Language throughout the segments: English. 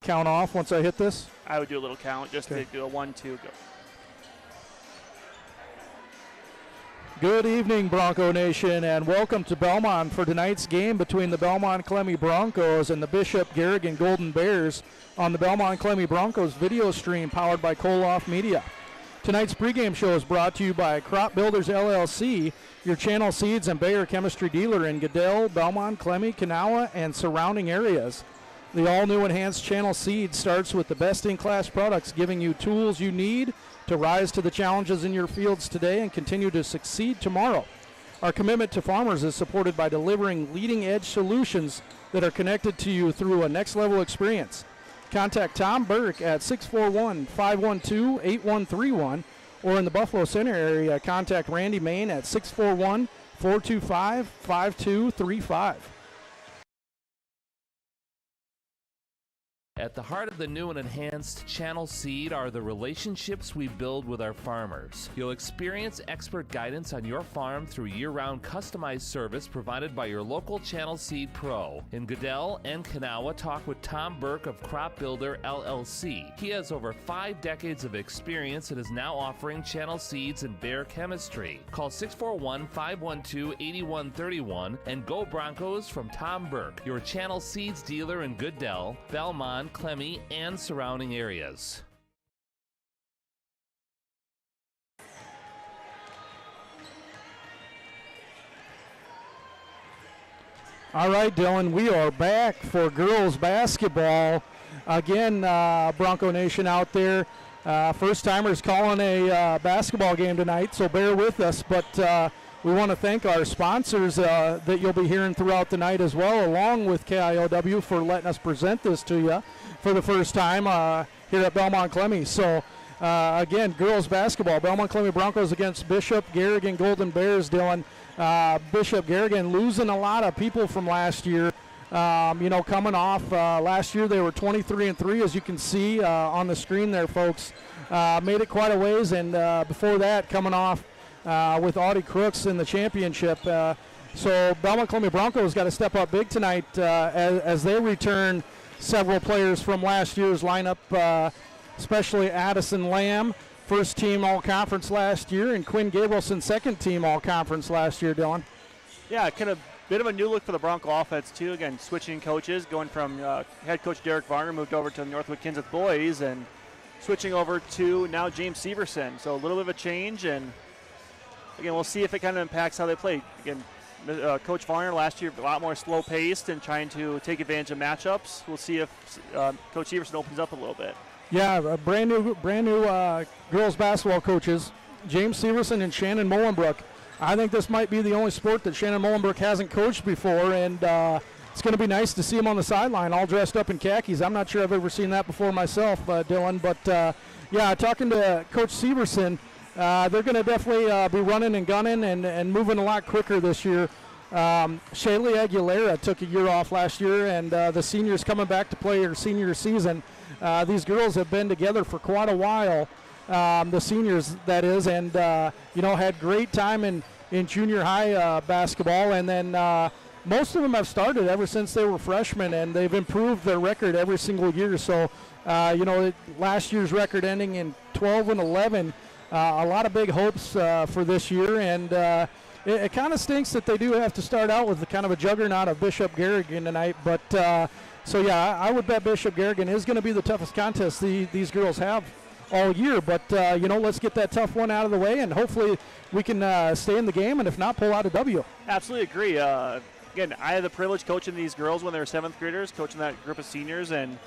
count off once I hit this? I would do a little count just to do a 1-2 go. Good evening, Bronco Nation, and welcome to Belmont for tonight's game between the Belmond-Klemme Broncos and the Bishop Garrigan Golden Bears on the Belmond-Klemme Broncos video stream powered by Koloff Media. Tonight's pregame show is brought to you by Crop Builders LLC, your channel seeds and Bayer chemistry dealer in Goodell, Belmond-Klemme, Kanawha, and surrounding areas. The all-new enhanced channel seed starts with the best-in-class products, giving you tools you need to rise to the challenges in your fields today and continue to succeed tomorrow. Our commitment to farmers is supported by delivering leading-edge solutions that are connected to you through a next-level experience. Contact Tom Burke at 641-512-8131, or in the Buffalo Center area, contact Randy Main at 641-425-5235. At the heart of the new and enhanced channel seed are the relationships we build with our farmers. You'll experience expert guidance on your farm through year-round customized service provided by your local channel seed pro. In Goodell and Kanawha, talk with Tom Burke of Crop Builder LLC. He has over 5 decades of experience and is now offering channel seeds and Bayer chemistry. Call 641-512-8131 and go Broncos from Tom Burke, your channel seeds dealer in Goodell, Belmond, Klemme, and surrounding areas. All right, Dylan, we are back for girls basketball. Again, Bronco Nation out there, first-timers calling a basketball game tonight, so bear with us. But we want to thank our sponsors that you'll be hearing throughout the night as well, along with KIOW, for letting us present this to you for the first time here at Belmond-Klemme. So, again, girls basketball, Belmond-Klemme Broncos against Bishop Garrigan Golden Bears, Dylan. Bishop Garrigan losing a lot of people from last year. Coming off last year, they were 23-3, as you can see on the screen there, folks. Made it quite a ways, and before that, coming off with Audie Crooks in the championship. So Belmond-Klemme Broncos got to step up big tonight as they return several players from last year's lineup, especially Addison Lamb, first team all-conference last year, and Quinn Gabrielson, second team all-conference last year, Dylan. Yeah, kind of bit of a new look for the Bronco offense, too. Again, switching coaches, going from head coach Derek Varner, moved over to Northwood Kenseth Boys, and switching over to now James Severson. So a little bit of a change, and again, we'll see if it kind of impacts how they play. Again, Coach Varner last year a lot more slow-paced and trying to take advantage of matchups. We'll see if Coach Severson opens up a little bit. Yeah, brand new girls basketball coaches, James Severson and Shannon Mullenbrook. I think this might be the only sport that Shannon Mullenbrook hasn't coached before, and it's going to be nice to see him on the sideline all dressed up in khakis. I'm not sure I've ever seen that before myself, Dylan, but talking to Coach Severson, they're going to definitely be running and gunning and moving a lot quicker this year. Shaylee Aguilera took a year off last year, and the seniors coming back to play her senior season. These girls have been together for quite a while, the seniors, that is, and, had great time in junior high basketball. And then most of them have started ever since they were freshmen, and they've improved their record every single year. So, last year's record ending in 12-11, a lot of big hopes for this year. And it kind of stinks that they do have to start out with kind of a juggernaut of Bishop Garrigan tonight. But, I would bet Bishop Garrigan is going to be the toughest contest these girls have all year. But, let's get that tough one out of the way, and hopefully we can stay in the game, and if not, pull out a W. Absolutely agree. Again, I had the privilege coaching these girls when they were 7th graders, coaching that group of seniors, and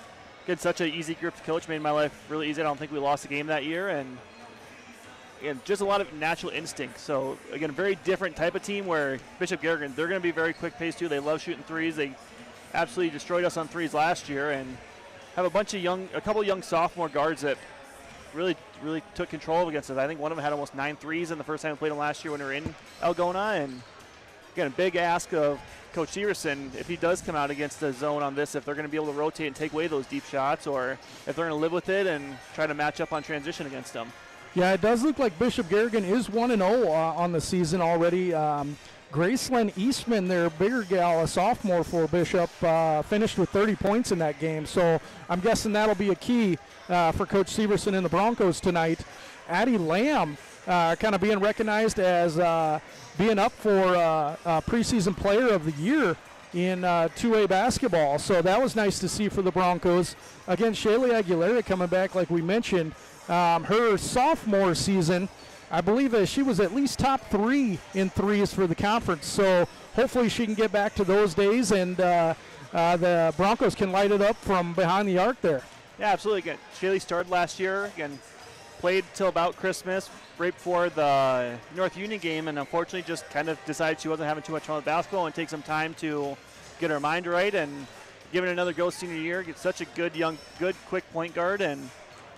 again, such an easy group to coach, made my life really easy. I don't think we lost a game that year, and just a lot of natural instinct. So, again, a very different type of team where Bishop Garrigan, they're going to be very quick-paced too. They love shooting threes. They absolutely destroyed us on threes last year, and have a couple young sophomore guards that really took control against us. I think one of them had almost 9 threes in the first time we played them last year when we were in Algona. And, again, a big ask of Coach Severson, if he does come out against the zone on this, if they're going to be able to rotate and take away those deep shots, or if they're going to live with it and try to match up on transition against them. Yeah, it does look like Bishop Garrigan is 1-0 on the season already. Gracelyn Eastman, their bigger gal, a sophomore for Bishop, finished with 30 points in that game. So I'm guessing that'll be a key for Coach Severson and the Broncos tonight. Addie Lamb kind of being recognized as being up for preseason player of the year in 2A basketball. So that was nice to see for the Broncos. Again, Shaylee Aguilera coming back like we mentioned. Her sophomore season, I believe she was at least top 3 in threes for the conference. So hopefully she can get back to those days and the Broncos can light it up from behind the arc there. Yeah, absolutely. Again, Shaylee started last year. Again, played till about Christmas, right before the North Union game, and unfortunately just kind of decided she wasn't having too much fun with basketball and take some time to get her mind right and give it another go senior year. Get such a good, quick point guard and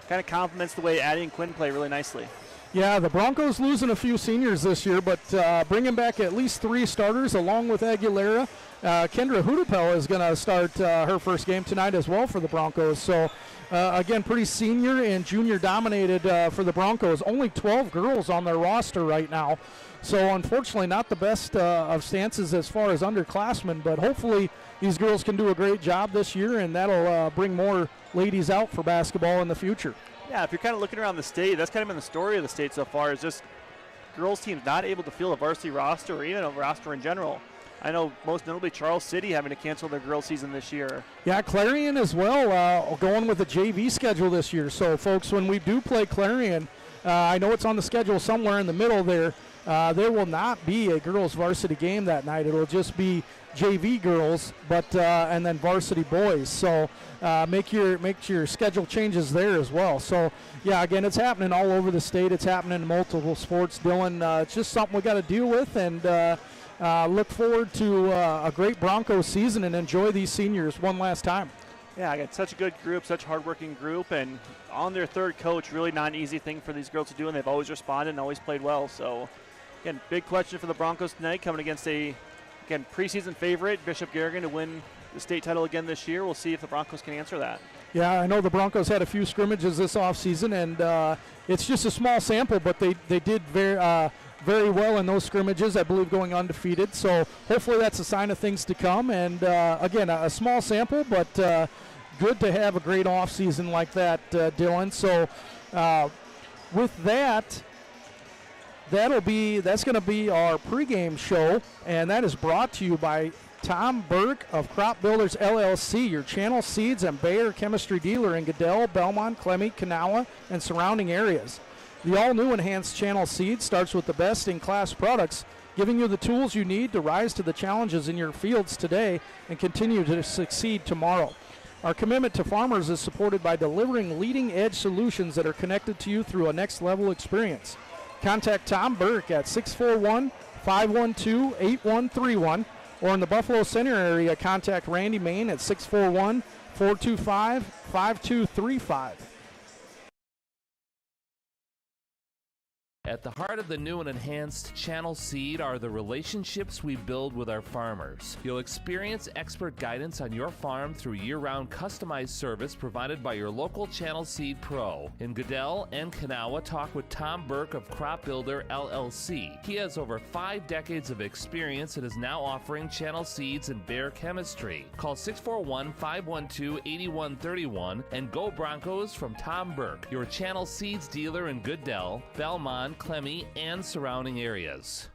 kind of complements the way Addie and Quinn play really nicely. Yeah, the Broncos losing a few seniors this year, but bringing back at least 3 starters along with Aguilera. Kendra Hudapel is going to start her first game tonight as well for the Broncos. So, again, pretty senior and junior dominated for the Broncos. Only 12 girls on their roster right now. So, unfortunately, not the best of stances as far as underclassmen, but hopefully these girls can do a great job this year, and that'll bring more ladies out for basketball in the future. Yeah, if you're kind of looking around the state, that's kind of been the story of the state so far, is just girls teams not able to fill a varsity roster or even a roster in general. I know most notably Charles City having to cancel their girls season this year. Yeah, Clarion as well, going with the JV schedule this year. So, folks, when we do play Clarion, I know it's on the schedule somewhere in the middle there. There will not be a girls varsity game that night. It'll just be JV girls, but and then varsity boys. So make your schedule changes there as well. So yeah, again, it's happening all over the state. It's happening in multiple sports. Dylan, it's just something we got to deal with, and look forward to a great Broncos season and enjoy these seniors one last time. Yeah, I got such a good group, such a hardworking group, and on their third coach, really not an easy thing for these girls to do, and they've always responded and always played well. So again, big question for the Broncos tonight, coming against again, preseason favorite, Bishop Garrigan, to win the state title again this year. We'll see if the Broncos can answer that. Yeah, I know the Broncos had a few scrimmages this offseason, and it's just a small sample, but they did very well in those scrimmages, I believe, going undefeated. So hopefully that's a sign of things to come. And, again, a small sample, but good to have a great offseason like that, Dylan. So with that, that's going to be our pregame show, and that is brought to you by Tom Burke of Crop Builders LLC, your channel seeds and Bayer chemistry dealer in Goodell, Belmond-Klemme, Kanawha, and surrounding areas. The all-new enhanced channel seed starts with the best-in-class products, giving you the tools you need to rise to the challenges in your fields today and continue to succeed tomorrow. Our commitment to farmers is supported by delivering leading-edge solutions that are connected to you through a next-level experience. Contact Tom Burke at 641-512-8131, or in the Buffalo Center area, contact Randy Main at 641-425-5235. At the heart of the new and enhanced Channel Seed are the relationships we build with our farmers. You'll experience expert guidance on your farm through year-round customized service provided by your local Channel Seed Pro. In Goodell and Kanawha, talk with Tom Burke of Crop Builder LLC. He has over 5 decades of experience and is now offering Channel Seeds and Bayer chemistry. Call 641-512-8131 and go Broncos from Tom Burke, your Channel Seeds dealer in Goodell, Belmond, Klemme, and surrounding areas.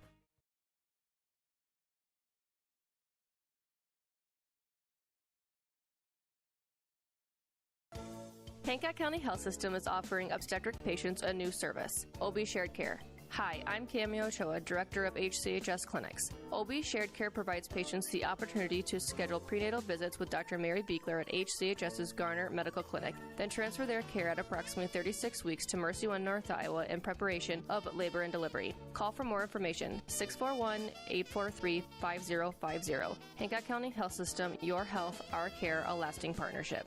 Hancock County Health System is offering obstetric patients a new service, OB Shared Care. Hi, I'm Cami Ochoa, Director of HCHS Clinics. OB Shared Care provides patients the opportunity to schedule prenatal visits with Dr. Mary Beekler at HCHS's Garner Medical Clinic, then transfer their care at approximately 36 weeks to Mercy One North Iowa in preparation of labor and delivery. Call for more information, 641-843-5050. Hancock County Health System, your health, our care, a lasting partnership.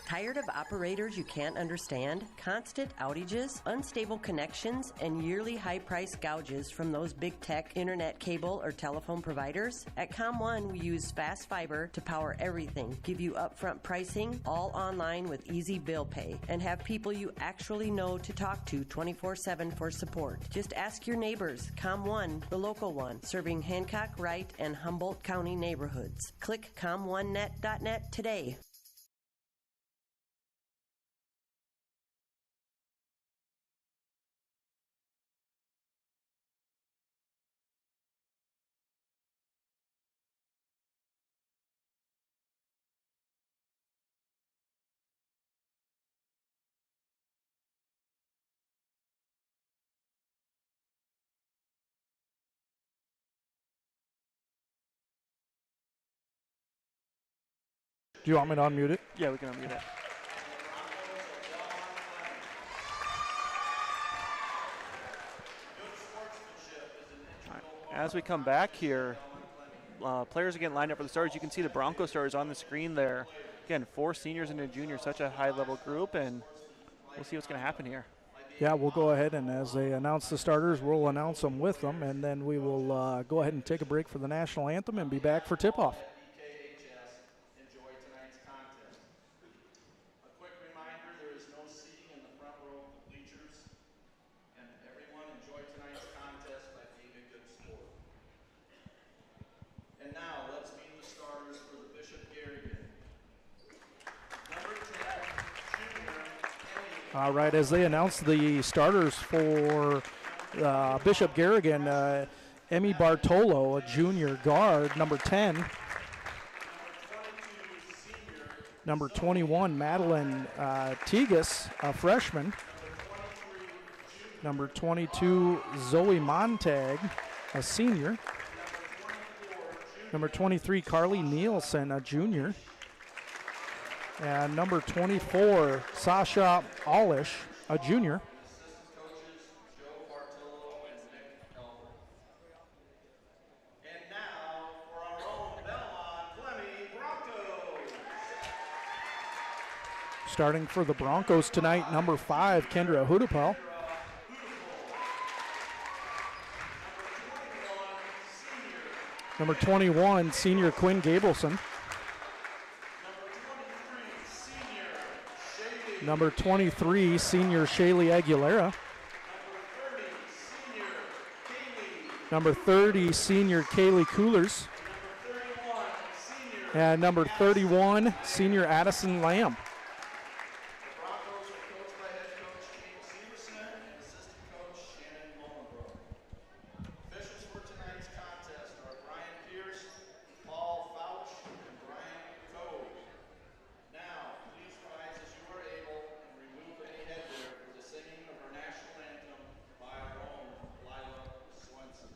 Tired of operators you can't understand? Constant outages, unstable connections, and yearly high-price gouges from those big tech internet cable or telephone providers? At ComOne, we use fast fiber to power everything, give you upfront pricing, all online with easy bill pay, and have people you actually know to talk to 24/7 for support. Just ask your neighbors. ComOne, the local one, serving Hancock, Wright, and Humboldt County neighborhoods. Click ComOneNet.net today. Do you want me to unmute it? Yeah, we can unmute it. As we come back here, players are getting lined up for the starters. You can see the Bronco starters on the screen there. Again, 4 seniors and a junior, such a high-level group, and we'll see what's going to happen here. Yeah, we'll go ahead, and as they announce the starters, we'll announce them with them, and then we will go ahead and take a break for the national anthem and be back for tip-off. All right, as they announce the starters for Bishop Garrigan, Emmy Bartolo, a junior guard, number 10. Number 21, Madeline Tigas, a freshman. Number 22, Zoe Montag, a senior. Number 23, Carly Nielsen, a junior. And number 24, Sasha Alish, a junior. And now for our own Belmond-Klemme Broncos. Starting for the Broncos tonight, number 5, Kendra Hudapel. Number 21, senior Quinn Gabelson. Number 23, senior Shaylee Aguilera. Number 30, senior Kaylee Coolers. And number 31, senior Addison Lamb. The Broncos are coached by head coach James Severson and assistant coach Shannon Mullenbrook. Officials for tonight's contest are Brian Pierce, Paul Fauch, and Brian Cove. Now, please rise as you are able and remove any headwear for the singing of our national anthem by our own Lila Swenson.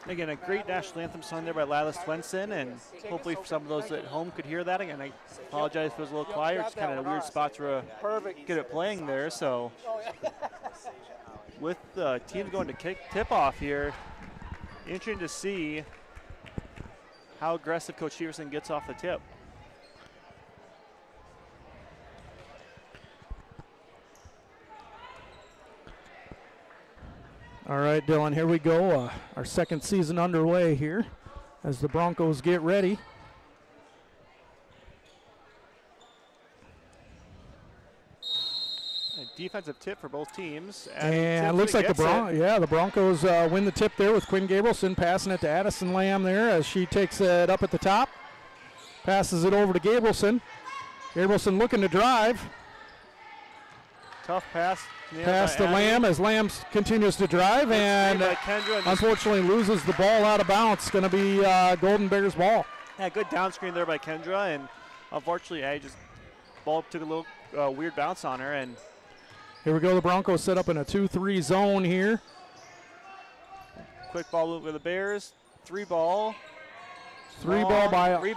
Again, a great national anthem sung there by Lila Swenson, and hopefully some of those at home could hear that. Again, I apologize if it was a little quiet. It's kind of a weird spot to get it playing there. So with the teams going to kick tip-off here, interesting to see how aggressive Coach Severson gets off the tip. All right, Dylan, here we go. Our second season underway here as the Broncos get ready. A defensive tip for both teams. And it looks like the Broncos win the tip there with Quinn Gabrielson passing it to Addison Lamb there as she takes it up at the top. Passes it over to Gabrielson. Gabrielson looking to drive. Tough pass. Pass to Lamb as Lamb continues to drive and unfortunately loses the ball out of bounds. Going to be Golden Bears ball. Yeah, good down screen there by Kendra, and unfortunately, ball took a little weird bounce on her. And here we go. The Broncos set up in a 2-3 zone here. Quick ball move with the Bears. 3-ball. Rebound by Addie.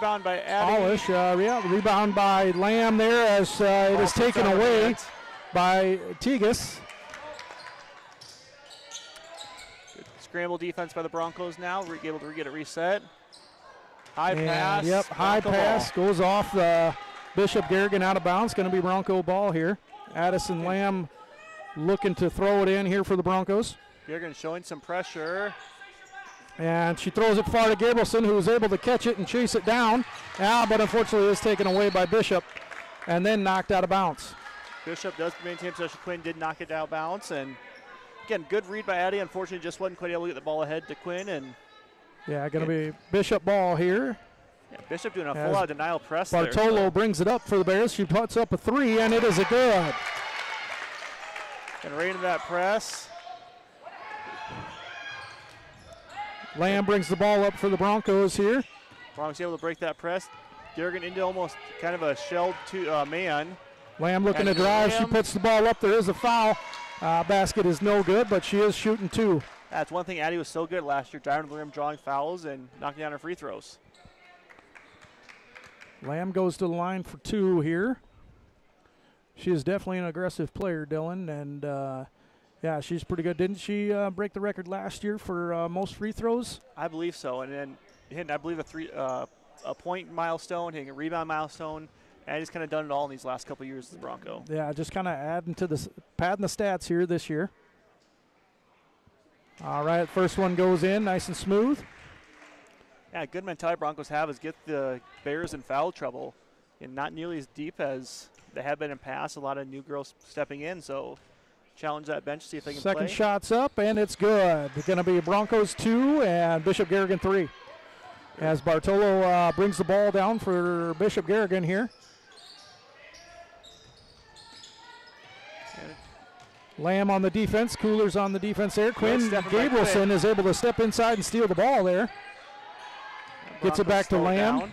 Rebound by Lamb there as it is taken away by Tegas. Good scramble defense by the Broncos now. We're able to get it reset. High pass. Yep, high pass goes off Bishop Garrigan out of bounds. Going to be Bronco ball here. Addison Lamb looking to throw it in here for the Broncos. Garrigan showing some pressure. And she throws it far to Gabrielson, who was able to catch it and chase it down. But unfortunately is taken away by Bishop and then knocked out of bounds. Bishop does maintain possession. Quinn did knock it out of bounds. And again, good read by Addie. Unfortunately, just wasn't quite able to get the ball ahead to Quinn. And yeah, going to be Bishop ball here. Yeah, Bishop doing a full-out denial press Bartolo there. brings it up for the Bears. She puts up a 3, and it is a good. And right into that press. Lamb brings the ball up for the Broncos here. Broncos able to break that press. Garrigan into almost kind of a shelled man. Lamb looking to drive. She puts the ball up. There is a foul. Basket is no good, but she is shooting 2. That's one thing Addie was so good last year, driving to the rim, drawing fouls, and knocking down her free throws. Lamb goes to the line for 2 here. She is definitely an aggressive player, Dylan, and yeah, she's pretty good. Didn't she break the record last year for most free throws? I believe so, and then hitting, I believe, a point milestone, hitting a rebound milestone, and he's kind of done it all in these last couple of years as a Bronco. Yeah, just kind of adding to the padding the stats here this year. All right, first one goes in, nice and smooth. Yeah, good mentality Broncos have is get the Bears in foul trouble, and not nearly as deep as they have been in past. A lot of new girls stepping in, so challenge that bench, see if they can play. Second shot's up, and it's good. It's going to be Broncos 2 and Bishop Garrigan 3. As Bartolo brings the ball down for Bishop Garrigan here. Lamb on the defense, Coolers on the defense there. Quinn Gabrielson is able to step inside and steal the ball there. Gets it back to Lamb. Down.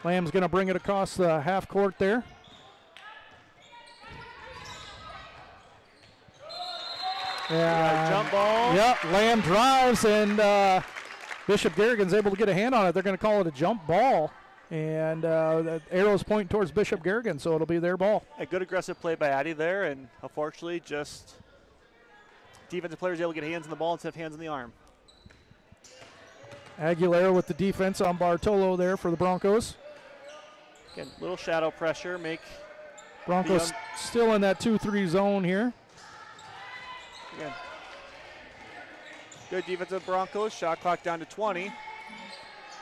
Lamb's going to bring it across the half court there. Yeah, jump ball. Yep, Lamb drives, and Bishop Garrigan's able to get a hand on it. They're going to call it a jump ball, and the arrow's pointing towards Bishop Garrigan, so it'll be their ball. A good aggressive play by Addie there, and unfortunately just defensive players able to get hands on the ball instead of hands on the arm. Aguilera with the defense on Bartolo there for the Broncos. Again, little shadow pressure, Broncos still in that 2-3 zone here. Again, good defensive Broncos. Shot clock down to 20.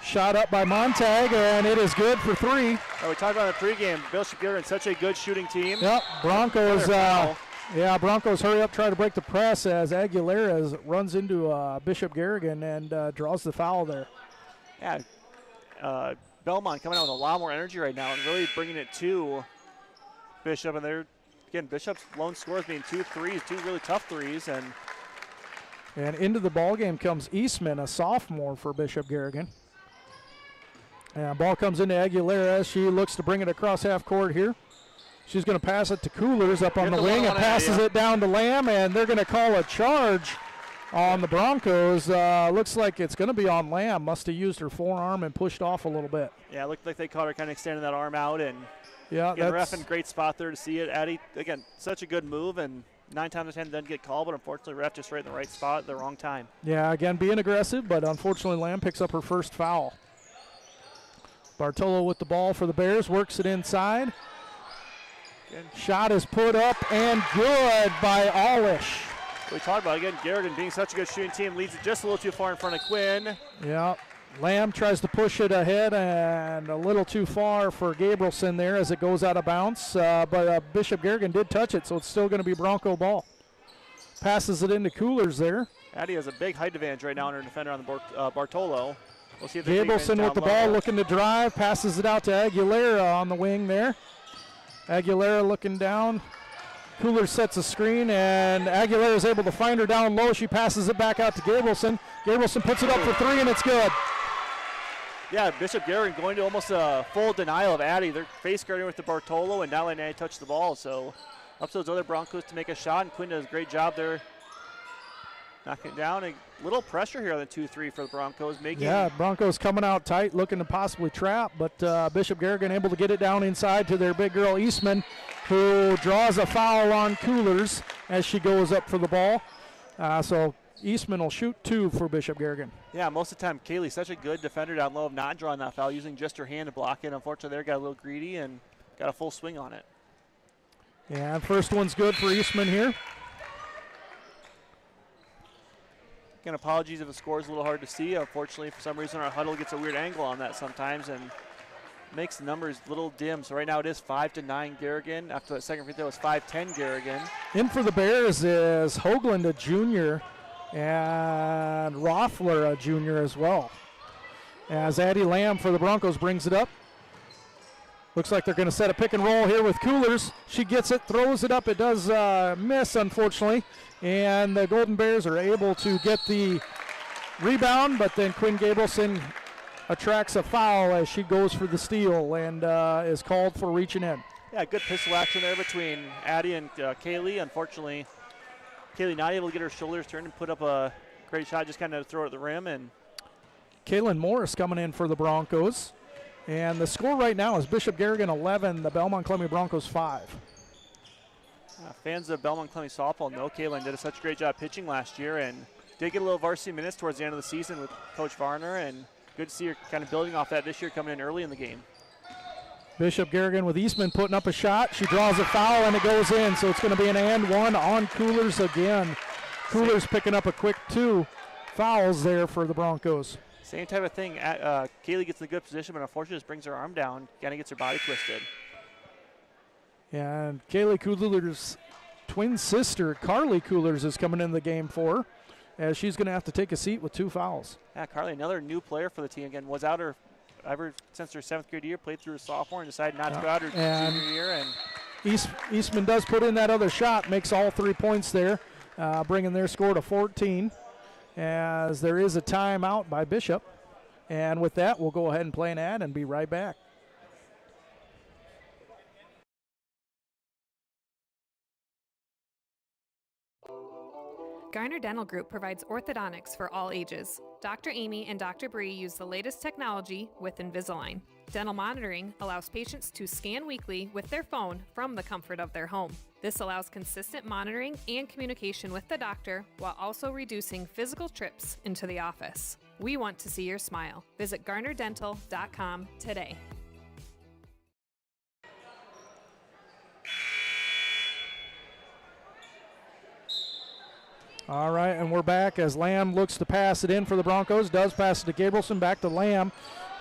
Shot up by Montag, and it is good for 3. Oh, we talked about the pregame. Bishop Garrigan, such a good shooting team. Yep, Broncos. Broncos hurry up, try to break the press as Aguilera runs into Bishop Garrigan and draws the foul there. Yeah, Belmont coming out with a lot more energy right now and really bringing it to Bishop. And they're, again, Bishop's lone scores being 2 threes, 2 really tough threes. And into the ball game comes Eastman, a sophomore for Bishop Garrigan. And ball comes into Aguilera as she looks to bring it across half court here. She's going to pass it to Coolers up on the wing and passes it down to Lamb, and they're going to call a charge on the Broncos. Looks like it's going to be on Lamb. Must have used her forearm and pushed off a little bit. Yeah, it looked like they caught her kind of extending that arm out. And yeah, the ref in a great spot there to see it. Addie, again, such a good move, and 9 times out of 10 doesn't get called, but unfortunately ref just right in the right spot at the wrong time. Yeah, again, being aggressive, but unfortunately Lamb picks up her first foul. Bartolo with the ball for the Bears, works it inside. Shot is put up and good by Allish. We talked about, again, Garrigan being such a good shooting team, leads it just a little too far in front of Quinn. Yeah, Lamb tries to push it ahead and a little too far for Gabrielson there as it goes out of bounds. But Bishop Garrigan did touch it, so it's still going to be Bronco ball. Passes it into Coolers there. Addie has a big height advantage right now on her defender on the Bartolo. We'll see if Gabrielson with the ball looking to drive, passes it out to Aguilera on the wing there. Aguilera looking down. Coolers sets a screen, and Aguilera is able to find her down low. She passes it back out to Gabrielson. Gabrielson puts it up for three, and it's good. Yeah, Bishop Garrigan going to almost a full denial of Addie. They're face guarding with the Bartolo and not letting Addie touch the ball. So up to those other Broncos to make a shot, and Quinn does a great job there knocking it down. A little pressure here on the 2-3 for the Broncos. Broncos coming out tight, looking to possibly trap, but Bishop Garrigan able to get it down inside to their big girl Eastman, who draws a foul on Coolers as she goes up for the ball. So Eastman will shoot 2 for Bishop Garrigan. Yeah, most of the time, Kaylee, such a good defender down low of not drawing that foul, using just her hand to block it. Unfortunately, there got a little greedy and got a full swing on it. Yeah, first one's good for Eastman here. Again, apologies if the score is a little hard to see. Unfortunately, for some reason, our huddle gets a weird angle on that sometimes and makes the numbers a little dim. So right now it is 5-9 Garrigan. After that second free throw, it's 5-10 Garrigan. In for the Bears is Hoagland, a junior, and Rothler, a junior as well. As Addie Lamb for the Broncos brings it up. Looks like they're going to set a pick and roll here with Coolers. She gets it, throws it up. It does miss, unfortunately. And the Golden Bears are able to get the rebound, but then Quinn Gabrielson attracts a foul as she goes for the steal and is called for reaching in. Yeah, good pistol action there between Addie and Kaylee. Unfortunately, Kaylee not able to get her shoulders turned and put up a great shot, just kind of throw it at the rim. And Kaylin Morris coming in for the Broncos. And the score right now is Bishop Garrigan 11, the Belmond-Klemme Broncos 5. Fans of Belmond-Klemme softball know Kaylin did such a great job pitching last year and did get a little varsity minutes towards the end of the season with Coach Varner, and good to see her kind of building off that this year, coming in early in the game. Bishop Garrigan with Eastman putting up a shot. She draws a foul and it goes in, so it's going to be an and one on Coolers again. Coolers picking up a quick 2 fouls there for the Broncos. Same type of thing. Kaylee gets in a good position, but unfortunately just brings her arm down, kind of gets her body twisted. And Kaylee Coolers' twin sister, Carly Coolers, is coming in the game for her, as she's going to have to take a seat with 2 fouls. Yeah, Carly, another new player for the team. Again, was out her ever since her 7th grade year, played through her sophomore and decided not to go out her junior year. And Eastman does put in that other shot, makes all 3 points there, bringing their score to 14, as there is a timeout by Bishop. And with that, we'll go ahead and play an ad and be right back. Garner Dental Group provides orthodontics for all ages. Dr. Amy and Dr. Bree use the latest technology with Invisalign. Dental monitoring allows patients to scan weekly with their phone from the comfort of their home. This allows consistent monitoring and communication with the doctor while also reducing physical trips into the office. We want to see your smile. Visit GarnerDental.com today. All right, and we're back as Lamb looks to pass it in for the Broncos. Does pass it to Gabrielson, back to Lamb.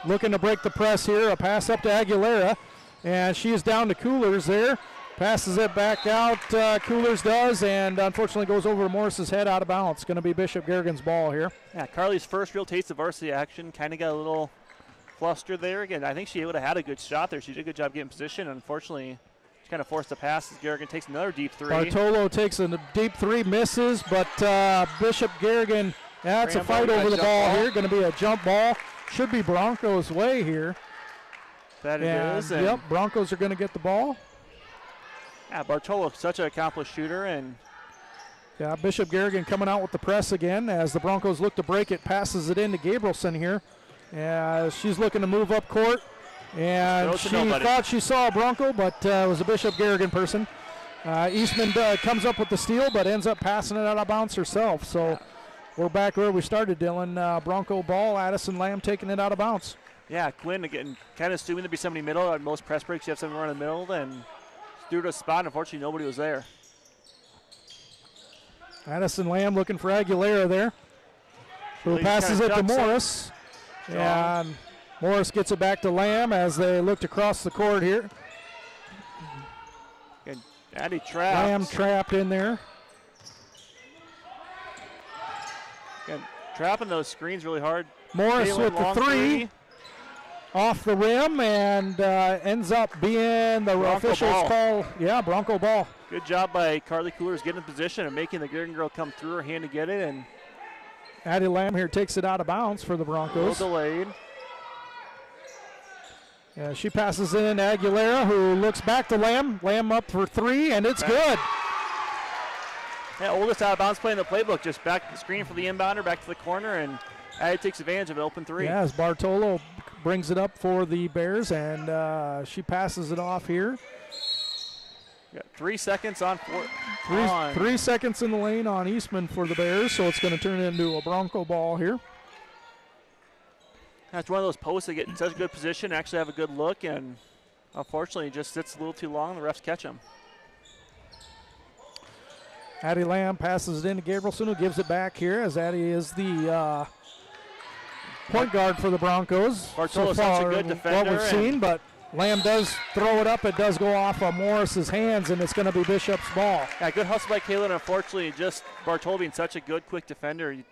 Looking to break the press here. A pass up to Aguilera, and she is down to Coolers there. Passes it back out, Coolers does, and unfortunately goes over Morris's head out of bounds. Going to be Bishop Garrigan's ball here. Yeah, Carly's first real taste of varsity action. Kind of got a little flustered there. Again, I think she would have had a good shot there. She did a good job getting position. Unfortunately, she kind of forced the pass as Garrigan takes another deep 3. Bartolo takes a deep 3, misses, but Bishop Garrigan, that's a fight over the ball here. Going to be a jump ball. Should be Broncos' way here. That it is. Yep, Broncos are going to get the ball. Yeah, Bartolo, such an accomplished shooter. And yeah, Bishop Garrigan coming out with the press again as the Broncos look to break it, passes it into Gabrielson here. She's looking to move up court. And she thought she saw a Bronco, but it was a Bishop Garrigan person. Eastman comes up with the steal, but ends up passing it out of bounds herself. So we're back where we started, Dylan. Bronco ball, Addison Lamb taking it out of bounds. Yeah, Quinn again, kind of assuming there'd be somebody middle. At most press breaks, you have someone run in the middle, then threw to a spot. Unfortunately, nobody was there. Addison Lamb looking for Aguilera there. Who Really passes kinda it to ducks it. Morris. And Morris gets it back to Lamb as they looked across the court here. And Addie trapped. Lamb trapped in there. And trapping those screens really hard. Morris Kalen with the long three. Off the rim and ends up being the Bronco officials ball. call. Yeah, Bronco ball. Good job by Carly Coolers getting in position and making the Garrigan girl come through her hand to get it. And Addie Lamb here takes it out of bounds for the a little Broncos. delayed. Yeah, she passes in Aguilera, who looks back to Lamb. Lamb up for three, and it's good. Yeah, oldest out of bounds play in the playbook. Just back the screen for the inbounder, back to the corner, and Addie takes advantage of an open three. Yeah, as Bartolo brings it up for the Bears, and she passes it off here. Got 3 seconds on four. 3 seconds in the lane on Eastman for the Bears, so it's going to turn into a Bronco ball here. That's one of those posts that get in such a good position, actually have a good look, and unfortunately it just sits a little too long. The refs catch him. Addie Lamb passes it in to Gabrielson, who gives it back here, as Addie is the point guard for the Broncos. Bartolo's so such a far, good what defender, we've seen, but Lamb does throw it up. It does go off of Morris's hands, and it's going to be Bishop's ball. Yeah, good hustle by Kaylin. Unfortunately, just Bartolo being such a good, quick defender, he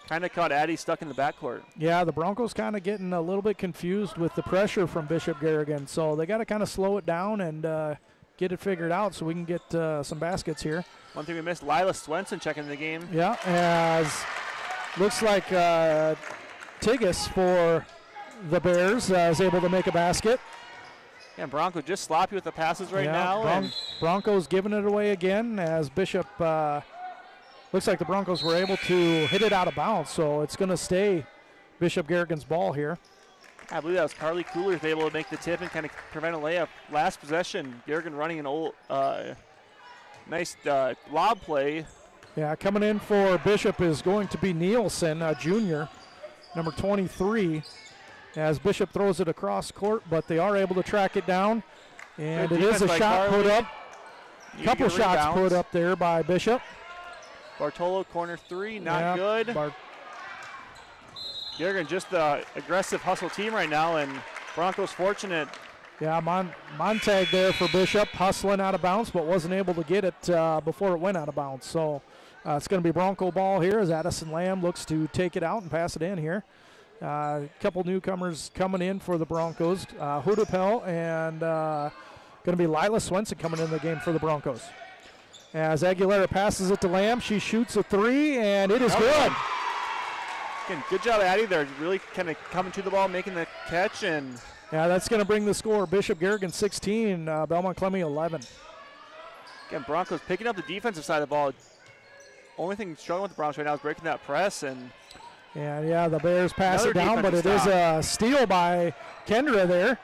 kind of caught Addie stuck in the backcourt. Yeah, the Broncos kind of getting a little bit confused with the pressure from Bishop Garrigan, so they got to kind of slow it down and get it figured out so we can get some baskets here. One thing we missed, Lila Swenson checking the game. Yeah, as looks like Tigas for the Bears is able to make a basket. Yeah, Bronco just sloppy with the passes right now. And Broncos giving it away again as Bishop looks like the Broncos were able to hit it out of bounds, so it's going to stay Bishop Garrigan's ball here. I believe that was Carly Coolers able to make the tip and kind of prevent a layup. Last possession, Garrigan running an old nice lob play. Yeah, coming in for Bishop is going to be Nielsen, a junior, number 23, as Bishop throws it across court, but they are able to track it down. And Good it is a defense by shot Carly. put up. Need Couple to get shots rebounds. put up there by Bishop. Bartolo, corner three, not Yeah, good. Garrigan just the aggressive hustle team right now, and Broncos fortunate. Yeah, Montag there for Bishop, hustling out of bounds, but wasn't able to get it before it went out of bounds. So it's going to be Bronco ball here as Addison Lamb looks to take it out and pass it in here. A couple newcomers coming in for the Broncos. Hudapel and going to be Lila Swenson coming in the game for the Broncos. As Aguilera passes it to Lamb, she shoots a three, and it is good. Again, good job, Addie. They're really kind of coming to the ball, making the catch, and Yeah, that's going to bring the score. Bishop Garrigan 16, Belmond-Klemme 11. again, Broncos picking up the defensive side of the ball. Only thing struggling with the Broncos right now is breaking that press, and And yeah, the Bears pass Another it down, but it is defensive a steal by Kendra there.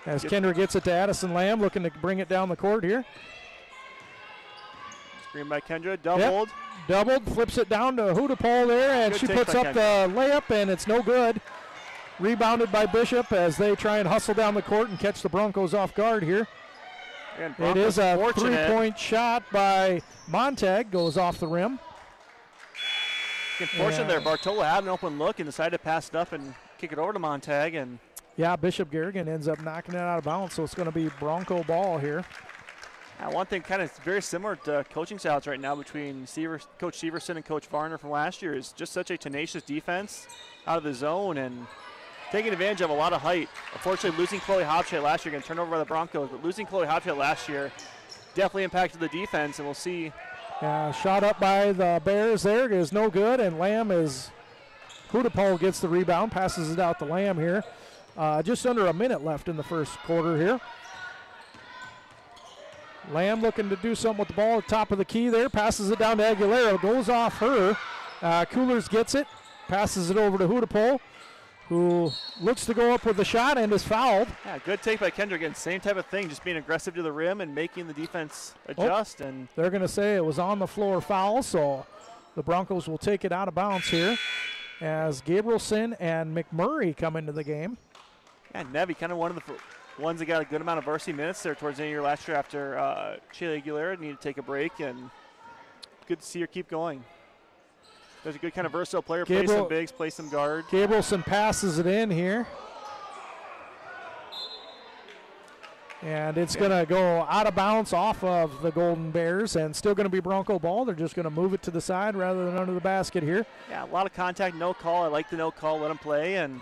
As Kendra gets it to Addison Lamb, looking to bring it down the court here. screen by Kendra, doubled. Doubled, flips it down to Hudapol there, and Good she take puts by up the layup, and it's no good. Rebounded by Bishop as they try and hustle down the court and catch the Broncos off guard here. Again, It is Broncos a fortunate. three-point shot by Montag, goes off the rim. Again, fortunate Yeah. there. Bartolo had an open look and decided to pass it up and kick it over to Montag, and Yeah, Bishop Garrigan ends up knocking it out of bounds, so it's going to be Bronco ball here. one thing kind of very similar to coaching styles right now between Coach Severson and Coach Varner from last year is just such a tenacious defense out of the zone and taking advantage of a lot of height. Unfortunately, losing Chloe Hopchat last year, going to turn over by the Broncos, but losing Chloe Hopchat last year definitely impacted the defense, and we'll see. Shot up by the Bears there is no good, and Lamb is, Hudapol gets the rebound, passes it out to Lamb here. Just under a minute left in the first quarter here. Lamb looking to do something with the ball at the top of the key there, passes it down to Aguilera, goes off her. Coolers gets it, passes it over to Hudapol, who looks to go up with the shot and is fouled. Yeah, good take by Kendra. Again, same type of thing, just being aggressive to the rim and making the defense adjust. And They're going to say it was on the floor foul, so the Broncos will take it out of bounds here. as Gabrielson and McMurray come into the game. Yeah, Nevi, kind of one of the ones that got a good amount of varsity minutes there towards the end of the year last year after Shayla Aguilera needed to take a break, and good to see her keep going. There's a good kind of versatile player, play some bigs, play some guard. Gabrielson passes it in here. And it's going to go out of bounds off of the Golden Bears and still going to be Bronco ball. They're just going to move it to the side rather than under the basket here. Yeah, a lot of contact, no call. I like the no call, let them play, and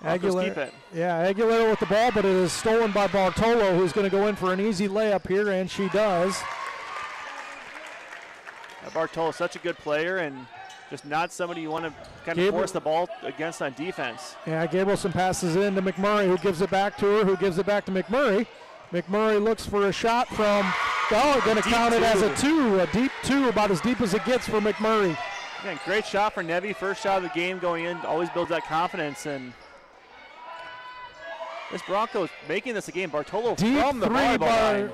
Broncos keep it. Yeah, Aguilera with the ball, but it is stolen by Bartolo, who's going to go in for an easy layup here, and she does. Bartolo is such a good player and just not somebody you want to kind of force the ball against on defense. Yeah, Gabrielson passes it into McMurray, who gives it back to her, who gives it back to McMurray. McMurray looks for a shot from, going to count it as a deep two, about as deep as it gets for McMurray. Yeah, great shot for Nevi, first shot of the game going in, always builds that confidence, and this Broncos making this a game. Bartolo deep from the three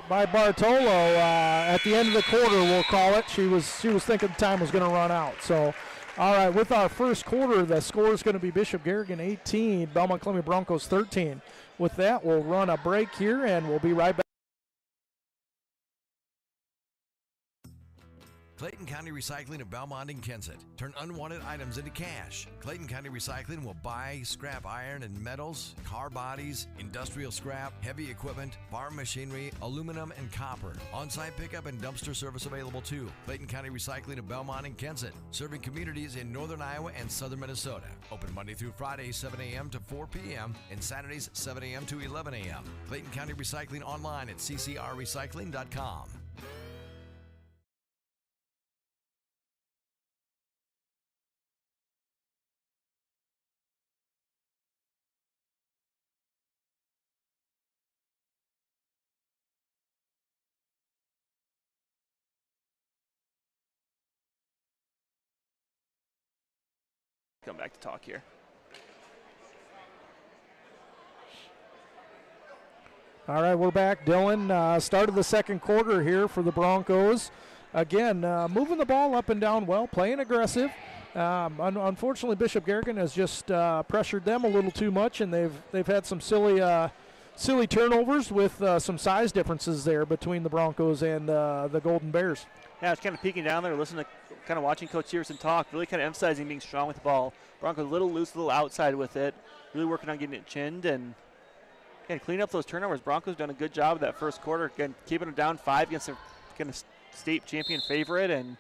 by Bartolo at the end of the quarter, we'll call it. She was thinking time was going to run out. So, all right, with our first quarter, the score is going to be Bishop Garrigan 18, Belmond-Klemme Broncos 13. With that, we'll run a break here, and we'll be right back. Clayton County Recycling of Belmont and Kensett. Turn unwanted items into cash. Clayton County Recycling will buy scrap iron and metals, car bodies, industrial scrap, heavy equipment, farm machinery, aluminum, and copper. On-site pickup and dumpster service available too. Clayton County Recycling of Belmont and Kensett, serving communities in northern Iowa and southern Minnesota. Open Monday through Friday, 7 a.m. to 4 p.m. and Saturdays, 7 a.m. to 11 a.m. Clayton County Recycling online at ccrrecycling.com. Come back to talk here. All right, we're back. Dylan, start of the second quarter here for the Broncos. Again, moving the ball up and down well, playing aggressive. Unfortunately, Bishop Garrigan has just pressured them a little too much, and they've had some silly turnovers with some size differences there between the Broncos and the Golden Bears. Yeah, I was kind of peeking down there, listening to kind of watching Coach Severson talk, really kind of emphasizing being strong with the ball. Broncos a little loose, a little outside with it, really working on getting it chinned and cleaning up those turnovers. Broncos done a good job of that first quarter, again, keeping them down 5 against a kind of state champion favorite and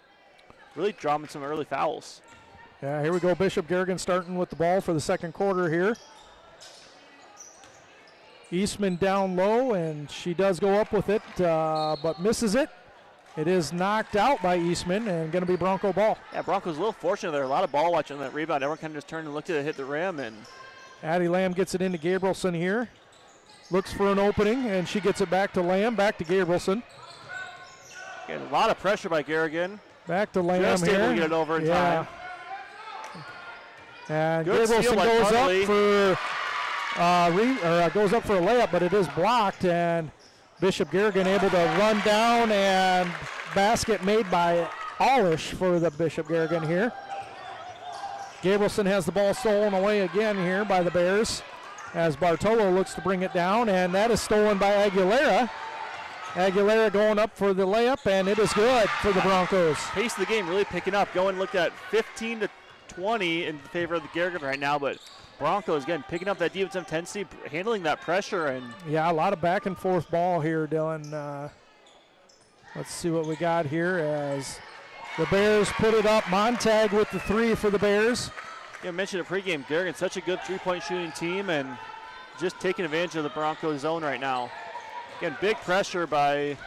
really drawing some early fouls. Yeah, here we go. Bishop Garrigan starting with the ball for the second quarter here. Eastman down low, and she does go up with it, but misses it. It is knocked out by Eastman and going to be Bronco ball. Yeah, Broncos a little fortunate there. A lot of ball watching on that rebound. Everyone kind of just turned and looked at it hit the rim. And Addie Lamb gets it into Gabrielson here. Looks for an opening, and she gets it back to Lamb, back to Gabrielson. Again, a lot of pressure by Garrigan. Back to Lamb just here. Able to get it over in time. And good Gabrielson goes up for a layup, but it is blocked, and Bishop Garrigan able to run down, and basket made by Allish for the Bishop Garrigan here. Gabrielson has the ball stolen away again here by the Bears as Bartolo looks to bring it down, and that is stolen by Aguilera. Aguilera going up for the layup, and it is good for the Broncos. Pace of the game really picking up, looked at 15 to 20 in favor of the Garrigan right now, but Broncos, again, picking up that defensive intensity, handling that pressure. And yeah, a lot of back and forth ball here, Dylan. Let's see what we got here as the Bears put it up. Montag with the three for the Bears. Yeah, I mentioned it pregame. Garrigan, such a good three-point shooting team and just taking advantage of the Broncos zone right now. Again, big pressure by...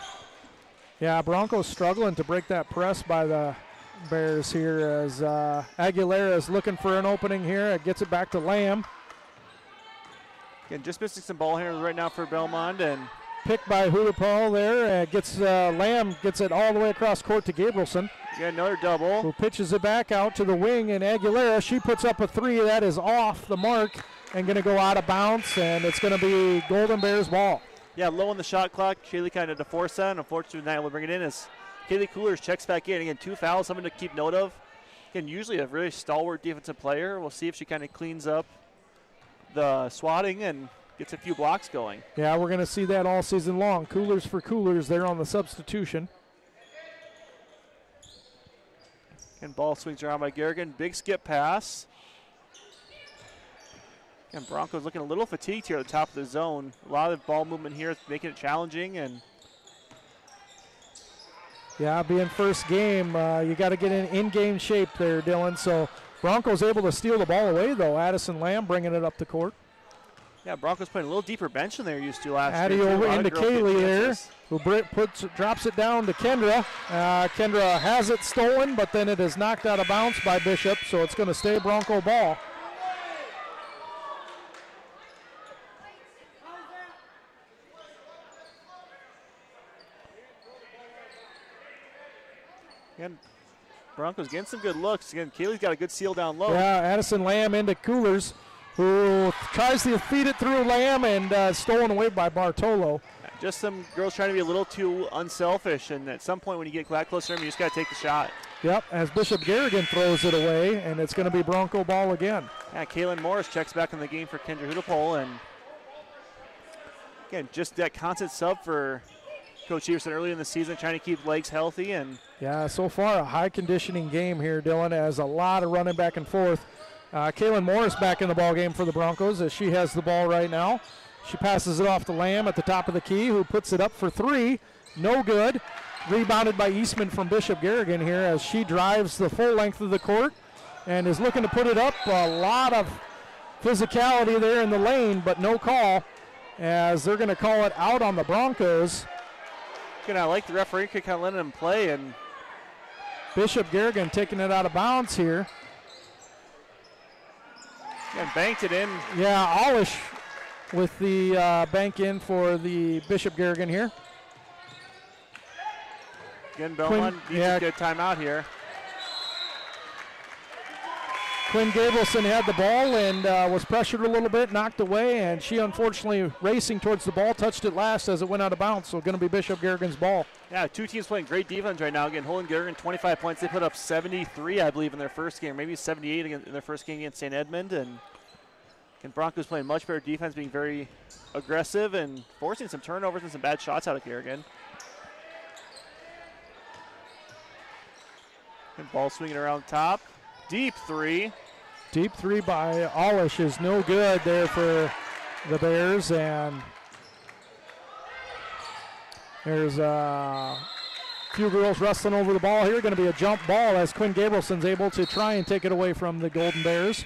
Yeah, Broncos struggling to break that press by the Bears here as Aguilera is looking for an opening here. It gets it back to Lamb. Again, just missing some ball handlers right now for Belmont, and picked by Hudapal there. Lamb gets it all the way across court to Gabrielson. Yeah, another double. Who pitches it back out to the wing, and Aguilera, she puts up a three. That is off the mark and going to go out of bounds, and it's going to be Golden Bears ball. Yeah, low on the shot clock. Shaylee kind of to force that, and unfortunately not able to bring it in as Kaylee Coolers checks back in. Again, 2 fouls, something to keep note of. Again, usually a really stalwart defensive player. We'll see if she kind of cleans up the swatting and gets a few blocks going. Yeah, we're going to see that all season long. Coolers for Coolers there on the substitution. And ball swings around by Garrigan. Big skip pass. And Broncos looking a little fatigued here at the top of the zone. A lot of ball movement here, making it challenging. And yeah, being first game, you got to get in game shape there, Dylan. So Broncos able to steal the ball away, though. Addison Lamb bringing it up the court. Yeah, Broncos playing a little deeper bench than they used to last Addie year. over into Kaylee there, who drops it down to Kendra. Kendra has it stolen, but then it is knocked out of bounds by Bishop, so it's going to stay Bronco ball. Again, Broncos getting some good looks. Again, Kaylee's got a good seal down low. Yeah, Addison Lamb into Coolers, who tries to feed it through Lamb and stolen away by Bartolo. Just some girls trying to be a little too unselfish, and at some point when you get that close to them, you just got to take the shot. Yep, as Bishop Garrigan throws it away, and it's going to be Bronco ball again. Yeah, Kaylin Morris checks back in the game for Kendra Hudapole, and again, just that constant sub for Coach Everson early in the season, trying to keep legs healthy. And yeah, so far a high conditioning game here, Dylan, as a lot of running back and forth. Kaylin Morris back in the ball game for the Broncos as she has the ball right now. She passes it off to Lamb at the top of the key, who puts it up for three. No good. Rebounded by Eastman from Bishop Garrigan here as she drives the full length of the court and is looking to put it up. A lot of physicality there in the lane, but no call as they're going to call it out on the Broncos. Again, I like the referee kind of letting them play, and Bishop Garrigan taking it out of bounds here. And banked it in. Yeah, Olish with the bank in for the Bishop Garrigan here. Again, Belmont needs a good timeout here. Quinn Gabrielson had the ball and was pressured a little bit, knocked away, and she unfortunately racing towards the ball, touched it last as it went out of bounds, so going to be Bishop Garrigan's ball. Yeah, two teams playing great defense right now. Again, Holden Garrigan 25 points. They put up 73, I believe, in their first game, maybe 78 in their first game against St. Edmund. And Broncos playing much better defense, being very aggressive and forcing some turnovers and some bad shots out of Garrigan. And ball swinging around top. Deep three. Deep three by Olish is no good there for the Bears, and there's a few girls wrestling over the ball here. Going to be a jump ball as Quinn Gabrielson's able to try and take it away from the Golden Bears.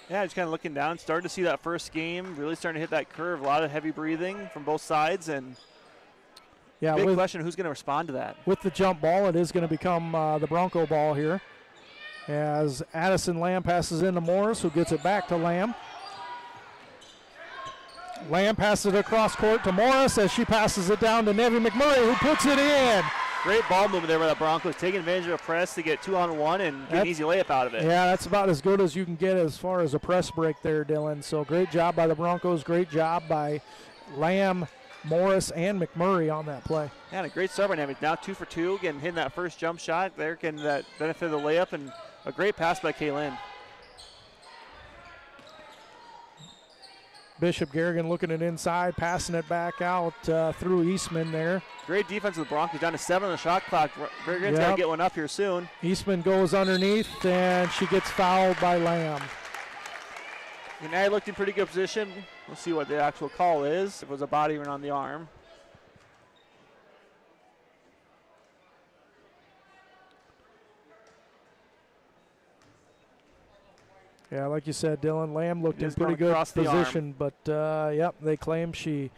Yeah, just kind of looking down, starting to see that first game, really starting to hit that curve. A lot of heavy breathing from both sides, and yeah, big question, who's going to respond to that? With the jump ball, it is going to become the Bronco ball here, as Addison Lamb passes into Morris, who gets it back to Lamb. Lamb passes it across court to Morris as she passes it down to Nevi McMurray, who puts it in. Great ball movement there by the Broncos, taking advantage of a press to get 2-on-1 and get an easy layup out of it. Yeah, that's about as good as you can get as far as a press break there, Dylan. So great job by the Broncos, great job by Lamb, Morris, and McMurray on that play. Yeah, and a great start by Nevi. Now 2 for 2, again hitting that first jump shot there, getting that benefit of the layup, and a great pass by Kaylin. Bishop Garrigan looking it inside, passing it back out through Eastman there. Great defense of the Broncos, down to 7 on the shot clock. Garrigan's got to get one up here soon. Eastman goes underneath, and she gets fouled by Lamb. And now he looked in pretty good position. We'll see what the actual call is. It was a body run on the arm. Yeah, like you said, Dylan, Lamb looked in pretty good position, but yep, they claim she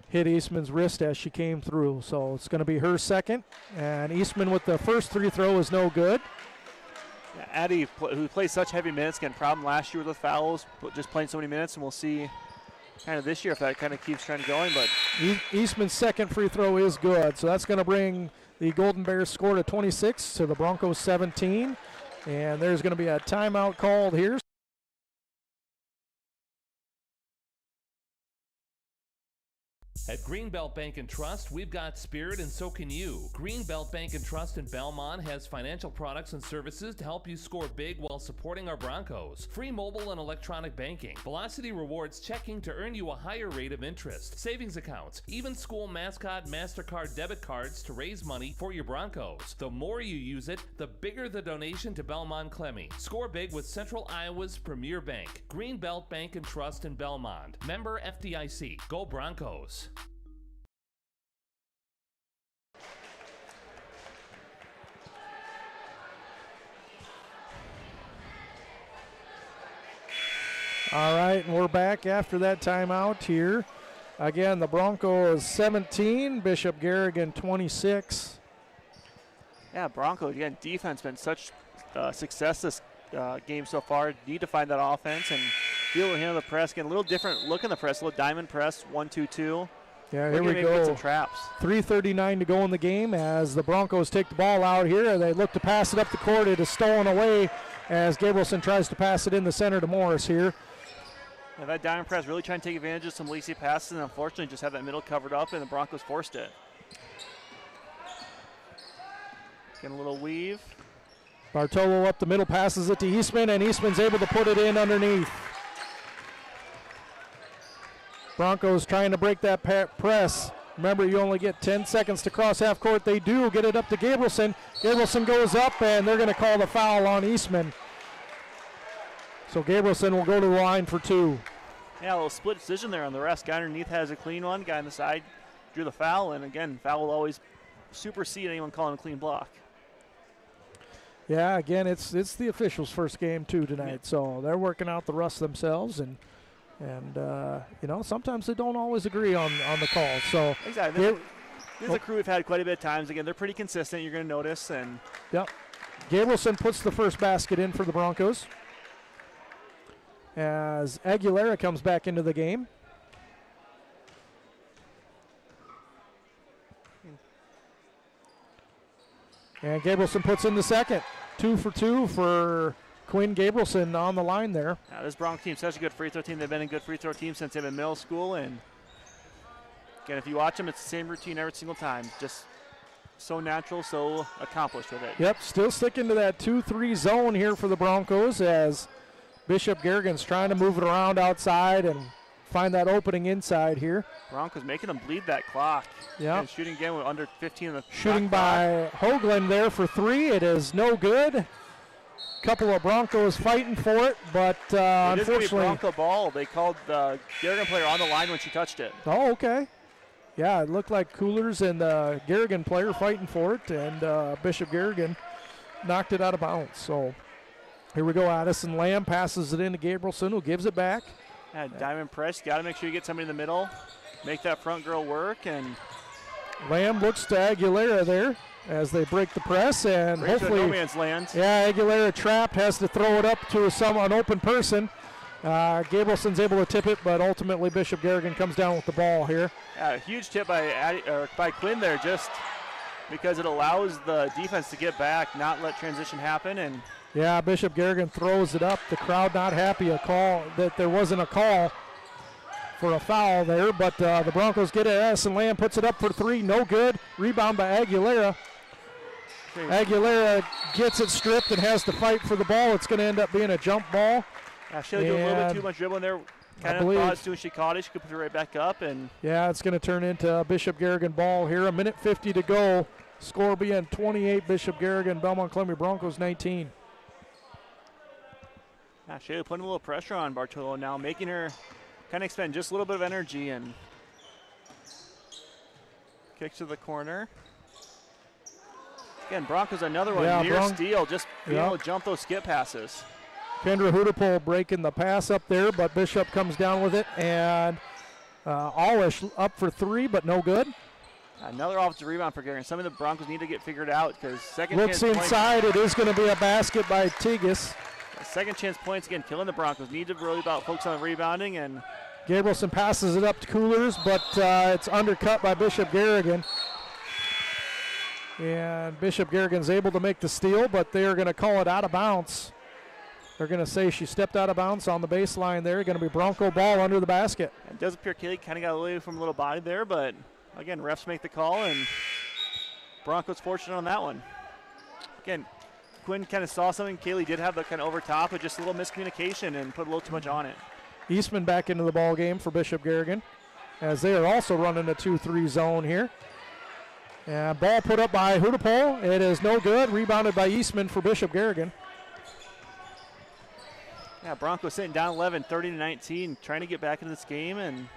hit Eastman's wrist as she came through. So it's going to be her second, and Eastman with the first free throw is no good. Yeah, Addie, who plays such heavy minutes, again, problem last year with the fouls, just playing so many minutes, and we'll see kind of this year if that kind of keeps trying to going. But Eastman's second free throw is good, so that's going to bring the Golden Bears score to 26 to the Broncos 17. And there's going to be a timeout called here. At Greenbelt Bank and Trust, we've got spirit and so can you. Greenbelt Bank and Trust in Belmont has financial products and services to help you score big while supporting our Broncos. Free mobile and electronic banking, Velocity Rewards checking to earn you a higher rate of interest, savings accounts, even school mascot MasterCard debit cards to raise money for your Broncos. The more you use it, the bigger the donation to Belmond-Klemme. Score big with Central Iowa's premier bank. Greenbelt Bank and Trust in Belmont. Member FDIC. Go Broncos. All right, and we're back after that timeout here. Again, the Broncos 17, Bishop Garrigan 26. Yeah, Broncos, again, defense been such success this game so far. Need to find that offense and be able to handle the press. Again, a little different look in the press, a little diamond press, 1-2-2. Yeah, here we go. Some traps. 3:39 to go in the game as the Broncos take the ball out here. They look to pass it up the court. It is stolen away as Gabrielson tries to pass it in the center to Morris here. Yeah, that diamond press really trying to take advantage of some lacy passes, and unfortunately just had that middle covered up, and the Broncos forced it. Getting a little weave. Bartolo up the middle, passes it to Eastman, and Eastman's able to put it in underneath. Broncos trying to break that press. Remember, you only get 10 seconds to cross half court. They do get it up to Gabrielson. Gabrielson goes up, and they're going to call the foul on Eastman. So Gabrielson will go to the line for 2. Yeah, a little split decision there on the rest. Guy underneath has a clean one. Guy on the side drew the foul, and again, foul will always supersede anyone calling a clean block. Yeah, again, it's the officials' first game too tonight, Yeah. so they're working out the rust themselves, and you know, sometimes they don't always agree on the call. So exactly, this is a crew we've had quite a bit of times. Again, they're pretty consistent. You're going to notice, and yep, Gabrielson puts the first basket in for the Broncos as Aguilera comes back into the game. And Gabrielson puts in the second. 2 for 2 for Quinn Gabrielson on the line there. Now this Bronco team, such a good free throw team. They've been a good free throw team since they've been in middle school. And again, if you watch them, it's the same routine every single time. Just so natural, so accomplished with it. Yep, still sticking to that 2-3 zone here for the Broncos as Bishop Garrigan's trying to move it around outside and find that opening inside here. Broncos making them bleed that clock. Yeah. And shooting again with under 15 in the shooting by Hoagland there for 3. It is no good. Couple of Broncos fighting for it, but it is going to be unfortunately. Bronco ball. They called the Garrigan player on the line when she touched it. Oh, okay. Yeah, it looked like Coolers and the Garrigan player fighting for it, and Bishop Garrigan knocked it out of bounds. So here we go. Addison Lamb passes it into Gabrielson, who gives it back. Yeah, diamond press. Got to make sure you get somebody in the middle. Make that front girl work. And Lamb looks to Aguilera there as they break the press, and right hopefully, no man's land. Yeah, Aguilera trapped, has to throw it up to an open person. Gabrielson's able to tip it, but ultimately Bishop Garrigan comes down with the ball here. Yeah, a huge tip by Quinn there, just because it allows the defense to get back, not let transition happen. And yeah, Bishop Garrigan throws it up. The crowd not happy that there wasn't a call for a foul there, but the Broncos get it. Addison Lamb puts it up for 3, no good. Rebound by Aguilera. Aguilera gets it stripped and has to fight for the ball. It's going to end up being a jump ball. She doing a little bit too much dribbling there. Kind of thought as soon as she caught it, she could put it right back up. And yeah, it's going to turn into a Bishop Garrigan ball here. 1:50 to go. Score being 28, Bishop Garrigan, Belmond-Klemme Broncos 19. Shayla putting a little pressure on Bartolo now, making her kind of expend just a little bit of energy, and kicks to the corner. Again, Broncos another one, near steal, just being able to jump those skip passes. Kendra Hudipol breaking the pass up there, but Bishop comes down with it, and Allish up for 3, but no good. Another offensive rebound for Garrigan. Something the Broncos need to get figured out, because second looks chance inside. It is going to be a basket by Tigas. Second chance points again, killing the Broncos. Need to really focus on the rebounding. And Gabrielson passes it up to Coolers, but it's undercut by Bishop Garrigan. And Bishop Garrigan's able to make the steal, but they are going to call it out of bounds. They're going to say she stepped out of bounds on the baseline there. Going to be Bronco ball under the basket. It does appear Kaylee kind of got away from a little body there, but again, refs make the call, and Broncos fortunate on that one. Again, Quinn kind of saw something. Kaylee did have the kind of over top, but just a little miscommunication and put a little too much on it. Eastman back into the ball game for Bishop Garrigan, as they are also running a 2-3 zone here. And ball put up by Hudapole. It is no good. Rebounded by Eastman for Bishop Garrigan. Yeah, Broncos sitting down 11, 30-19, trying to get back into this game, and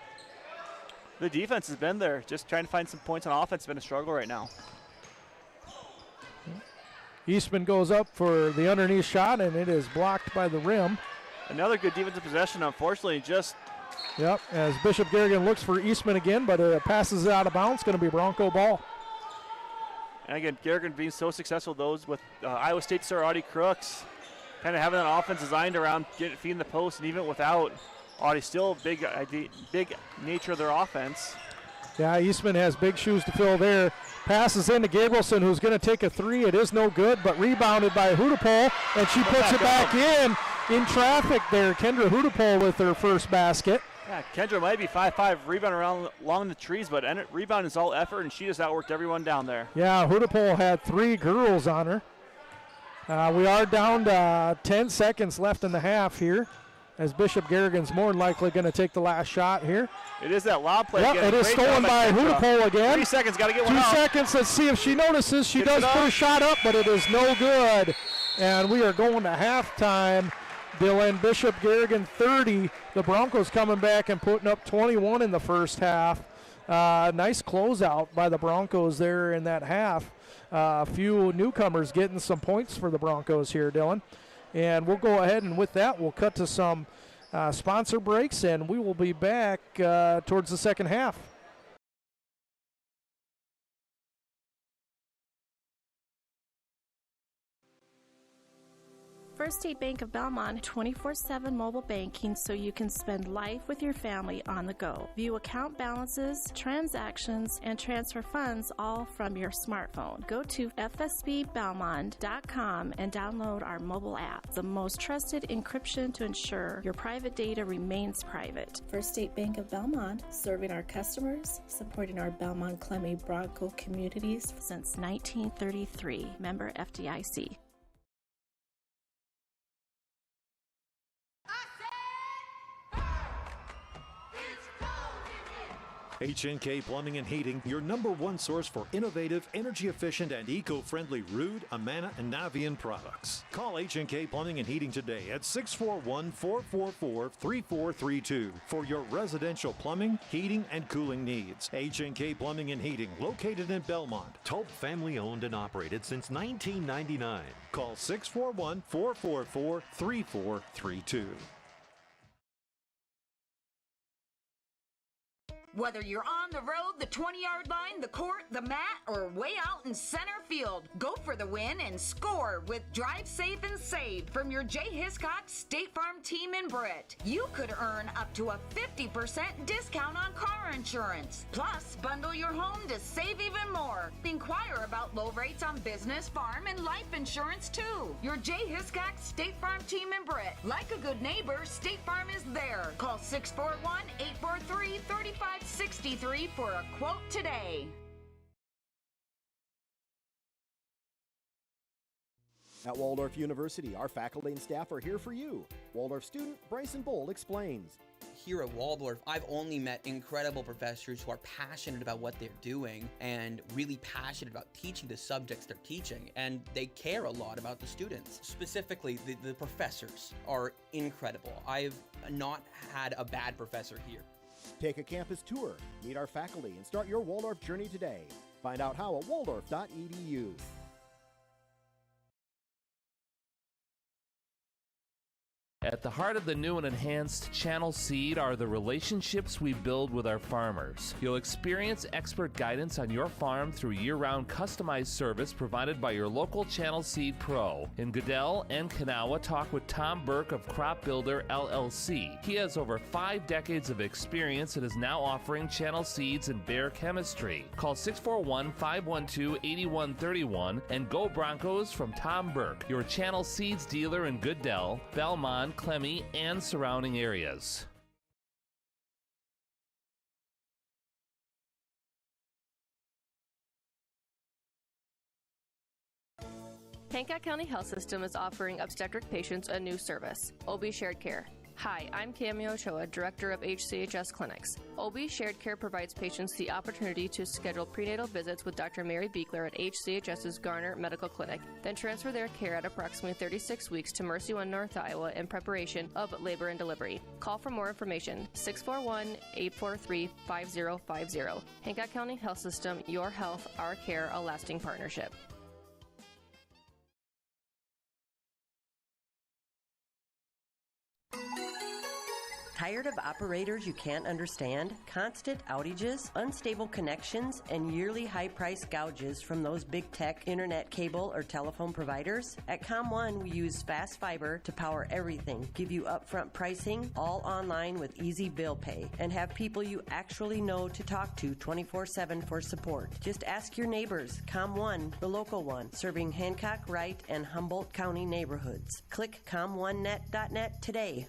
the defense has been there. Just trying to find some points on offense has been a struggle right now. Eastman goes up for the underneath shot, and it is blocked by the rim. Another good defensive possession, unfortunately, just... Yep, as Bishop Garrigan looks for Eastman again, but passes it out of bounds. Going to be Bronco ball. And again, Garrigan being so successful, those with Iowa State star Audie Crooks, kind of having that offense designed around feeding the post, and even without Audie, still big nature of their offense. Yeah, Eastman has big shoes to fill there. Passes into Gabrielson, who's going to take a three. It is no good, but rebounded by Hudapole, and she puts it back in traffic there. Kendra Hudapole with her first basket. Yeah, Kendra might be 5'5", rebound along the trees, but rebound is all effort, and she just outworked everyone down there. Yeah, Hudapole had 3 girls on her. We are down to 10 seconds left in the half here, as Bishop Garrigan's more than likely going to take the last shot here. It is that lob play. Yep, it is stolen by Hudapole again. 3 seconds, got to get one 2 up. seconds, let's see if she notices. She does put a shot up, but it is no good. And we are going to halftime. Dylan, Bishop Garrigan 30. The Broncos coming back and putting up 21 in the first half. Nice closeout by the Broncos there in that half. A few newcomers getting some points for the Broncos here, Dylan. And we'll go ahead, and with that, we'll cut to some sponsor breaks, and we will be back towards the second half. First State Bank of Belmont 24/7 mobile banking so you can spend life with your family on the go. View account balances, transactions, and transfer funds all from your smartphone. Go to fsbbelmont.com and download our mobile app, the most trusted encryption to ensure your private data remains private. First State Bank of Belmont, serving our customers, supporting our Belmond-Klemme Bronco communities since 1933. Member FDIC. H&K Plumbing and Heating, your #1 source for innovative, energy-efficient, and eco-friendly Ruud, Amana, and Navian products. Call H&K Plumbing and Heating today at 641-444-3432 for your residential plumbing, heating, and cooling needs. H&K Plumbing and Heating, located in Belmont. Tope family-owned and operated since 1999. Call 641-444-3432. Whether you're on the road, the 20-yard line, the court, the mat, or way out in center field, go for the win and score with Drive Safe and Save from your Jay Hiscox State Farm team in Britt. You could earn up to a 50% discount on car insurance. Plus, bundle your home to save even more. Inquire about low rates on business, farm, and life insurance too. Your Jay Hiscox State Farm team in Britt. Like a good neighbor, State Farm is there. Call 641-843-3563 for a quote today. At Waldorf University, our faculty and staff are here for you. Waldorf student Bryson Bold explains. Here at Waldorf, I've only met incredible professors who are passionate about what they're doing and really passionate about teaching the subjects they're teaching, and they care a lot about the students. Specifically, the professors are incredible. I've not had a bad professor here. Take a campus tour, meet our faculty, and start your Waldorf journey today. Find out how at waldorf.edu. At the heart of the new and enhanced Channel Seed are the relationships we build with our farmers. You'll experience expert guidance on your farm through year-round customized service provided by your local Channel Seed Pro. In Goodell and Kanawha, talk with Tom Burke of Crop Builder LLC. He has over 5 decades of experience and is now offering Channel Seeds and Bayer chemistry. Call 641-512-8131 and go Broncos from Tom Burke, your Channel Seeds dealer in Goodell, Belmond, Klemme, and surrounding areas. Hancock County Health System is offering obstetric patients a new service, OB Shared Care. Hi, I'm Cami Ochoa, Director of HCHS Clinics. OB Shared Care provides patients the opportunity to schedule prenatal visits with Dr. Mary Beekler at HCHS's Garner Medical Clinic, then transfer their care at approximately 36 weeks to Mercy One North Iowa in preparation of labor and delivery. Call for more information, 641-843-5050. Hancock County Health System, your health, our care, a lasting partnership. Tired of operators you can't understand? Constant outages, unstable connections, and yearly high-price gouges from those big tech internet cable or telephone providers? At ComOne, we use fast fiber to power everything, give you upfront pricing, all online with easy bill pay, and have people you actually know to talk to 24/7 for support. Just ask your neighbors. ComOne, the local one, serving Hancock, Wright, and Humboldt County neighborhoods. Click ComOneNet.net today.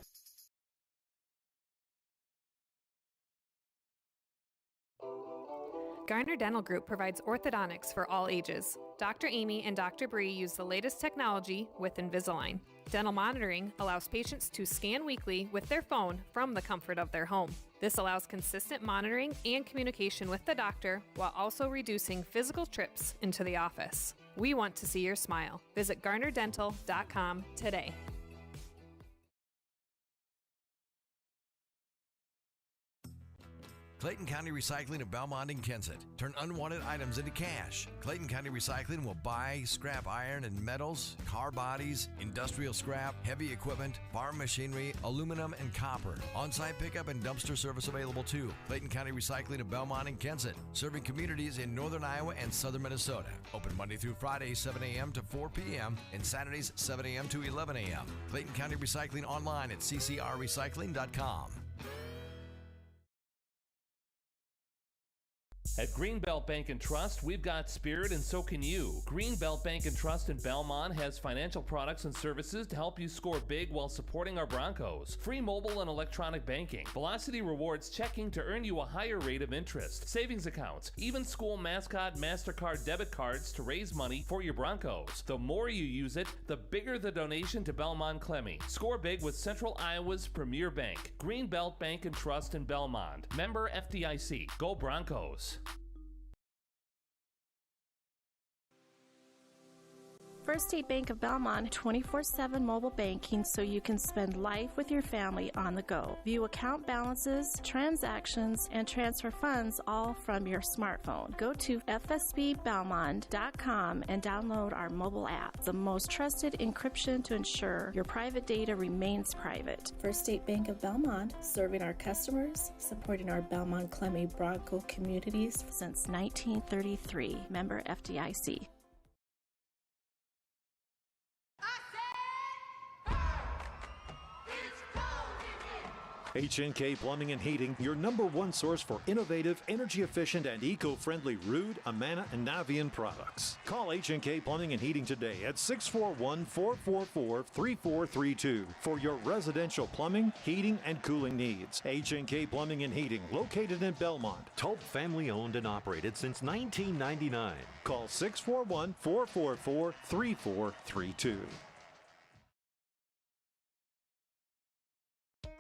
Garner Dental Group provides orthodontics for all ages. Dr. Amy and Dr. Bree use the latest technology with Invisalign. Dental monitoring allows patients to scan weekly with their phone from the comfort of their home. This allows consistent monitoring and communication with the doctor while also reducing physical trips into the office. We want to see your smile. Visit GarnerDental.com today. Clayton County Recycling of Belmond and Kensett. Turn unwanted items into cash. Clayton County Recycling will buy scrap iron and metals, car bodies, industrial scrap, heavy equipment, farm machinery, aluminum, and copper. On-site pickup and dumpster service available too. Clayton County Recycling of Belmond and Kensett, serving communities in northern Iowa and southern Minnesota. Open Monday through Friday, 7 a.m. to 4 p.m. and Saturdays, 7 a.m. to 11 a.m. Clayton County Recycling online at ccrrecycling.com. At Greenbelt Bank and Trust, we've got spirit and so can you. Greenbelt Bank and Trust in Belmond has financial products and services to help you score big while supporting our Broncos. Free mobile and electronic banking, Velocity Rewards checking to earn you a higher rate of interest, savings accounts, even school mascot MasterCard debit cards to raise money for your Broncos. The more you use it, the bigger the donation to Belmond-Klemme. Score big with Central Iowa's premier bank. Greenbelt Bank and Trust in Belmond. Member FDIC. Go Broncos. First State Bank of Belmond, 24/7 mobile banking so you can spend life with your family on the go. View account balances, transactions, and transfer funds all from your smartphone. Go to fsbbelmond.com and download our mobile app, the most trusted encryption to ensure your private data remains private. First State Bank of Belmond, serving our customers, supporting our Belmond-Klemme Bronco communities since 1933. Member FDIC. H&K Plumbing and Heating, your #1 source for innovative, energy-efficient, and eco-friendly Ruud, Amana, and Navian products. Call H&K Plumbing and Heating today at 641-444-3432 for your residential plumbing, heating, and cooling needs. H&K Plumbing and Heating, located in Belmond. Tulp family owned and operated since 1999. Call 641-444-3432.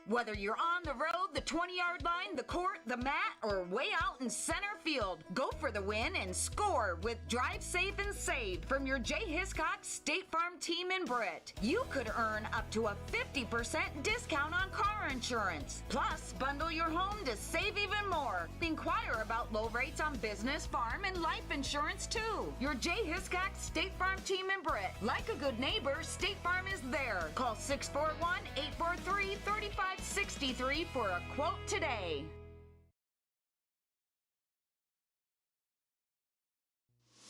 Whether you're on the road, the 20-yard line, the court, the mat, or way out in center field, go for the win and score with Drive Safe and Save from your J. Hiscox State Farm team in Britt. You could earn up to a 50% discount on car insurance. Plus, bundle your home to save even more. Inquire about low rates on business, farm, and life insurance too. Your J. Hiscox State Farm team in Britt. Like a good neighbor, State Farm is there. Call Call 641-843-3563 for a quote today.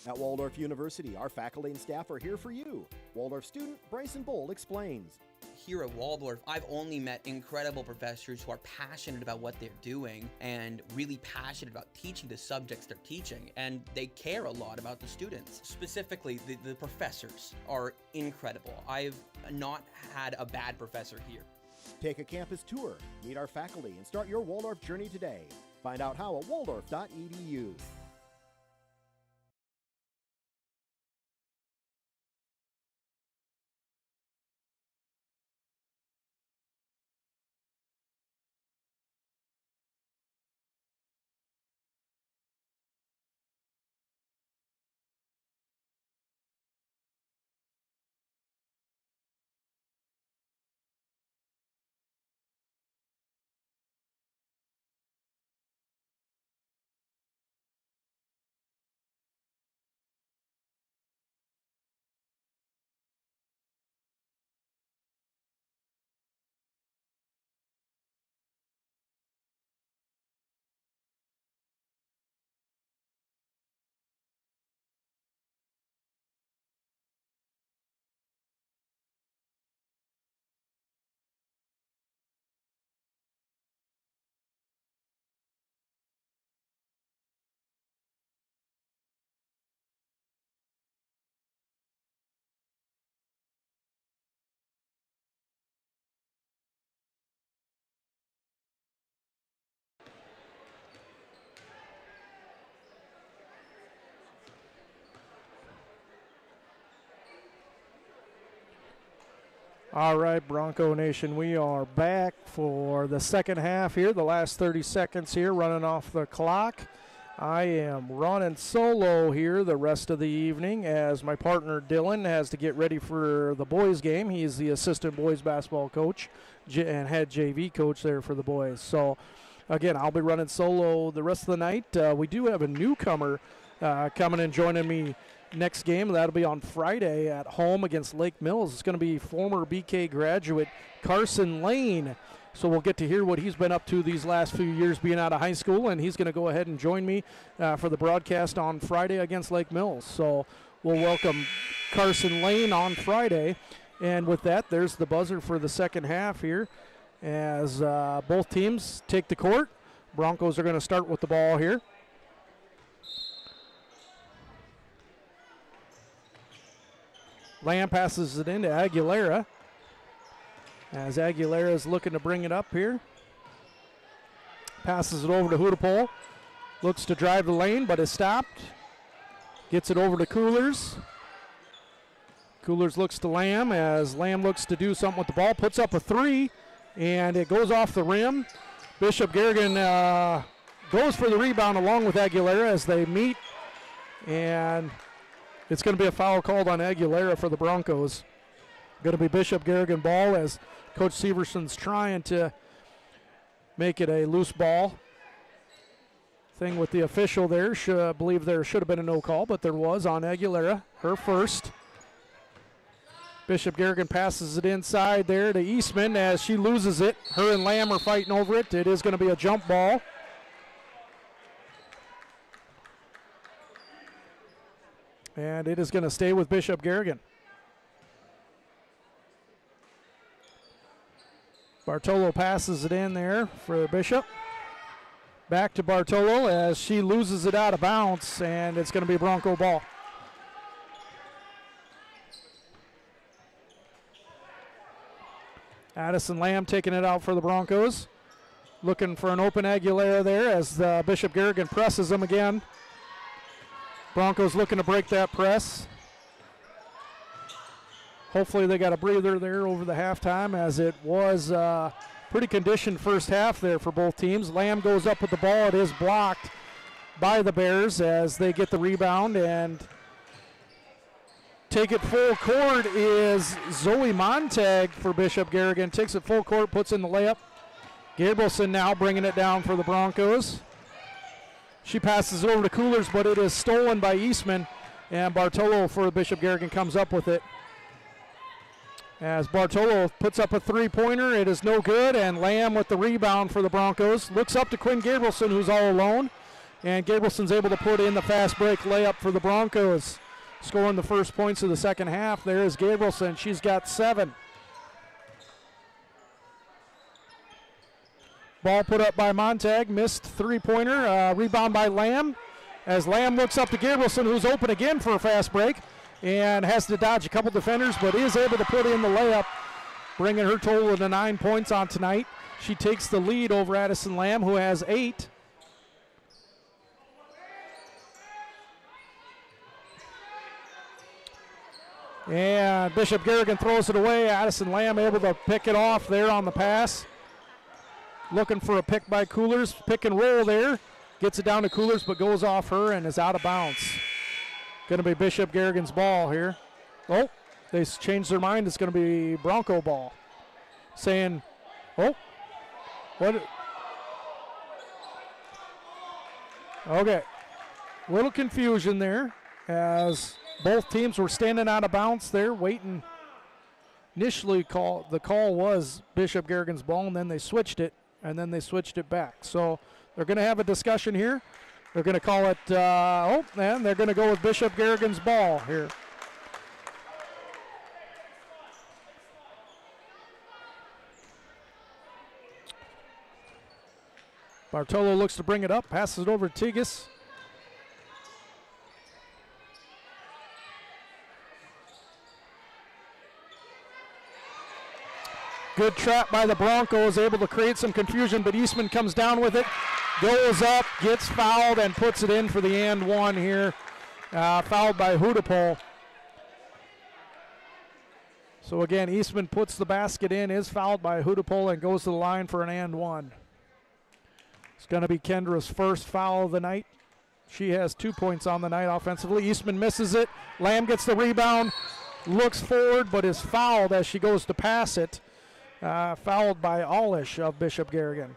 At Waldorf University, our faculty and staff are here for you. Waldorf student Bryson Bold explains. Here at Waldorf, I've only met incredible professors who are passionate about what they're doing and really passionate about teaching the subjects they're teaching, and they care a lot about the students. Specifically, the professors are incredible. I've not had a bad professor here. Take a campus tour, meet our faculty, and start your Waldorf journey today. Find out how at waldorf.edu. All right, Bronco Nation, we are back for the second half here, the last 30 seconds here, running off the clock. I am running solo here the rest of the evening as my partner Dylan has to get ready for the boys game. He's the assistant boys basketball coach and head JV coach there for the boys. So, again, I'll be running solo the rest of the night. We do have a newcomer coming and joining me next game. That'll be on Friday at home against Lake Mills. It's going to be former BK graduate Carson Lane. So we'll get to hear what he's been up to these last few years being out of high school, and he's going to go ahead and join me for the broadcast on Friday against Lake Mills. So we'll welcome Carson Lane on Friday. And with that, there's the buzzer for the second half here as both teams take the court. Broncos are going to start with the ball here. Lamb passes it into Aguilera as Aguilera is looking to bring it up here. Passes it over to Hudapole. Looks to drive the lane, but is stopped. Gets it over to Coolers. Coolers looks to Lamb as Lamb looks to do something with the ball. Puts up a three, and it goes off the rim. Bishop Garrigan goes for the rebound along with Aguilera as they meet, and it's going to be a foul called on Aguilera for the Broncos. Going to be Bishop Garrigan ball as Coach Severson's trying to make it a loose ball. Thing with the official there, I believe there should have been a no call, but there was on Aguilera, her first. Bishop Garrigan passes it inside there to Eastman as she loses it. Her and Lamb are fighting over it. It is going to be a jump ball. And it is going to stay with Bishop Garrigan. Bartolo passes it in there for Bishop. Back to Bartolo as she loses it out of bounds, and it's going to be Bronco ball. Addison Lamb taking it out for the Broncos. Looking for an open Aguilera there as Bishop Garrigan presses him again. Broncos looking to break that press. Hopefully they got a breather there over the halftime as it was pretty conditioned first half there for both teams. Lamb goes up with the ball. It is blocked by the Bears as they get the rebound, and take it full court is Zoe Montag for Bishop Garrigan. Takes it full court, puts in the layup. Gabrielson now bringing it down for the Broncos. She passes it over to Coolers, but it is stolen by Eastman, and Bartolo for Bishop Garrigan comes up with it. As Bartolo puts up a three-pointer, it is no good, and Lamb with the rebound for the Broncos. Looks up to Quinn Gabrielson, who's all alone, and Gabrielson's able to put in the fast break layup for the Broncos, scoring the first points of the second half. There is Gabrielson. She's got 7. Ball put up by Montag, missed three-pointer, rebound by Lamb, as Lamb looks up to Gabrielson, who's open again for a fast break, and has to dodge a couple defenders, but is able to put in the layup, bringing her total to 9 points on tonight. She takes the lead over Addison Lamb, who has 8. And Bishop Garrigan throws it away. Addison Lamb able to pick it off there on the pass. Looking for a pick by Coolers. Pick and roll there. Gets it down to Coolers, but goes off her and is out of bounds. Going to be Bishop Garrigan's ball here. Oh, they changed their mind. It's going to be Bronco ball. Saying, oh, what? Okay. Little confusion there as both teams were standing out of bounds there, waiting. Initially, the call was Bishop Garrigan's ball, and then they switched it, back. So they're going to have a discussion here. They're going to call it, and they're going to go with Bishop Garrigan's ball here. Bartolo looks to bring it up, passes it over to Tigas. Good trap by the Broncos, able to create some confusion, but Eastman comes down with it, goes up, gets fouled, and puts it in for the and one here. Fouled by Hudapol. So again, Eastman puts the basket in, is fouled by Hudapol, and goes to the line for an and one. It's going to be Kendra's first foul of the night. She has 2 points on the night offensively. Eastman misses it. Lamb gets the rebound, looks forward, but is fouled as she goes to pass it. Fouled by Alish of Bishop Garrigan.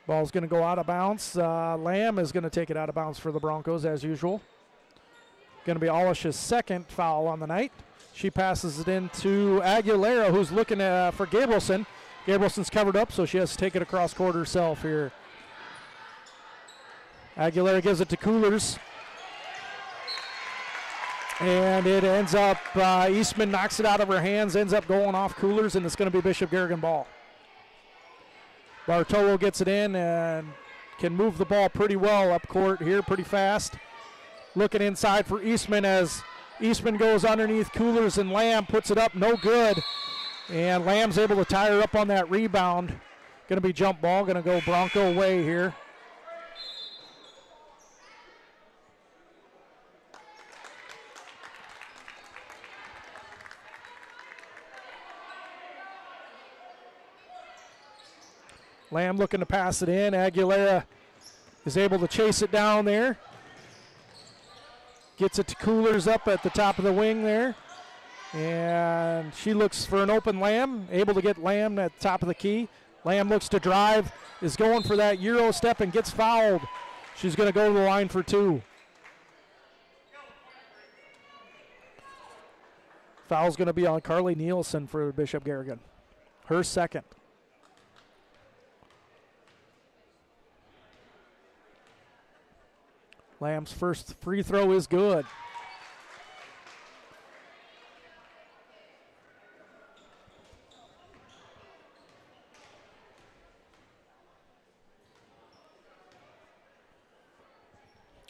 Ball's going to go out of bounds. Lamb is going to take it out of bounds for the Broncos as usual. Going to be Alish's second foul on the night. She passes it into Aguilera, who's looking for Gabrielson. Gabrielson's covered up, so she has to take it across court herself here. Aguilera gives it to Coolers. And it ends up, Eastman knocks it out of her hands, ends up going off Coolers, and it's going to be Bishop Garrigan ball. Bartolo gets it in and can move the ball pretty well up court here, pretty fast. Looking inside for Eastman as Eastman goes underneath Coolers, and Lamb puts it up, no good. And Lamb's able to tie her up on that rebound. Going to be jump ball, going to go Bronco way here. Lamb looking to pass it in. Aguilera is able to chase it down there. Gets it to Coolers up at the top of the wing there. And she looks for an open Lamb. Able to get Lamb at the top of the key. Lamb looks to drive. Is going for that Euro step and gets fouled. She's going to go to the line for 2. Foul's going to be on Carly Nielsen for Bishop Garrigan. Her second. Lamb's first free throw is good.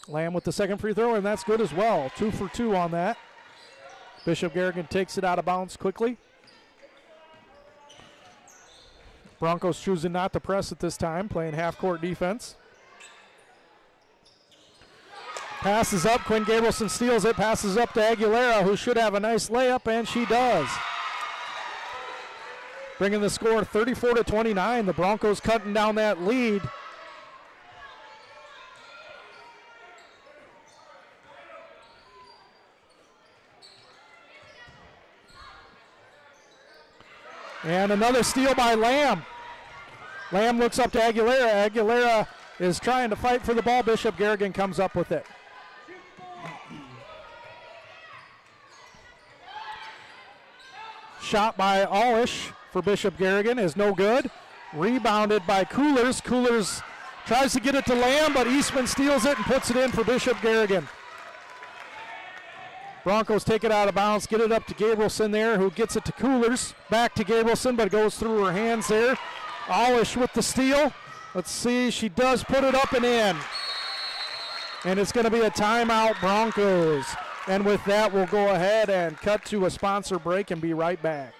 Lamb with the second free throw, and that's good as well. 2 for 2 on that. Bishop Garrigan takes it out of bounds quickly. Broncos choosing not to press at this time, playing half-court defense. Passes up, Quinn Gabrielson steals it, passes up to Aguilera, who should have a nice layup, and she does. Bringing the score 34-29. The Broncos cutting down that lead. And another steal by Lamb. Lamb looks up to Aguilera. Aguilera is trying to fight for the ball. Bishop Garrigan comes up with it. Shot by Allish for Bishop Garrigan is no good. Rebounded by Coolers. Coolers tries to get it to Lamb, but Eastman steals it and puts it in for Bishop Garrigan. Broncos take it out of bounds, get it up to Gabrielson there, who gets it to Coolers. Back to Gabrielson, but it goes through her hands there. Allish with the steal. Let's see, she does put it up and in. And it's going to be a timeout, Broncos. And with that, we'll go ahead and cut to a sponsor break and be right back.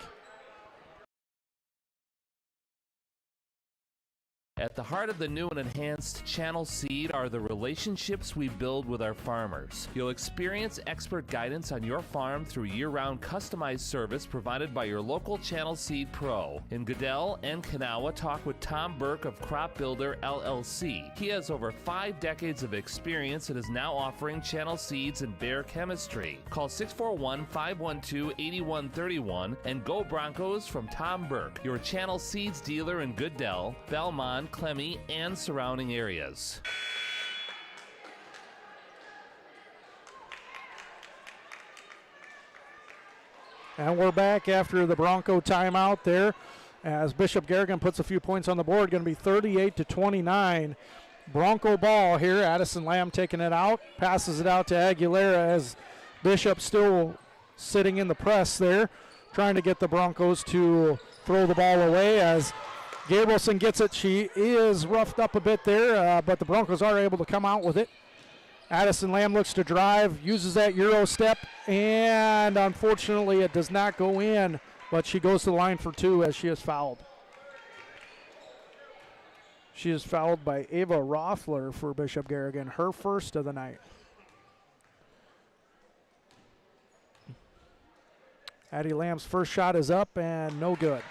At the heart of the new and enhanced Channel Seed are the relationships we build with our farmers. You'll experience expert guidance on your farm through year-round customized service provided by your local Channel Seed Pro. In Goodell and Kanawha, talk with Tom Burke of Crop Builder LLC. He has over 5 decades of experience and is now offering Channel Seeds and Bayer chemistry. Call 641-512-8131 and go Broncos from Tom Burke, your Channel Seeds dealer in Goodell, Belmond, Klemme, and surrounding areas. And we're back after the Bronco timeout there as Bishop Garrigan puts a few points on the board. Going to be 38-29. Bronco ball here. Addison Lamb taking it out. Passes it out to Aguilera as Bishop still sitting in the press there, trying to get the Broncos to throw the ball away as Gabrielson gets it. She is roughed up a bit there, but the Broncos are able to come out with it. Addison Lamb looks to drive, uses that Euro step, and unfortunately it does not go in, but she goes to the line for 2 as she is fouled. She is fouled by Ava Rothler for Bishop Garrigan, her first of the night. Addie Lamb's first shot is up and no good.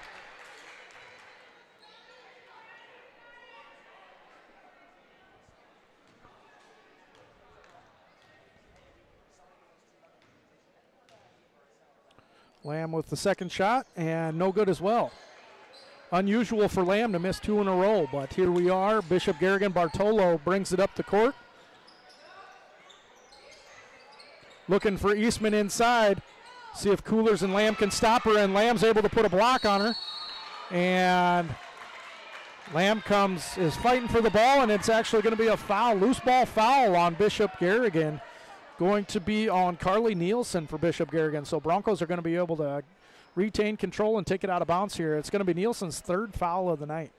Lamb with the second shot, and no good as well. Unusual for Lamb to miss 2 in a row, but here we are. Bishop Garrigan Bartolo brings it up the court. Looking for Eastman inside. See if Coolers and Lamb can stop her, and Lamb's able to put a block on her. And Lamb is fighting for the ball, and it's actually going to be a foul, loose ball foul on Bishop Garrigan. Going to be on Carly Nielsen for Bishop Garrigan. So Broncos are going to be able to retain control and take it out of bounds here. It's going to be Nielsen's 3rd foul of the night.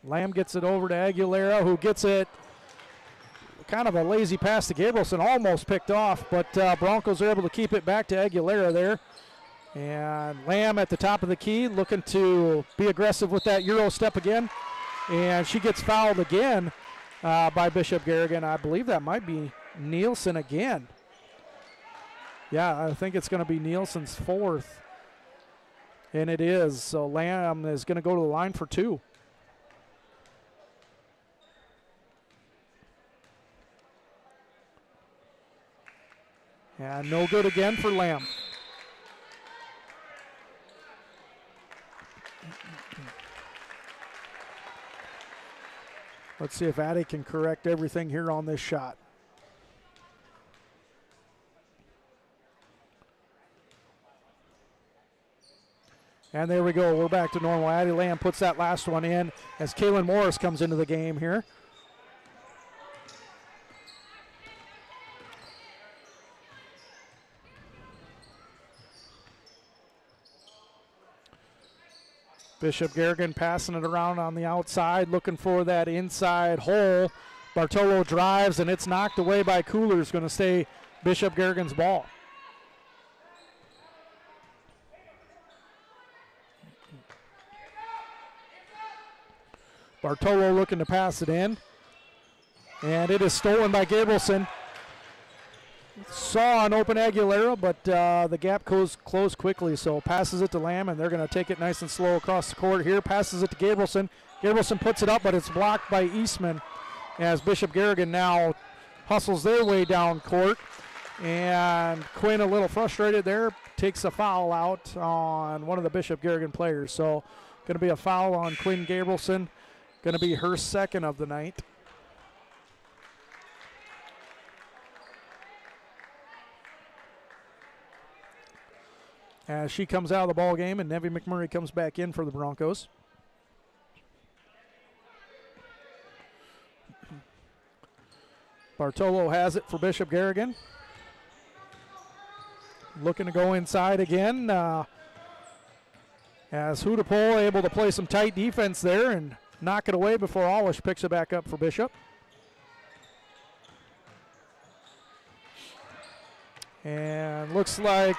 Lamb gets it over to Aguilera, who gets it. Kind of a lazy pass to Gabrielson, almost picked off, but Broncos are able to keep it back to Aguilera there. And Lamb at the top of the key, looking to be aggressive with that Euro step again. And she gets fouled again by Bishop Garrigan. I believe that might be Nielsen again. Yeah, I think it's going to be Nielsen's 4th. And it is. So Lamb is going to go to the line for 2. And no good again for Lamb. Let's see if Addie can correct everything here on this shot. And there we go. We're back to normal. Addie Lamb puts that last one in as Kaylin Morris comes into the game here. Bishop Garrigan passing it around on the outside, looking for that inside hole. Bartolo drives, and it's knocked away by Coolers. Going to stay Bishop Garrigan's ball. Bartolo looking to pass it in. And it is stolen by Gabrielson. Saw an open Aguilera, but the gap closed quickly, so passes it to Lamb, and they're going to take it nice and slow across the court here. Passes it to Gabrielson. Gabrielson puts it up, but it's blocked by Eastman as Bishop Garrigan now hustles their way down court. And Quinn, a little frustrated there, takes a foul out on one of the Bishop Garrigan players. So going to be a foul on Quinn Gabrielson. Going to be her 2nd of the night. as she comes out of the ball game, and Nevy McMurray comes back in for the Broncos. Bartolo has it for Bishop Garrigan. Looking to go inside again. As Hudapol able to play some tight defense there and knock it away before Alish picks it back up for Bishop. And looks like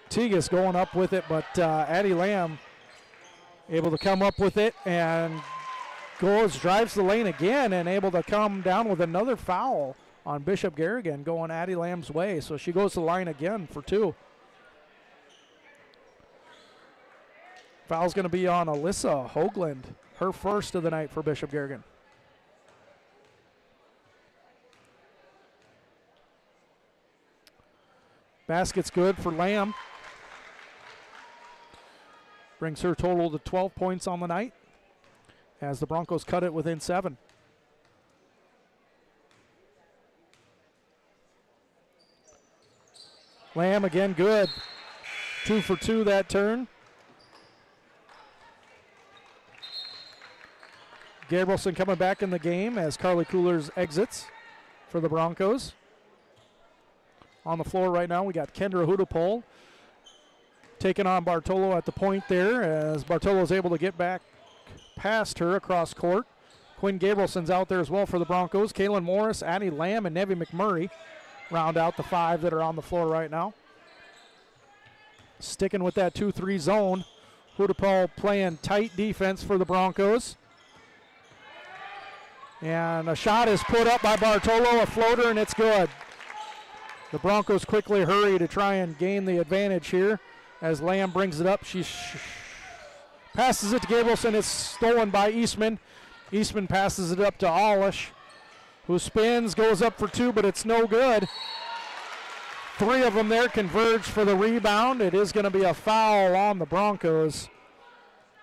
Tegas going up with it, but Addie Lamb able to come up with it and drives the lane again and able to come down with another foul on Bishop Garrigan going Addie Lamb's way. So she goes to the line again for 2. Foul's going to be on Alyssa Hoagland, her first of the night for Bishop Garrigan. Basket's good for Lamb. Brings her total to 12 points on the night as the Broncos cut it within 7. Lamb again good. 2 for 2 that turn. Gabrielson coming back in the game as Carly Coolers exits for the Broncos. On the floor right now, we got Kendra Hudapol taking on Bartolo at the point there as Bartolo's able to get back past her across court. Quinn Gabrielson's out there as well for the Broncos. Kaylin Morris, Addie Lamb, and Nevy McMurray round out the 5 that are on the floor right now. Sticking with that 2-3 zone. Hudapol playing tight defense for the Broncos. And a shot is put up by Bartolo, a floater, and it's good. The Broncos quickly hurry to try and gain the advantage here as Lamb brings it up. She passes it to Gabrielson. It's stolen by Eastman. Eastman passes it up to Alish, who spins, goes up for 2, but it's no good. 3 of them there converge for the rebound. It is going to be a foul on the Broncos.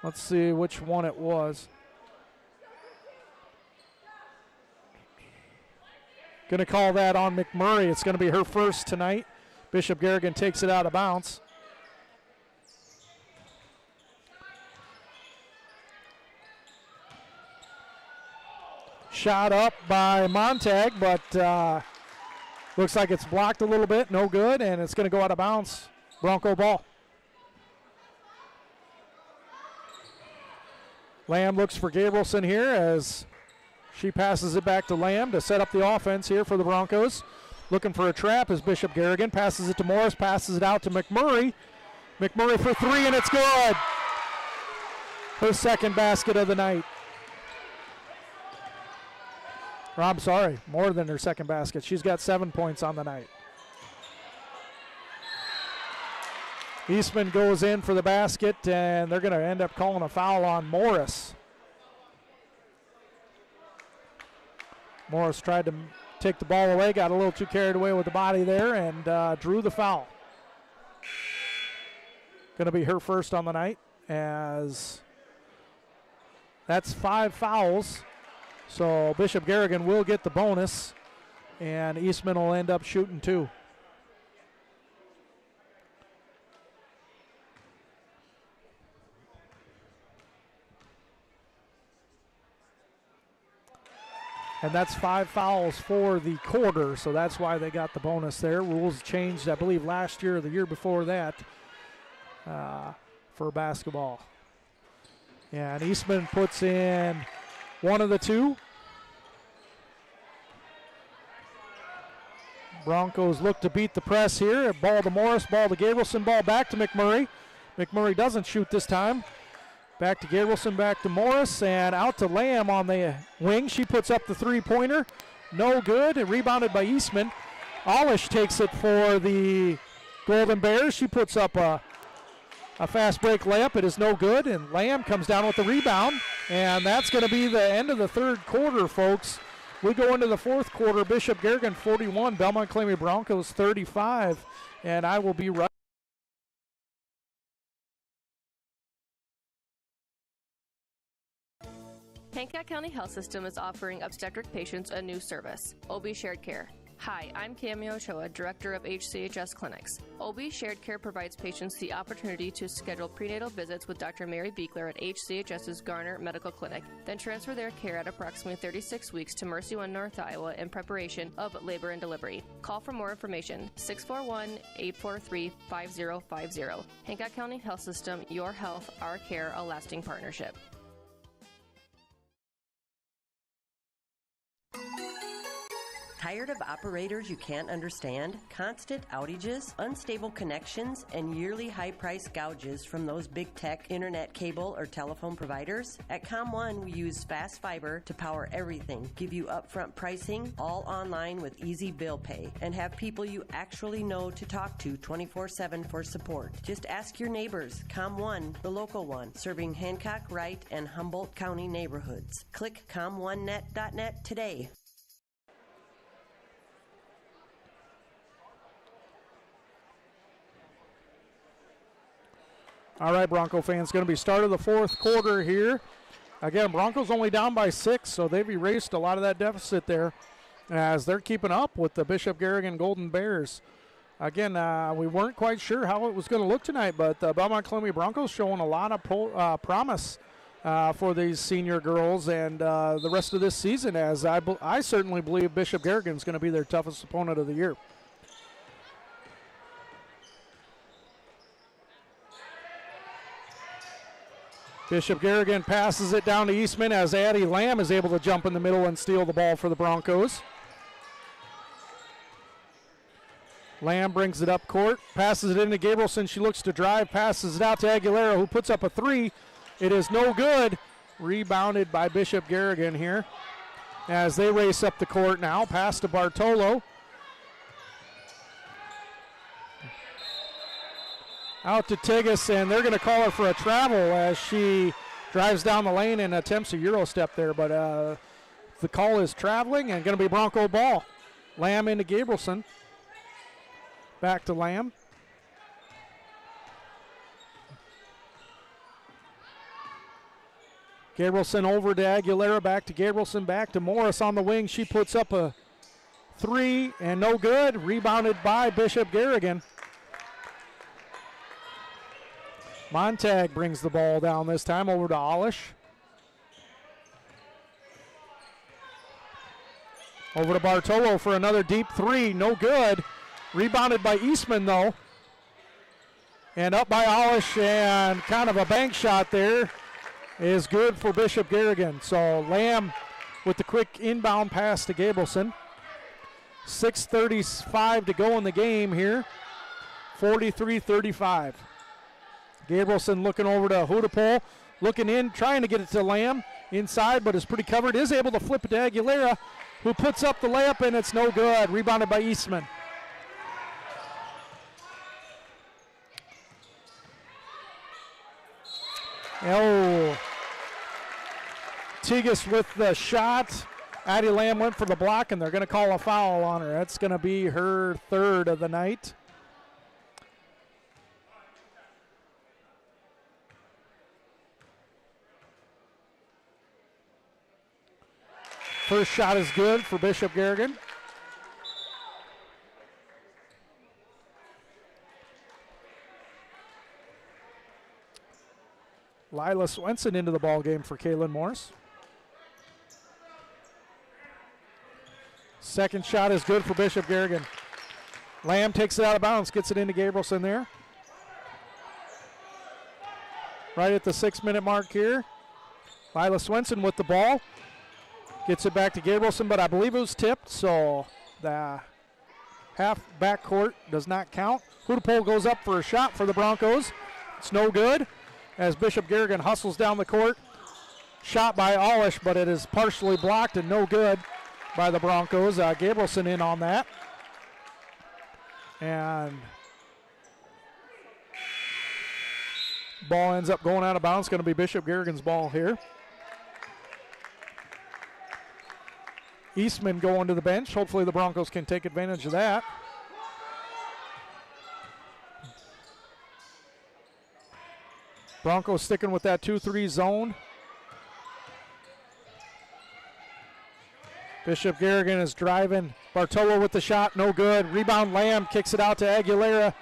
Let's see which one it was. Going to call that on McMurray. It's going to be her first tonight. Bishop Garrigan takes it out of bounds. Shot up by Montag, but looks like it's blocked a little bit. No good, and it's going to go out of bounds. Bronco ball. Lamb looks for Gabrielson here as she passes it back to Lamb to set up the offense here for the Broncos. Looking for a trap as Bishop Garrigan passes it to Morris, passes it out to McMurray. McMurray for 3, and it's good. Her second basket of the night. Or I'm sorry, more than her second basket. She's got 7 points on the night. Eastman goes in for the basket, and they're going to end up calling a foul on Morris. Morris tried to take the ball away, got a little too carried away with the body there, and drew the foul. Going to be her first on the night, as that's 5 fouls. So Bishop Garrigan will get the bonus, and Eastman will end up shooting 2. And that's 5 fouls for the quarter, so that's why they got the bonus there. Rules changed, I believe, last year or the year before that for basketball. Yeah, and Eastman puts in one of the 2. Broncos look to beat the press here. Ball to Morris, ball to Gabrielson, ball back to McMurray. McMurray doesn't shoot this time. Back to Gabrielson, back to Morris, and out to Lamb on the wing. She puts up the 3-pointer. No good. Rebounded by Eastman. Alish takes it for the Golden Bears. She puts up a fast break layup. It is no good, and Lamb comes down with the rebound. And that's going to be the end of the third quarter, folks. We go into the fourth quarter. Bishop Garrigan 41, Belmond-Klemme Broncos 35, and I will be right. Hancock County Health System is offering obstetric patients a new service, OB Shared Care. Hi, I'm Cami Ochoa, Director of HCHS Clinics. OB Shared Care provides patients the opportunity to schedule prenatal visits with Dr. Mary Beekler at HCHS's Garner Medical Clinic, then transfer their care at approximately 36 weeks to Mercy One North Iowa in preparation of labor and delivery. Call for more information, 641-843-5050. Hancock County Health System, your health, our care, a lasting partnership. Tired of operators you can't understand? Constant outages, unstable connections, and yearly high-price gouges from those big tech internet cable or telephone providers? At ComOne, we use fast fiber to power everything, give you upfront pricing, all online with easy bill pay, and have people you actually know to talk to 24/7 for support. Just ask your neighbors. ComOne, the local one, serving Hancock, Wright, and Humboldt County neighborhoods. Click ComOneNet.net today. All right, Bronco fans, going to be start of the fourth quarter here. Again, Broncos only down by 6, so they've erased a lot of that deficit there as they're keeping up with the Bishop Garrigan Golden Bears. Again, we weren't quite sure how it was going to look tonight, but the Belmond-Klemme Broncos showing a lot of promise for these senior girls and the rest of this season, as I certainly believe Bishop Garrigan is going to be their toughest opponent of the year. Bishop Garrigan passes it down to Eastman as Addie Lamb is able to jump in the middle and steal the ball for the Broncos. Lamb brings it up court, passes it into Gabrielson. She looks to drive, passes it out to Aguilera, who puts up a three. It is no good. Rebounded by Bishop Garrigan here as they race up the court now. Pass to Bartolo. Out to Tigas, and they're going to call her for a travel as she drives down the lane and attempts a Euro step there. But the call is traveling and going to be Bronco ball. Lamb into Gabrielson. Back to Lamb. Gabrielson over to Aguilera, back to Gabrielson, back to Morris on the wing. She puts up a three and no good. Rebounded by Bishop Garrigan. Montag brings the ball down this time over to Olish. Over to Bartolo for another deep three, no good. Rebounded by Eastman though. And up by Olish, and kind of a bank shot there is good for Bishop Garrigan. So Lamb with the quick inbound pass to Gabrielson. 6:35 to go in the game here. 43-35. Gabrielson looking over to Hudapol, looking in, trying to get it to Lamb inside, but is pretty covered. Is able to flip it to Aguilera, who puts up the layup, and it's no good. Rebounded by Eastman. Oh, Tigas with the shot. Addie Lamb went for the block, and they're going to call a foul on her. That's going to be her third of the night. First shot is good for Bishop Garrigan. Lila Swenson into the ball game for Kaylin Morse. Second shot is good for Bishop Garrigan. Lamb takes it out of bounds, gets it into Gabrielson there. Right at the 6-minute mark here. Lila Swenson with the ball. Gets it back to Gabrielson, but I believe it was tipped, so the half backcourt does not count. Hudapol goes up for a shot for the Broncos. It's no good as Bishop Garrigan hustles down the court. Shot by Olish, but it is partially blocked and no good by the Broncos. Gabrielson in on that. And ball ends up going out of bounds. Going to be Bishop Garrigan's ball here. Eastman going to the bench. Hopefully the Broncos can take advantage of that. Broncos sticking with that 2-3 zone. Bishop Garrigan is driving. Bartolo with the shot, no good. Rebound, Lamb kicks it out to Aguilera.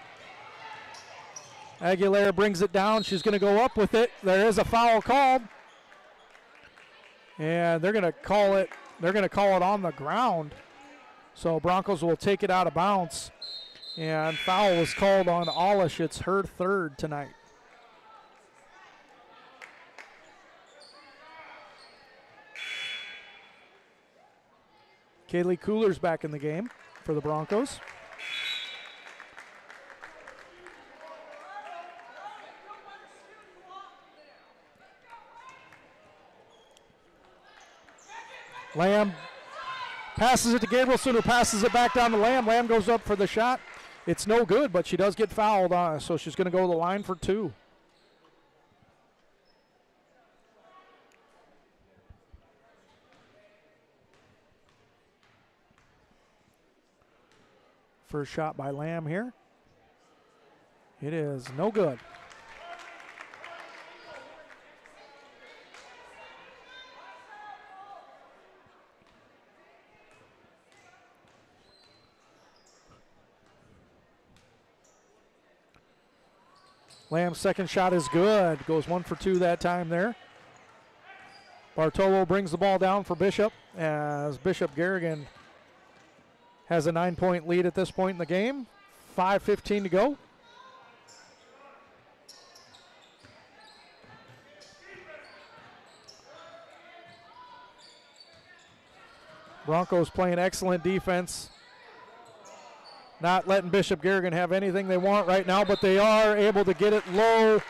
Aguilera brings it down. She's going to go up with it. There is a foul called. And they're going to call it. They're going to call it on the ground. So Broncos will take it out of bounds. And foul was called on Alish. It's her third tonight. Kaylee Cooler's back in the game for the Broncos. Lamb passes it to Gabrielson, who passes it back down to Lamb. Lamb goes up for the shot. It's no good, but she does get fouled on us, so she's going to go to the line for 2. First shot by Lamb here. It is no good. Lamb's second shot is good. Goes 1 for 2 that time there. Bartolo brings the ball down for Bishop as Bishop Garrigan has a 9-point lead at this point in the game. 5:15 to go. Broncos playing excellent defense. Not letting Bishop Garrigan have anything they want right now, but they are able to get it low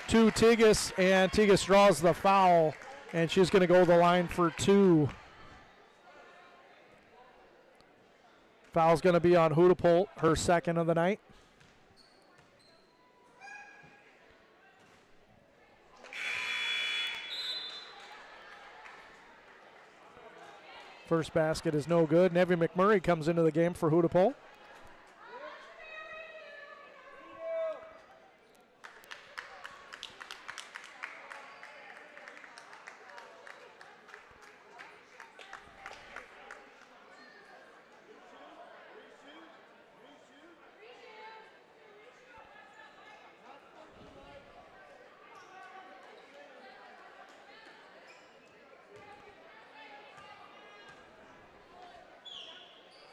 to Tigas, and Tigas draws the foul, and she's going to go to the line for 2. Foul's going to be on Hudepohl, her second of the night. First basket is no good. Nevy McMurray comes into the game for Hudepohl.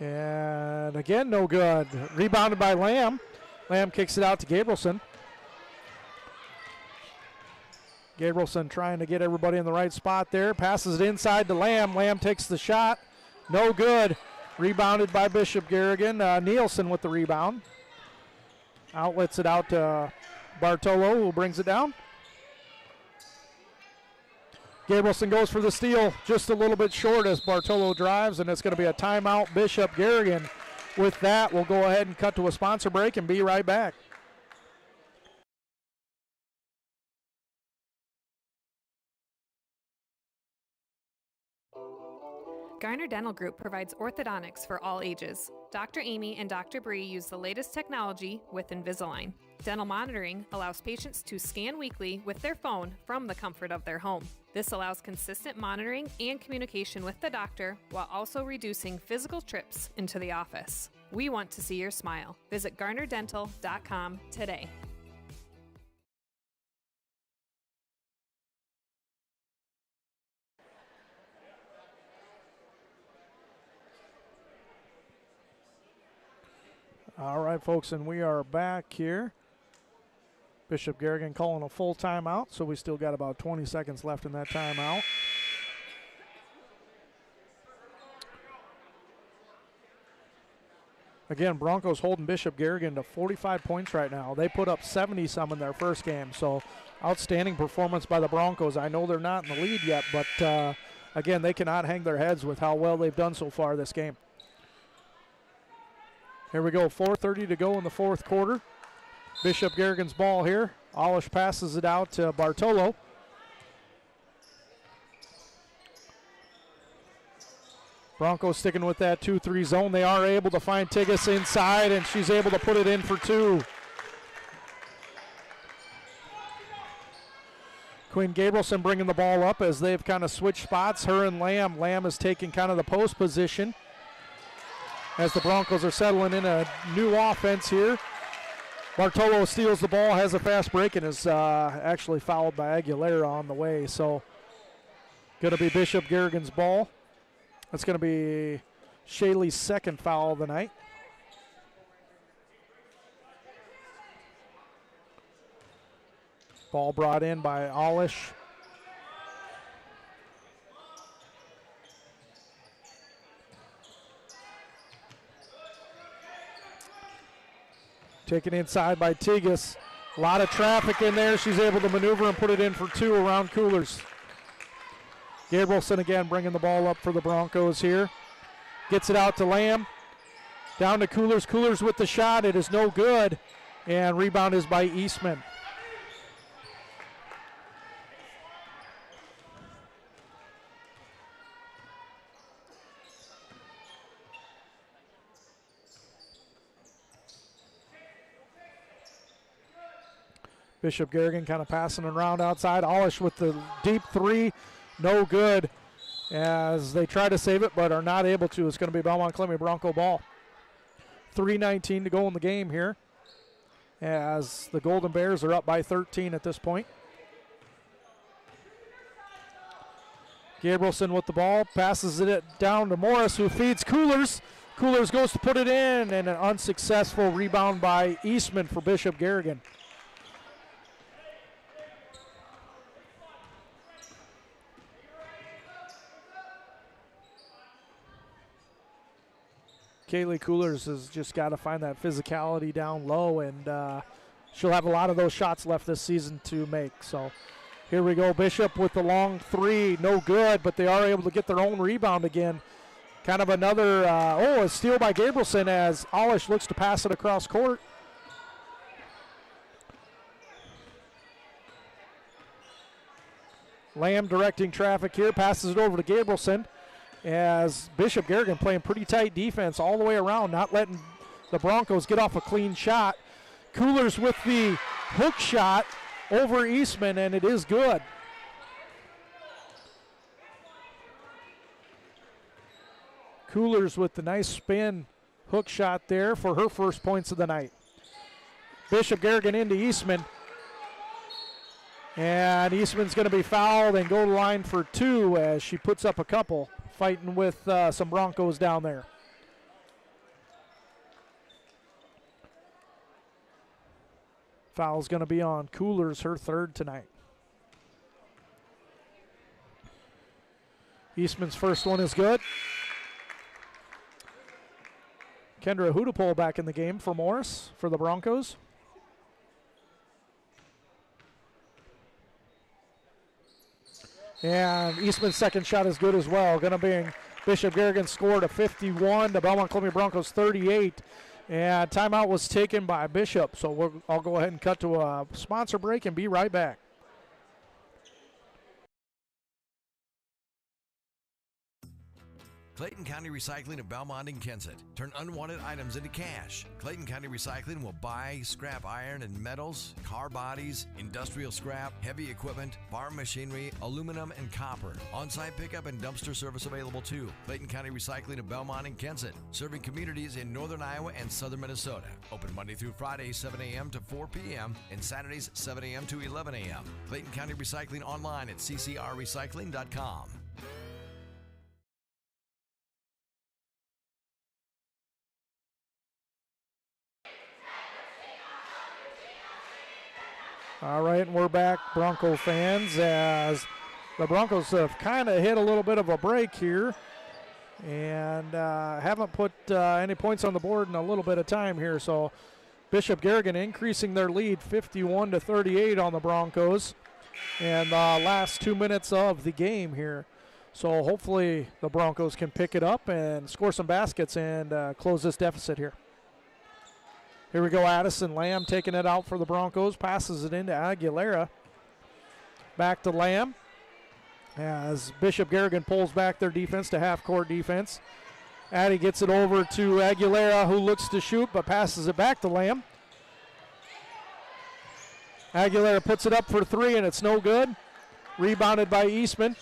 And again, no good. Rebounded by Lamb. Lamb kicks it out to Gabrielson. Gabrielson trying to get everybody in the right spot there. Passes it inside to Lamb. Lamb takes the shot. No good. Rebounded by Bishop Garrigan. Nielsen with the rebound. Outlets it out to Bartolo, who brings it down. Gabrielson goes for the steal, just a little bit short as Bartolo drives, and it's going to be a timeout. Bishop Garrigan. With that, we'll go ahead and cut to a sponsor break and be right back. Garner Dental Group provides orthodontics for all ages. Dr. Amy and Dr. Bree use the latest technology with Invisalign. Dental monitoring allows patients to scan weekly with their phone from the comfort of their home. This allows consistent monitoring and communication with the doctor while also reducing physical trips into the office. We want to see your smile. Visit GarnerDental.com today. All right, folks, and we are back here. Bishop Garrigan calling a full timeout, so we still got about 20 seconds left in that timeout. Again, Broncos holding Bishop Garrigan to 45 points right now. They put up 70-some in their first game, so outstanding performance by the Broncos. I know they're not in the lead yet, but again, they cannot hang their heads with how well they've done so far this game. Here we go, 4:30 to go in the fourth quarter. Bishop Garrigan's ball here. Alish passes it out to Bartolo. Broncos sticking with that 2-3 zone. They are able to find Tigas inside, and she's able to put it in for 2. Quinn Gabrielson bringing the ball up as they've kind of switched spots. Her and Lamb. Lamb is taking kind of the post position as the Broncos are settling in a new offense here. Bartolo steals the ball, has a fast break, and is actually fouled by Aguilera on the way. So going to be Bishop Garrigan's ball. That's going to be Shaylee's second foul of the night. Ball brought in by Olish. Taken inside by Tigas. A lot of traffic in there. She's able to maneuver and put it in for two around Coolers. Gabrielson again bringing the ball up for the Broncos here. Gets it out to Lamb. Down to Coolers. Coolers with the shot. It is no good. And rebound is by Eastman. Bishop Garrigan kind of passing around outside. Olish with the deep three. No good as they try to save it but are not able to. It's going to be Belmond-Klemme Bronco ball. 3:19 to go in the game here as the Golden Bears are up by 13 at this point. Gabrielson with the ball. Passes it down to Morris who feeds Coolers. Coolers goes to put it in and an unsuccessful rebound by Eastman for Bishop Garrigan. Kaylee Coolers has just got to find that physicality down low, and she'll have a lot of those shots left this season to make. So here we go. Bishop with the long three, no good, but they are able to get their own rebound again. Kind of another, a steal by Gabrielson as Olish looks to pass it across court. Lamb directing traffic here, passes it over to Gabrielson. As Bishop Garrigan playing pretty tight defense all the way around, not letting the Broncos get off a clean shot. Coolers with the hook shot over Eastman, and it is good. Coolers with the nice spin hook shot there for her first points of the night. Bishop Garrigan into Eastman. And Eastman's going to be fouled and go to the line for two as she puts up a couple, fighting with some Broncos down there. Foul's going to be on Coolers, her third tonight. Eastman's first one is good. Kendra Hudapole back in the game for Morris for the Broncos. And Eastman's second shot is good as well. Going to be Bishop Garrigan scored a 51, the Belmond-Klemme Broncos 38. And timeout was taken by Bishop. So I'll go ahead and cut to a sponsor break and be right back. Clayton County Recycling of Belmond and Kensett. Turn unwanted items into cash. Clayton County Recycling will buy scrap iron and metals, car bodies, industrial scrap, heavy equipment, farm machinery, aluminum, and copper. On-site pickup and dumpster service available too. Clayton County Recycling of Belmond and Kensett, serving communities in northern Iowa and southern Minnesota. Open Monday through Friday, 7 a.m. to 4 p.m. and Saturdays, 7 a.m. to 11 a.m. Clayton County Recycling online at ccrrecycling.com. All right, and we're back, Bronco fans, as the Broncos have kind of hit a little bit of a break here and haven't put any points on the board in a little bit of time here. So Bishop Garrigan increasing their lead 51-38 on the Broncos in the last 2 minutes of the game here. So hopefully the Broncos can pick it up and score some baskets and close this deficit here. Here we go, Addison Lamb taking it out for the Broncos, passes it into Aguilera. Back to Lamb as Bishop Garrigan pulls back their defense to half-court defense. Addie gets it over to Aguilera, who looks to shoot but passes it back to Lamb. Aguilera puts it up for three and it's no good. Rebounded by Eastman.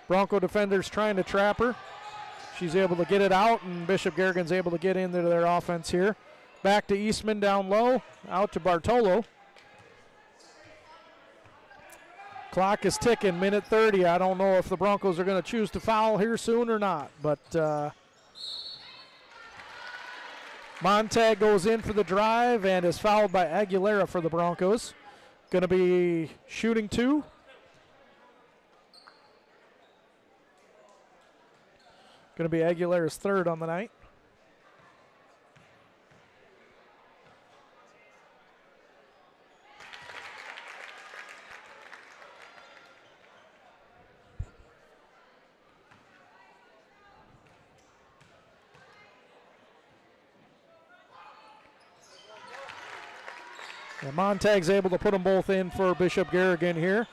Bronco defenders trying to trap her. She's able to get it out, and Bishop Garrigan's able to get into their offense here. Back to Eastman down low, out to Bartolo. Clock is ticking, minute 30. I don't know if the Broncos are going to choose to foul here soon or not, but Montag goes in for the drive and is fouled by Aguilera for the Broncos. Going to be shooting 2. Going to be Aguilera's 3rd on the night. And Montag's able to put them both in for Bishop Garrigan here.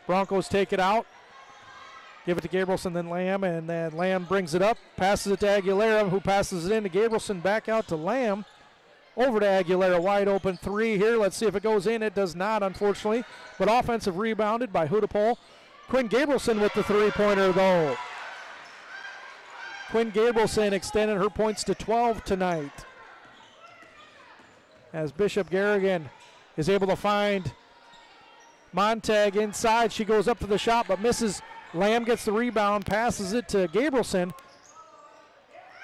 Broncos take it out. Give it to Gabrielson, then Lamb, and then Lamb brings it up, passes it to Aguilera, who passes it in to Gabrielson, back out to Lamb. Over to Aguilera, wide open 3 here. Let's see if it goes in. It does not, unfortunately, but offensive rebounded by Hudapol. Quinn Gabrielson with the 3-pointer, though. Quinn Gabrielson extended her points to 12 tonight. As Bishop Garrigan is able to find Montag inside. She goes up for the shot, but misses. Lamb gets the rebound, passes it to Gabrielson.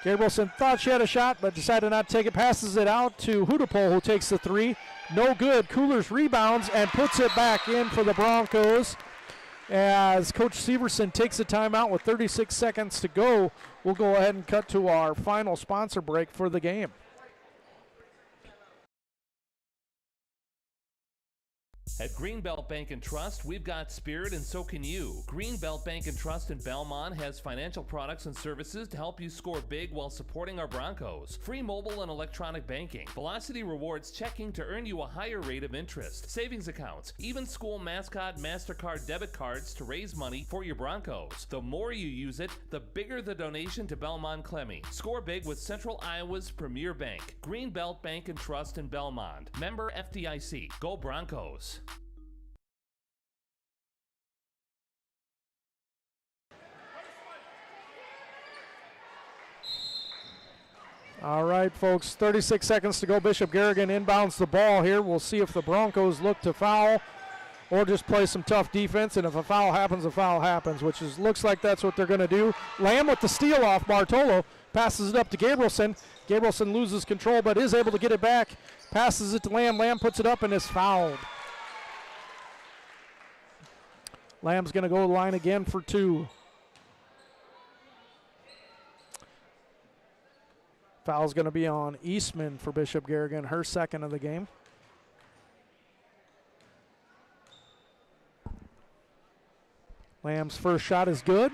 Gabrielson thought she had a shot, but decided not to take it. Passes it out to Hudapol, who takes the 3. No good. Coolers rebounds and puts it back in for the Broncos. As Coach Severson takes a timeout with 36 seconds to go, we'll go ahead and cut to our final sponsor break for the game. At Greenbelt Bank and Trust, we've got spirit and so can you. Greenbelt Bank and Trust in Belmont has financial products and services to help you score big while supporting our Broncos. Free mobile and electronic banking, Velocity Rewards checking to earn you a higher rate of interest, savings accounts, even school mascot MasterCard debit cards to raise money for your Broncos. The more you use it, the bigger the donation to Belmond-Klemme. Score big with Central Iowa's premier bank. Greenbelt Bank and Trust in Belmont. Member FDIC. Go Broncos. All right, folks, 36 seconds to go. Bishop Garrigan inbounds the ball here. We'll see if the Broncos look to foul or just play some tough defense, and if a foul happens, which looks like that's what they're going to do. Lamb with the steal off Bartolo, passes it up to Gabrielson. Gabrielson loses control but is able to get it back, passes it to Lamb. Lamb puts it up and is fouled. Lamb's going to go to the line again for 2. Foul's going to be on Eastman for Bishop Garrigan, her 2nd of the game. Lamb's first shot is good.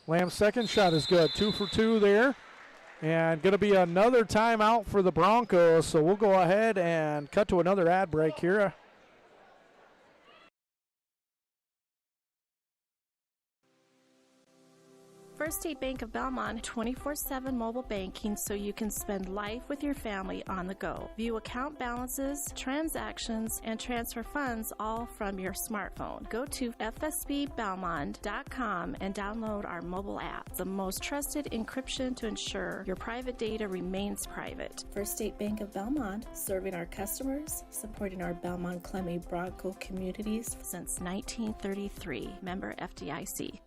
Lamb's second shot is good. 2 for 2 there. And going to be another timeout for the Broncos, so we'll go ahead and cut to another ad break here. First State Bank of Belmont, 24/7 mobile banking so you can spend life with your family on the go. View account balances, transactions, and transfer funds all from your smartphone. Go to fsbbelmont.com and download our mobile app, the most trusted encryption to ensure your private data remains private. First State Bank of Belmont, serving our customers, supporting our Belmond-Klemme Bronco communities since 1933. Member FDIC.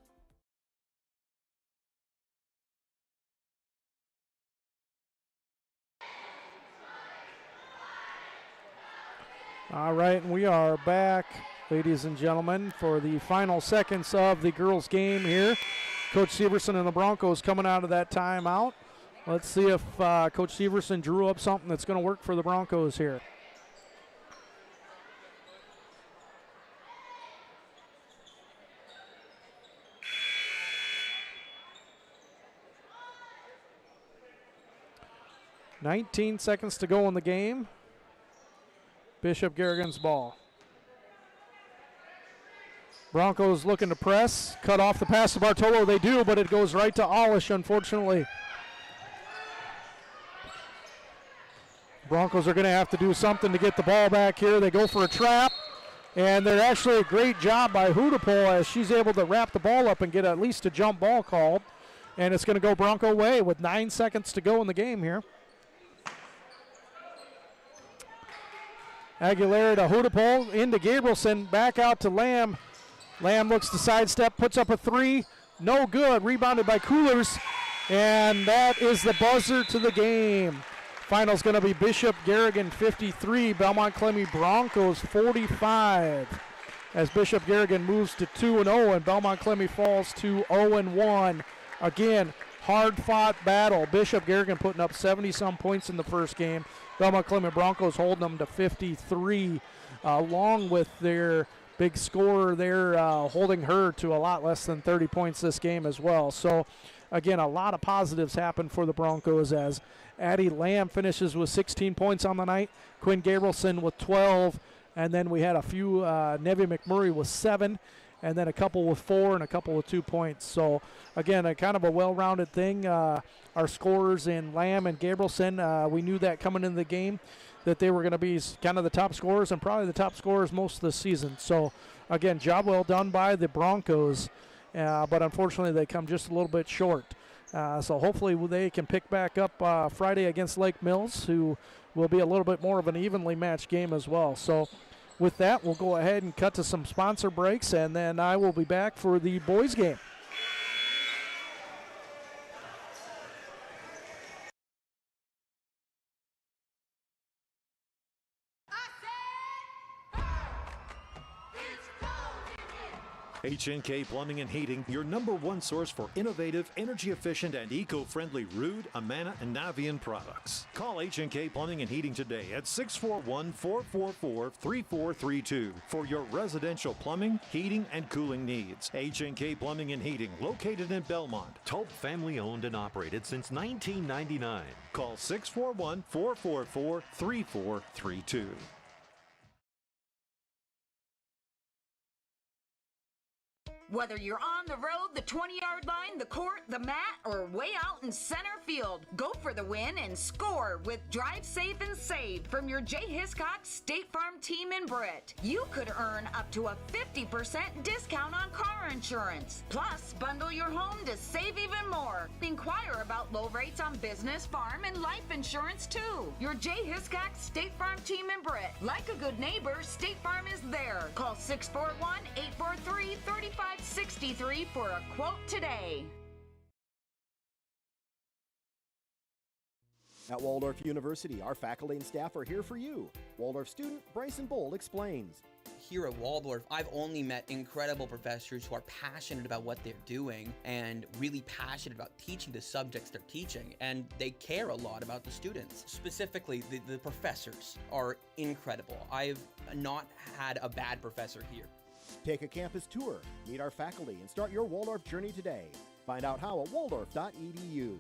All right, and we are back, ladies and gentlemen, for the final seconds of the girls' game here. Coach Severson and the Broncos coming out of that timeout. Let's see if Coach Severson drew up something that's going to work for the Broncos here. "19 seconds to go in the game. Bishop Garrigan's ball. Broncos looking to press, cut off the pass to Bartolo. They do, but it goes right to Olish, unfortunately. Broncos are going to have to do something to get the ball back here. They go for a trap, and they're actually a great job by Hudapol as she's able to wrap the ball up and get at least a jump ball called. And it's going to go Bronco way with 9 seconds to go in the game here. Aguilera to Hudapol, into Gabrielson, back out to Lamb. Lamb looks to sidestep, puts up a three. No good, rebounded by Coolers. And that is the buzzer to the game. Final's going to be Bishop Garrigan 53, Belmond-Klemme Broncos 45. As Bishop Garrigan moves to 2-0 and Belmond-Klemme falls to 0-1. Again, hard-fought battle. Bishop Garrigan putting up 70-some points in the first game. Belmond-Klemme Broncos holding them to 53, along with their big scorer there, holding her to a lot less than 30 points this game as well. So, again, a lot of positives happen for the Broncos as Addie Lamb finishes with 16 points on the night, Quinn Gabrielson with 12, and then we had a few, Nevi McMurray with 7, and then a couple with 4 and a couple with 2 points. So, again, a kind of a well-rounded thing. Our scorers in Lamb and Gabrielson, we knew that coming into the game, that they were going to be kind of the top scorers and probably the top scorers most of the season. So, again, job well done by the Broncos, but unfortunately they come just a little bit short. So hopefully they can pick back up Friday against Lake Mills, who will be a little bit more of an evenly matched game as well. So with that, we'll go ahead and cut to some sponsor breaks, and then I will be back for the boys game. H&K Plumbing and Heating, your #1 source for innovative, energy-efficient, and eco-friendly Ruud, Amana, and Navian products. Call H&K Plumbing and Heating today at 641-444-3432 for your residential plumbing, heating, and cooling needs. H&K Plumbing and Heating, located in Belmont. Tulp family owned and operated since 1999. Call 641-444-3432. Whether you're on the road, the 20-yard line, the court, the mat, or way out in center field, go for the win and score with Drive Safe and Save from your J. Hiscox State Farm team in Britt. You could earn up to a 50% discount on car insurance. Plus, bundle your home to save even more. Inquire about low rates on business, farm, and life insurance too. Your J. Hiscox State Farm team in Britt. Like a good neighbor, State Farm is there. Call 641-843-3563 for a quote today. At Waldorf University, our faculty and staff are here for you. Waldorf student Bryson Bold explains. Here at Waldorf, I've only met incredible professors who are passionate about what they're doing and really passionate about teaching the subjects they're teaching, and they care a lot about the students. Specifically, the professors are incredible. I've not had a bad professor here. Take a campus tour, meet our faculty, and start your Waldorf journey today. Find out how at waldorf.edu.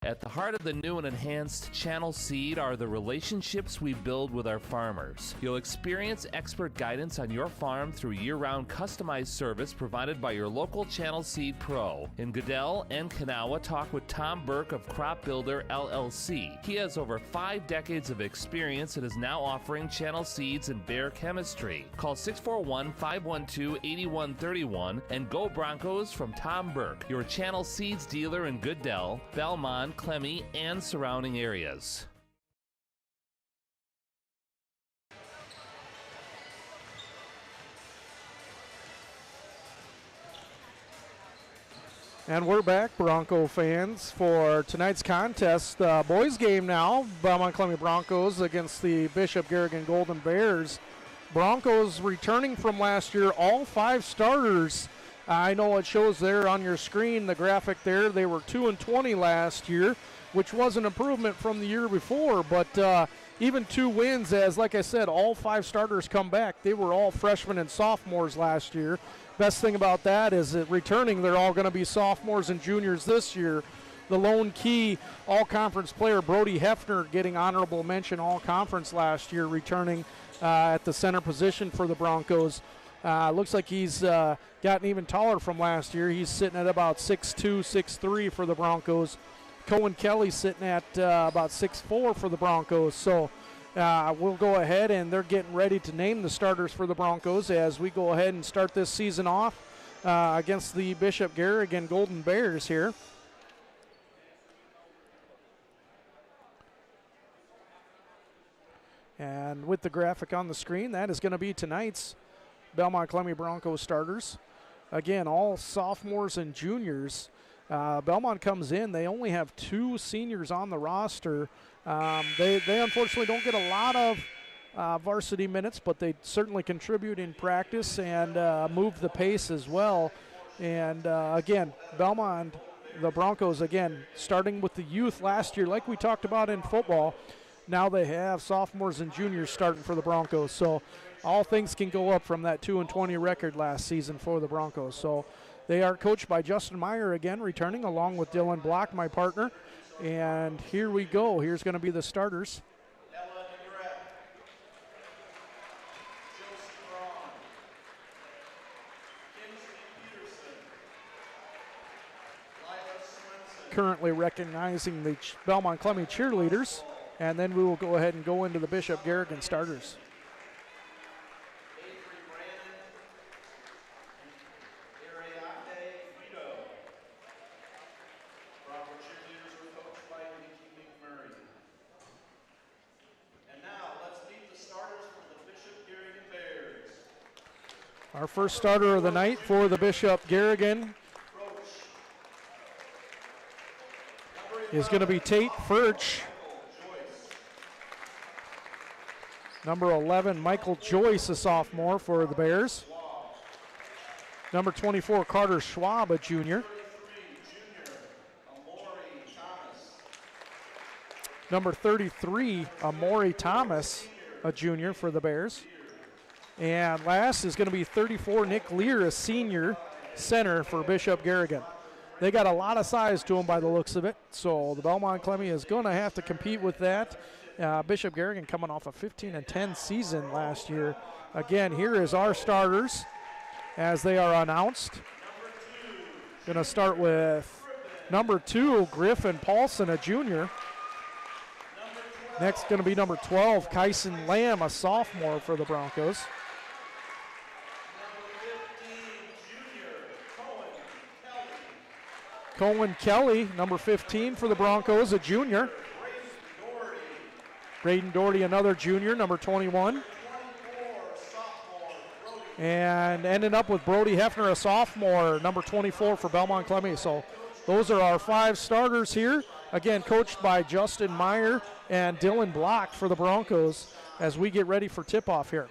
At the heart of the new and enhanced Channel Seed are the relationships we build with our farmers. You'll experience expert guidance on your farm through year-round customized service provided by your local Channel Seed Pro. In Goodell and Kanawha, talk with Tom Burke of Crop Builder LLC. He has over 5 decades of experience and is now offering Channel Seeds and Bayer chemistry. Call 641-512-8131 and go Broncos from Tom Burke, your Channel Seeds dealer in Goodell, Belmond-Klemme, and surrounding areas. And we're back, Bronco fans, for tonight's contest. Boys game now, Belmond-Klemme Broncos against the Bishop Garrigan Golden Bears. Broncos returning from last year, all 5 starters. I know it shows there on your screen, the graphic there. They were 2-20 last year, which was an improvement from the year before. But even 2 wins, as like I said, all 5 starters come back. They were all freshmen and sophomores last year. Best thing about that is that returning, they're all going to be sophomores and juniors this year. The lone key all-conference player, Brody Hefner, getting honorable mention all-conference last year, returning at the center position for the Broncos. Looks like he's gotten even taller from last year. He's sitting at about 6'2", 6'3" for the Broncos. Cohen Kelly sitting at about 6'4" for the Broncos. So we'll go ahead, and they're getting ready to name the starters for the Broncos as we go ahead and start this season off against the Bishop Garrigan Golden Bears here. And with the graphic on the screen, that is going to be tonight's Belmond-Klemme Broncos starters. Again, all sophomores and juniors. Belmont comes in. They only have 2 seniors on the roster. They unfortunately don't get a lot of varsity minutes, but they certainly contribute in practice and move the pace as well. And again, Belmont, the Broncos, again, starting with the youth last year, like we talked about in football. Now they have sophomores and juniors starting for the Broncos. So all things can go up from that 2-20 record last season for the Broncos. So they are coached by Justin Meyer again, returning along with Dylan Block, my partner. And here we go. Here's going to be the starters. Currently recognizing the Belmond-Klemme cheerleaders. And then we will go ahead and go into the Bishop Garrigan starters. Our first starter of the night for the Bishop Garrigan is going to be Tate Furch. Number 11, Michael Joyce, a sophomore for the Bears. Number 24, Carter Schwab, a junior. Number 33, Amori Thomas, a junior for the Bears. And last is going to be 34, Nick Lear, a senior center for Bishop Garrigan. They got a lot of size to them by the looks of it, so the Belmond-Klemme is going to have to compete with that. Bishop Garrigan coming off a 15-10 season last year. Again, here is our starters as they are announced. Going to start with number 2, Griffin Paulson, a junior. Next going to be number 12, Kyson Lamb, a sophomore for the Broncos. Cohen Kelly, number 15 for the Broncos, a junior. Braden Doherty, another junior, number 21. And ending up with Brody Hefner, a sophomore, number 24 for Belmond-Klemme. So those are our 5 starters here. Again, coached by Justin Meyer and Dylan Block for the Broncos as we get ready for tip-off here.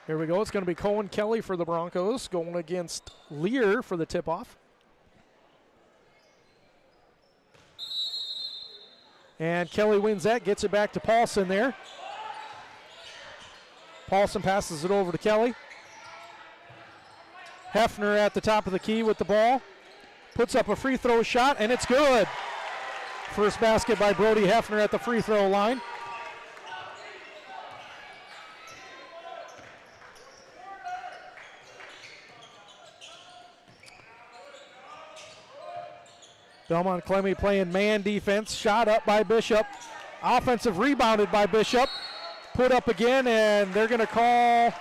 Here we go. It's going to be Cohen Kelly for the Broncos going against Lear for the tip-off. And Kelly wins that, gets it back to Paulson there. Paulson passes it over to Kelly. Hefner at the top of the key with the ball. Puts up a free throw shot, and it's good. First basket by Brody Hefner at the free throw line. Belmond-Klemme playing man defense. Shot up by Bishop. Offensive rebounded by Bishop. Put up again, and they're going to call,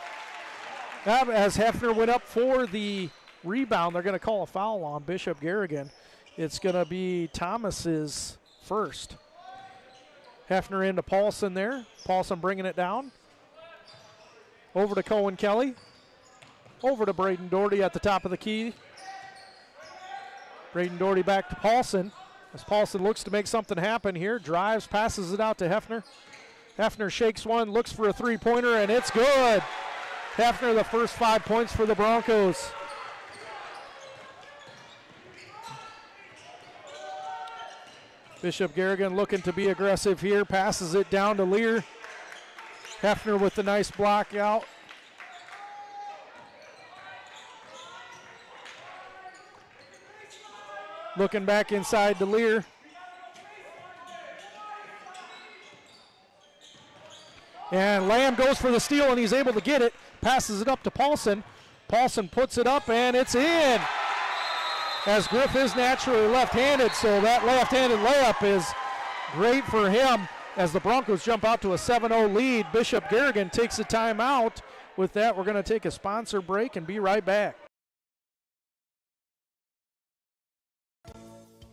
as Hefner went up for the rebound, they're going to call a foul on Bishop Garrigan. It's going to be Thomas's first. Hefner into Paulson there. Paulson bringing it down. Over to Cohen Kelly. Over to Braden Doherty at the top of the key. Braden Doherty back to Paulson. As Paulson looks to make something happen here. Drives, passes it out to Hefner. Hefner shakes one, looks for a three-pointer, and it's good. Hefner, the first 5 points for the Broncos. Bishop Garrigan looking to be aggressive here. Passes it down to Lear. Hefner with the nice block out. Looking back inside to Lear. And Lamb goes for the steal, and he's able to get it. Passes it up to Paulson. Paulson puts it up, and it's in. As Griff is naturally left-handed, so that left-handed layup is great for him as the Broncos jump out to a 7-0 lead. Bishop Garrigan takes a timeout. With that, we're going to take a sponsor break and be right back.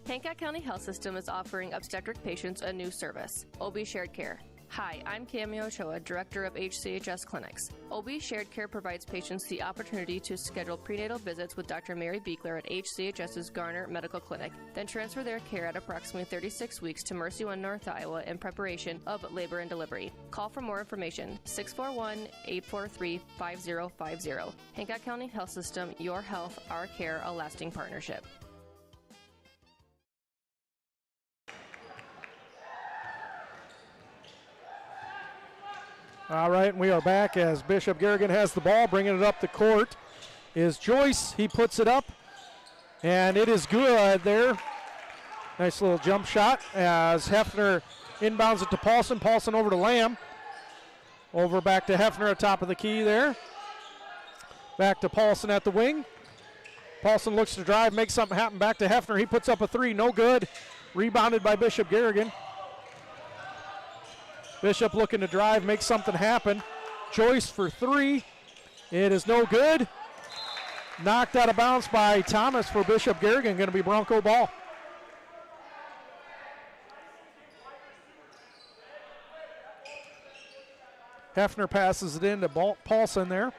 Hancock County Health System is offering obstetric patients a new service, OB Shared Care. Hi, I'm Cammy Ochoa, Director of HCHS Clinics. OB Shared Care provides patients the opportunity to schedule prenatal visits with Dr. Mary Beekler at HCHS's Garner Medical Clinic, then transfer their care at approximately 36 weeks to Mercy One North Iowa in preparation of labor and delivery. Call for more information, 641-843-5050. Hancock County Health System, your health, our care, a lasting partnership. All right, and we are back as Bishop Garrigan has the ball. Bringing it up the court is Joyce. He puts it up, and it is good there. Nice little jump shot as Hefner inbounds it to Paulson. Paulson over to Lamb. Over back to Hefner at top of the key there. Back to Paulson at the wing. Paulson looks to drive, make something happen. Back to Hefner. He puts up a three, no good. Rebounded by Bishop Garrigan. Bishop looking to drive, make something happen. Joyce for three. It is no good. Knocked out of bounds by Thomas for Bishop Garrigan. Going to be Bronco ball. Hefner passes it in to Paulson there.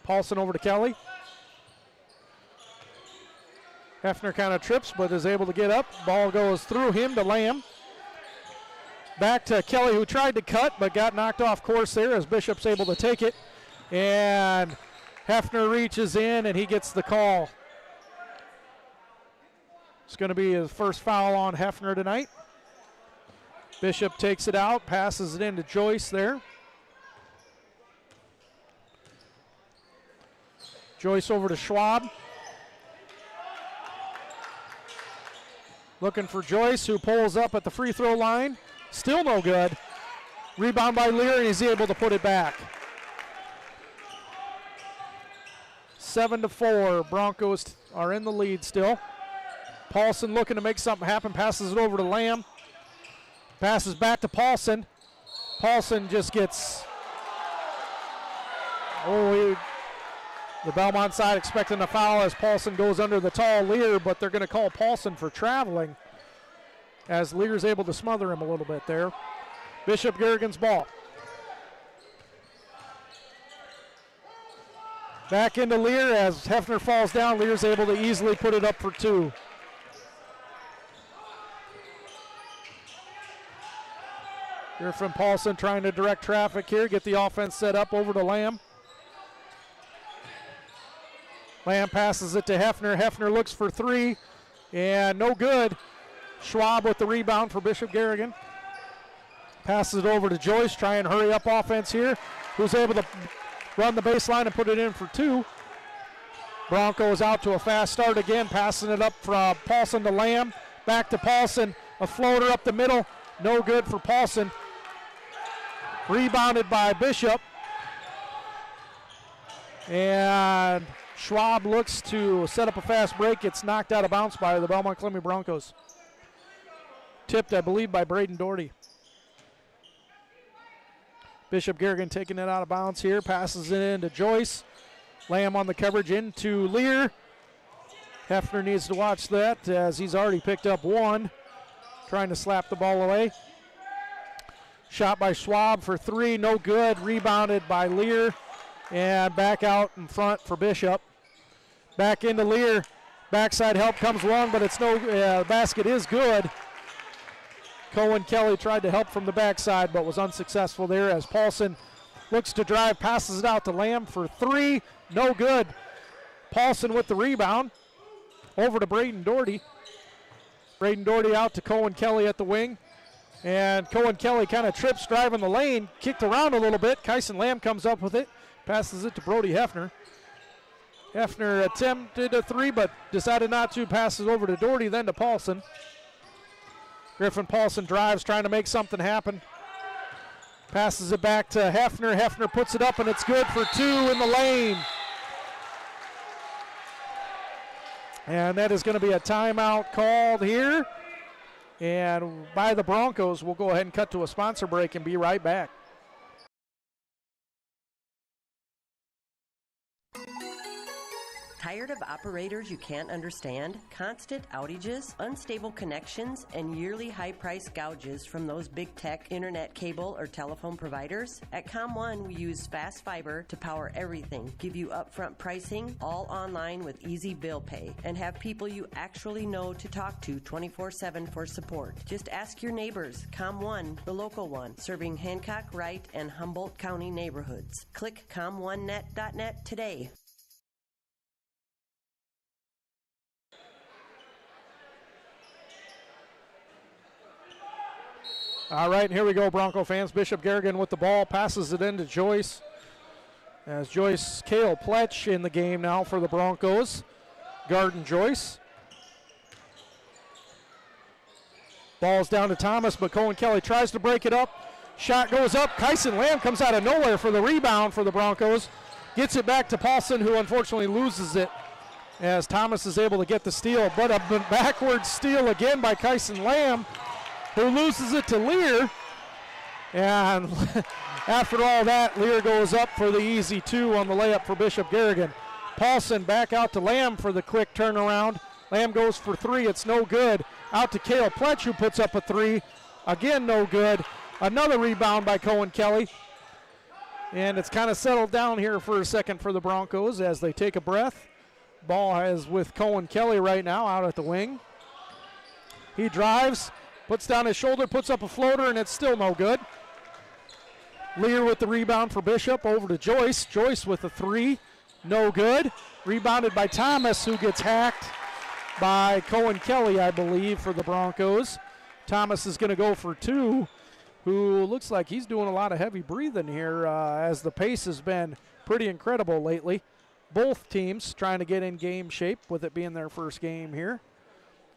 Paulson over to Kelly. Hefner kind of trips but is able to get up. Ball goes through him to Lamb. Back to Kelly, who tried to cut but got knocked off course there as Bishop's able to take it. And Hefner reaches in and he gets the call. It's going to be his first foul on Hefner tonight. Bishop takes it out, passes it into Joyce there. Joyce over to Schwab. Looking for Joyce, who pulls up at the free throw line. Still no good. Rebound by Lear, and he's able to put it back. 7-4. Broncos are in the lead still. Paulson looking to make something happen. Passes it over to Lamb. Passes back to Paulson. Paulson just gets... The Belmont side expecting a foul as Paulson goes under the tall Lear, but they're going to call Paulson for traveling as Lear's able to smother him a little bit there. Bishop Garrigan's ball. Back into Lear as Hefner falls down. Lear's able to easily put it up for two. Here from Paulson trying to direct traffic here, get the offense set up over to Lamb. Lamb passes it to Hefner. Hefner looks for three. And no good. Schwab with the rebound for Bishop Garrigan. Passes it over to Joyce. Try and hurry up offense here. Who's able to run the baseline and put it in for 2. Broncos out to a fast start again. Passing it up from Paulson to Lamb. Back to Paulson. A floater up the middle. No good for Paulson. Rebounded by Bishop. And Schwab looks to set up a fast break. It's knocked out of bounds by the Belmond-Klemme Broncos. Tipped, I believe, by Braden Doherty. Bishop Garrigan taking it out of bounds here. Passes it into Joyce. Lamb on the coverage into Lear. Hefner needs to watch that as he's already picked up 1. Trying to slap the ball away. Shot by Schwab for 3. No good. Rebounded by Lear. And back out in front for Bishop. Back into Lear. Backside help comes long, but it's no basket is good. Cohen Kelly tried to help from the backside, but was unsuccessful there as Paulson looks to drive, passes it out to Lamb for 3. No good. Paulson with the rebound. Over to Braden Doherty. Braden Doherty out to Cohen Kelly at the wing. And Cohen Kelly kind of trips driving the lane, kicked around a little bit. Kyson Lamb comes up with it. Passes it to Brody Hefner. Hefner attempted a 3, but decided not to. Passes over to Doherty, then to Paulson. Griffin Paulson drives, trying to make something happen. Passes it back to Hefner. Hefner puts it up, and it's good for 2 in the lane. And that is going to be a timeout called here. And by the Broncos, we'll go ahead and cut to a sponsor break and be right back. Tired of operators you can't understand? Constant outages, unstable connections, and yearly high-price gouges from those big tech internet cable or telephone providers? At ComOne, we use fast fiber to power everything, give you upfront pricing, all online with easy bill pay, and have people you actually know to talk to 24/7 for support. Just ask your neighbors. ComOne, the local one, serving Hancock, Wright, and Humboldt County neighborhoods. Click ComOneNet.net today. All right, and here we go, Bronco fans. Bishop Garrigan with the ball, passes it into Joyce. As Joyce, Kale Pletch in the game now for the Broncos. Garden Joyce. Ball's down to Thomas, but Cohen Kelly tries to break it up. Shot goes up. Kyson Lamb comes out of nowhere for the rebound for the Broncos. Gets it back to Paulson, who unfortunately loses it as Thomas is able to get the steal. But a backward steal again by Kyson Lamb, who loses it to Lear. And after all that, Lear goes up for the easy 2 on the layup for Bishop Garrigan. Paulson back out to Lamb for the quick turnaround. Lamb goes for 3. It's no good. Out to Kale Pletch, who puts up a 3. Again, no good. Another rebound by Cohen Kelly. And it's kind of settled down here for a second for the Broncos as they take a breath. Ball is with Cohen Kelly right now out at the wing. He drives. Puts down his shoulder, puts up a floater, and it's still no good. Lear with the rebound for Bishop, over to Joyce. Joyce with a 3, no good. Rebounded by Thomas, who gets hacked by Cohen Kelly, I believe, for the Broncos. Thomas is going to go for 2, who looks like he's doing a lot of heavy breathing here as the pace has been pretty incredible lately. Both teams trying to get in game shape with it being their first game here.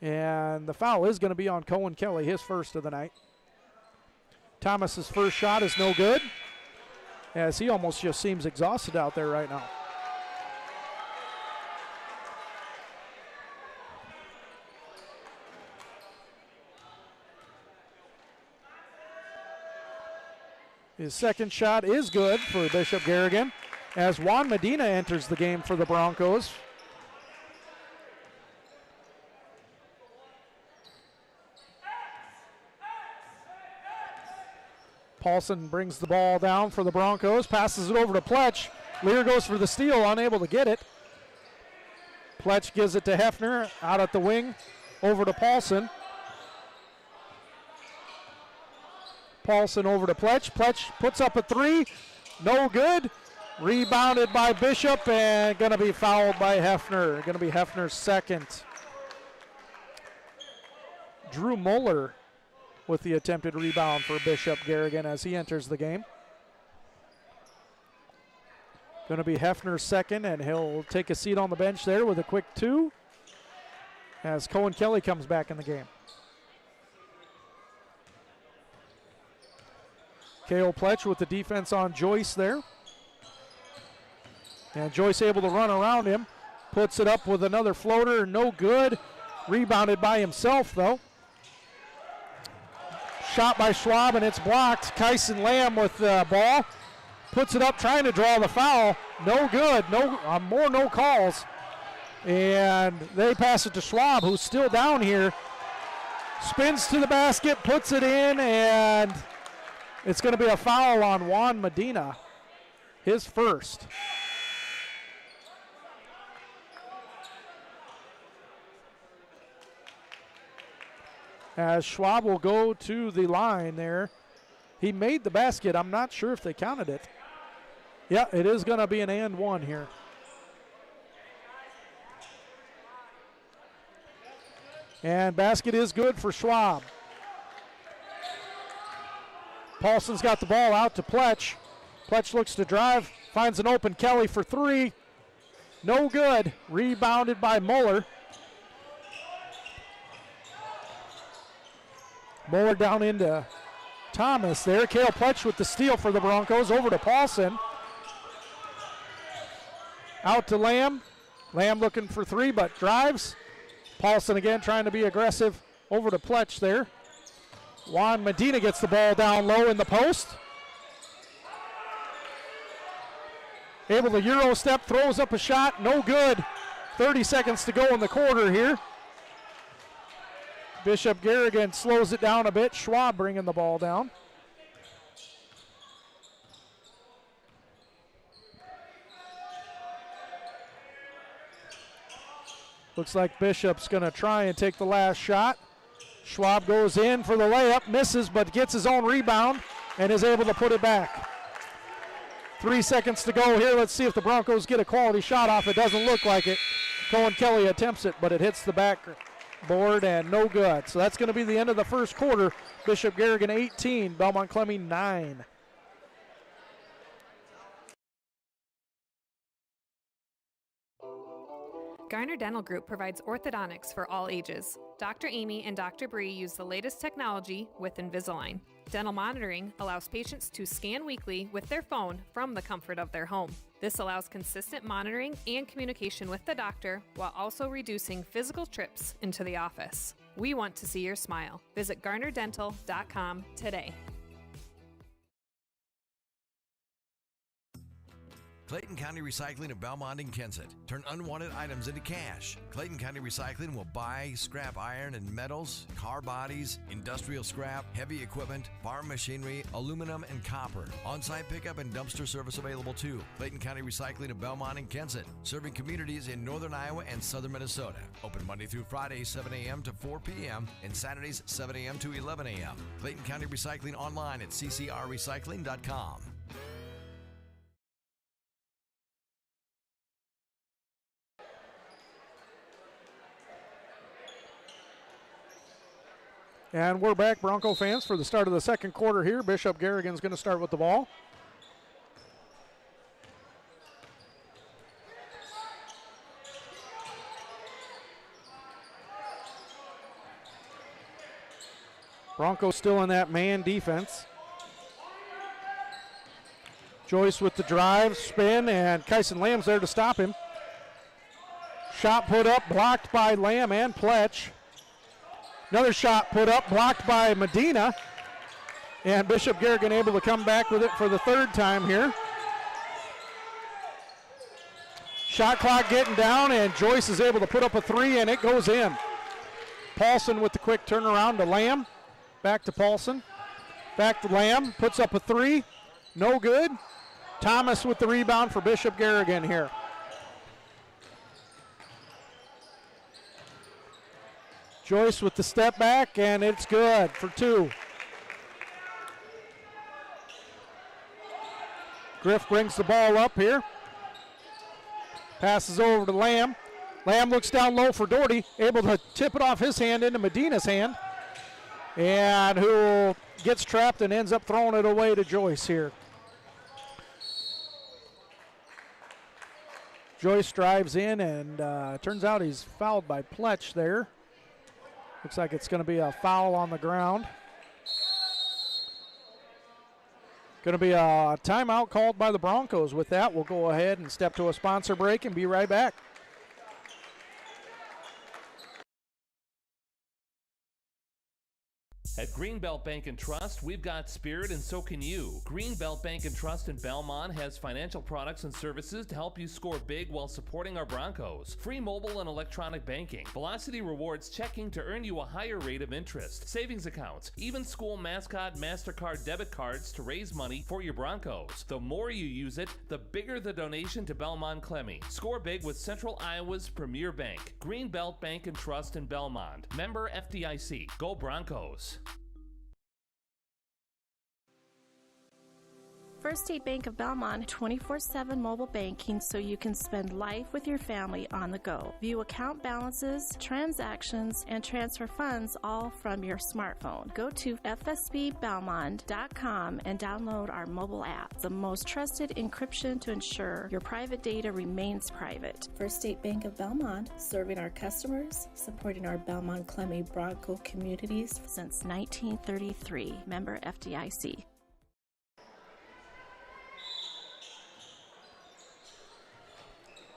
And the foul is going to be on Cohen Kelly, his first of the night. Thomas's first shot is no good, as he almost just seems exhausted out there right now. His second shot is good for Bishop Garrigan, as Juan Medina enters the game for the Broncos. Paulson brings the ball down for the Broncos, passes it over to Pletch. Lear goes for the steal, unable to get it. Pletch gives it to Hefner, out at the wing, over to Paulson. Paulson over to Pletch. Pletch puts up a 3, no good. Rebounded by Bishop and going to be fouled by Hefner. Going to be Hefner's second. Drew Muller with the attempted rebound for Bishop Garrigan as he enters the game. Going to be Hefner's second, and he'll take a seat on the bench there with a quick 2 as Cohen Kelly comes back in the game. Kale Pletch with the defense on Joyce there. And Joyce able to run around him. Puts it up with another floater, no good. Rebounded by himself though. Shot by Schwab and it's blocked. Kyson Lamb with the ball. Puts it up trying to draw the foul. No good, more no calls. And they pass it to Schwab, who's still down here. Spins to the basket, puts it in, and it's going to be a foul on Juan Medina, his first. As Schwab will go to the line there. He made the basket. I'm not sure if they counted it. Yeah, it is going to be an and one here. And basket is good for Schwab. Paulson's got the ball out to Pletch. Pletch looks to drive, finds an open Kelly for 3. No good. Rebounded by Muller. Muller down into Thomas there. Kale Pletch with the steal for the Broncos. Over to Paulson. Out to Lamb. Lamb looking for 3, but drives. Paulson again trying to be aggressive. Over to Pletch there. Juan Medina gets the ball down low in the post. Able to Euro step, throws up a shot. No good. 30 seconds to go in the quarter here. Bishop Garrigan slows it down a bit. Schwab bringing the ball down. Looks like Bishop's going to try and take the last shot. Schwab goes in for the layup, misses, but gets his own rebound and is able to put it back. 3 seconds to go here. Let's see if the Broncos get a quality shot off. It doesn't look like it. Cohen Kelly attempts it, but it hits the backboard and no good. So that's going to be the end of the first quarter. Bishop Garrigan 18, Belmond-Klemme 9. Garner Dental Group provides orthodontics for all ages. Dr. Amy and Dr. Bree use the latest technology with Invisalign. Dental monitoring allows patients to scan weekly with their phone from the comfort of their home. This allows consistent monitoring and communication with the doctor while also reducing physical trips into the office. We want to see your smile. Visit GarnerDental.com today. Clayton County Recycling of Belmond and Kensett. Turn unwanted items into cash. Clayton County Recycling will buy scrap iron and metals, car bodies, industrial scrap, heavy equipment, farm machinery, aluminum, and copper. On-site pickup and dumpster service available too. Clayton County Recycling of Belmond and Kensett, serving communities in northern Iowa and southern Minnesota. Open Monday through Friday, 7 a.m. to 4 p.m. and Saturdays, 7 a.m. to 11 a.m. Clayton County Recycling online at ccrrecycling.com. And we're back, Bronco fans, for the start of the second quarter here. Bishop Garrigan's going to start with the ball. Broncos still in that man defense. Joyce with the drive, spin, and Kyson Lamb's there to stop him. Shot put up, blocked by Lamb and Pletch. Another shot put up, blocked by Medina. And Bishop Garrigan able to come back with it for the third time here. Shot clock getting down, and Joyce is able to put up a 3, and it goes in. Paulson with the quick turnaround to Lamb. Back to Paulson. Back to Lamb, puts up a 3. No good. Thomas with the rebound for Bishop Garrigan here. Joyce with the step back, and it's good for 2. Griff brings the ball up here. Passes over to Lamb. Lamb looks down low for Doherty, able to tip it off his hand into Medina's hand. and who gets trapped and ends up throwing it away to Joyce here. Joyce drives in, and turns out he's fouled by Pletch there. Looks like it's going to be a foul on the ground. Going to be a timeout called by the Broncos. With that, we'll go ahead and step to a sponsor break and be right back. At Greenbelt Bank and Trust, we've got spirit and so can you. Greenbelt Bank and Trust in Belmont has financial products and services to help you score big while supporting our Broncos. Free mobile and electronic banking, Velocity Rewards checking to earn you a higher rate of interest, savings accounts, even school mascot MasterCard debit cards to raise money for your Broncos. The more you use it, the bigger the donation to Belmond-Klemme. Score big with Central Iowa's premier bank. Greenbelt Bank and Trust in Belmont. Member FDIC. Go Broncos. First State Bank of Belmont, 24/7 mobile banking so you can spend life with your family on the go. View account balances, transactions, and transfer funds all from your smartphone. Go to fsbbelmont.com and download our mobile app, the most trusted encryption to ensure your private data remains private. First State Bank of Belmont, serving our customers, supporting our Belmond-Klemme Bronco communities since 1933. Member FDIC.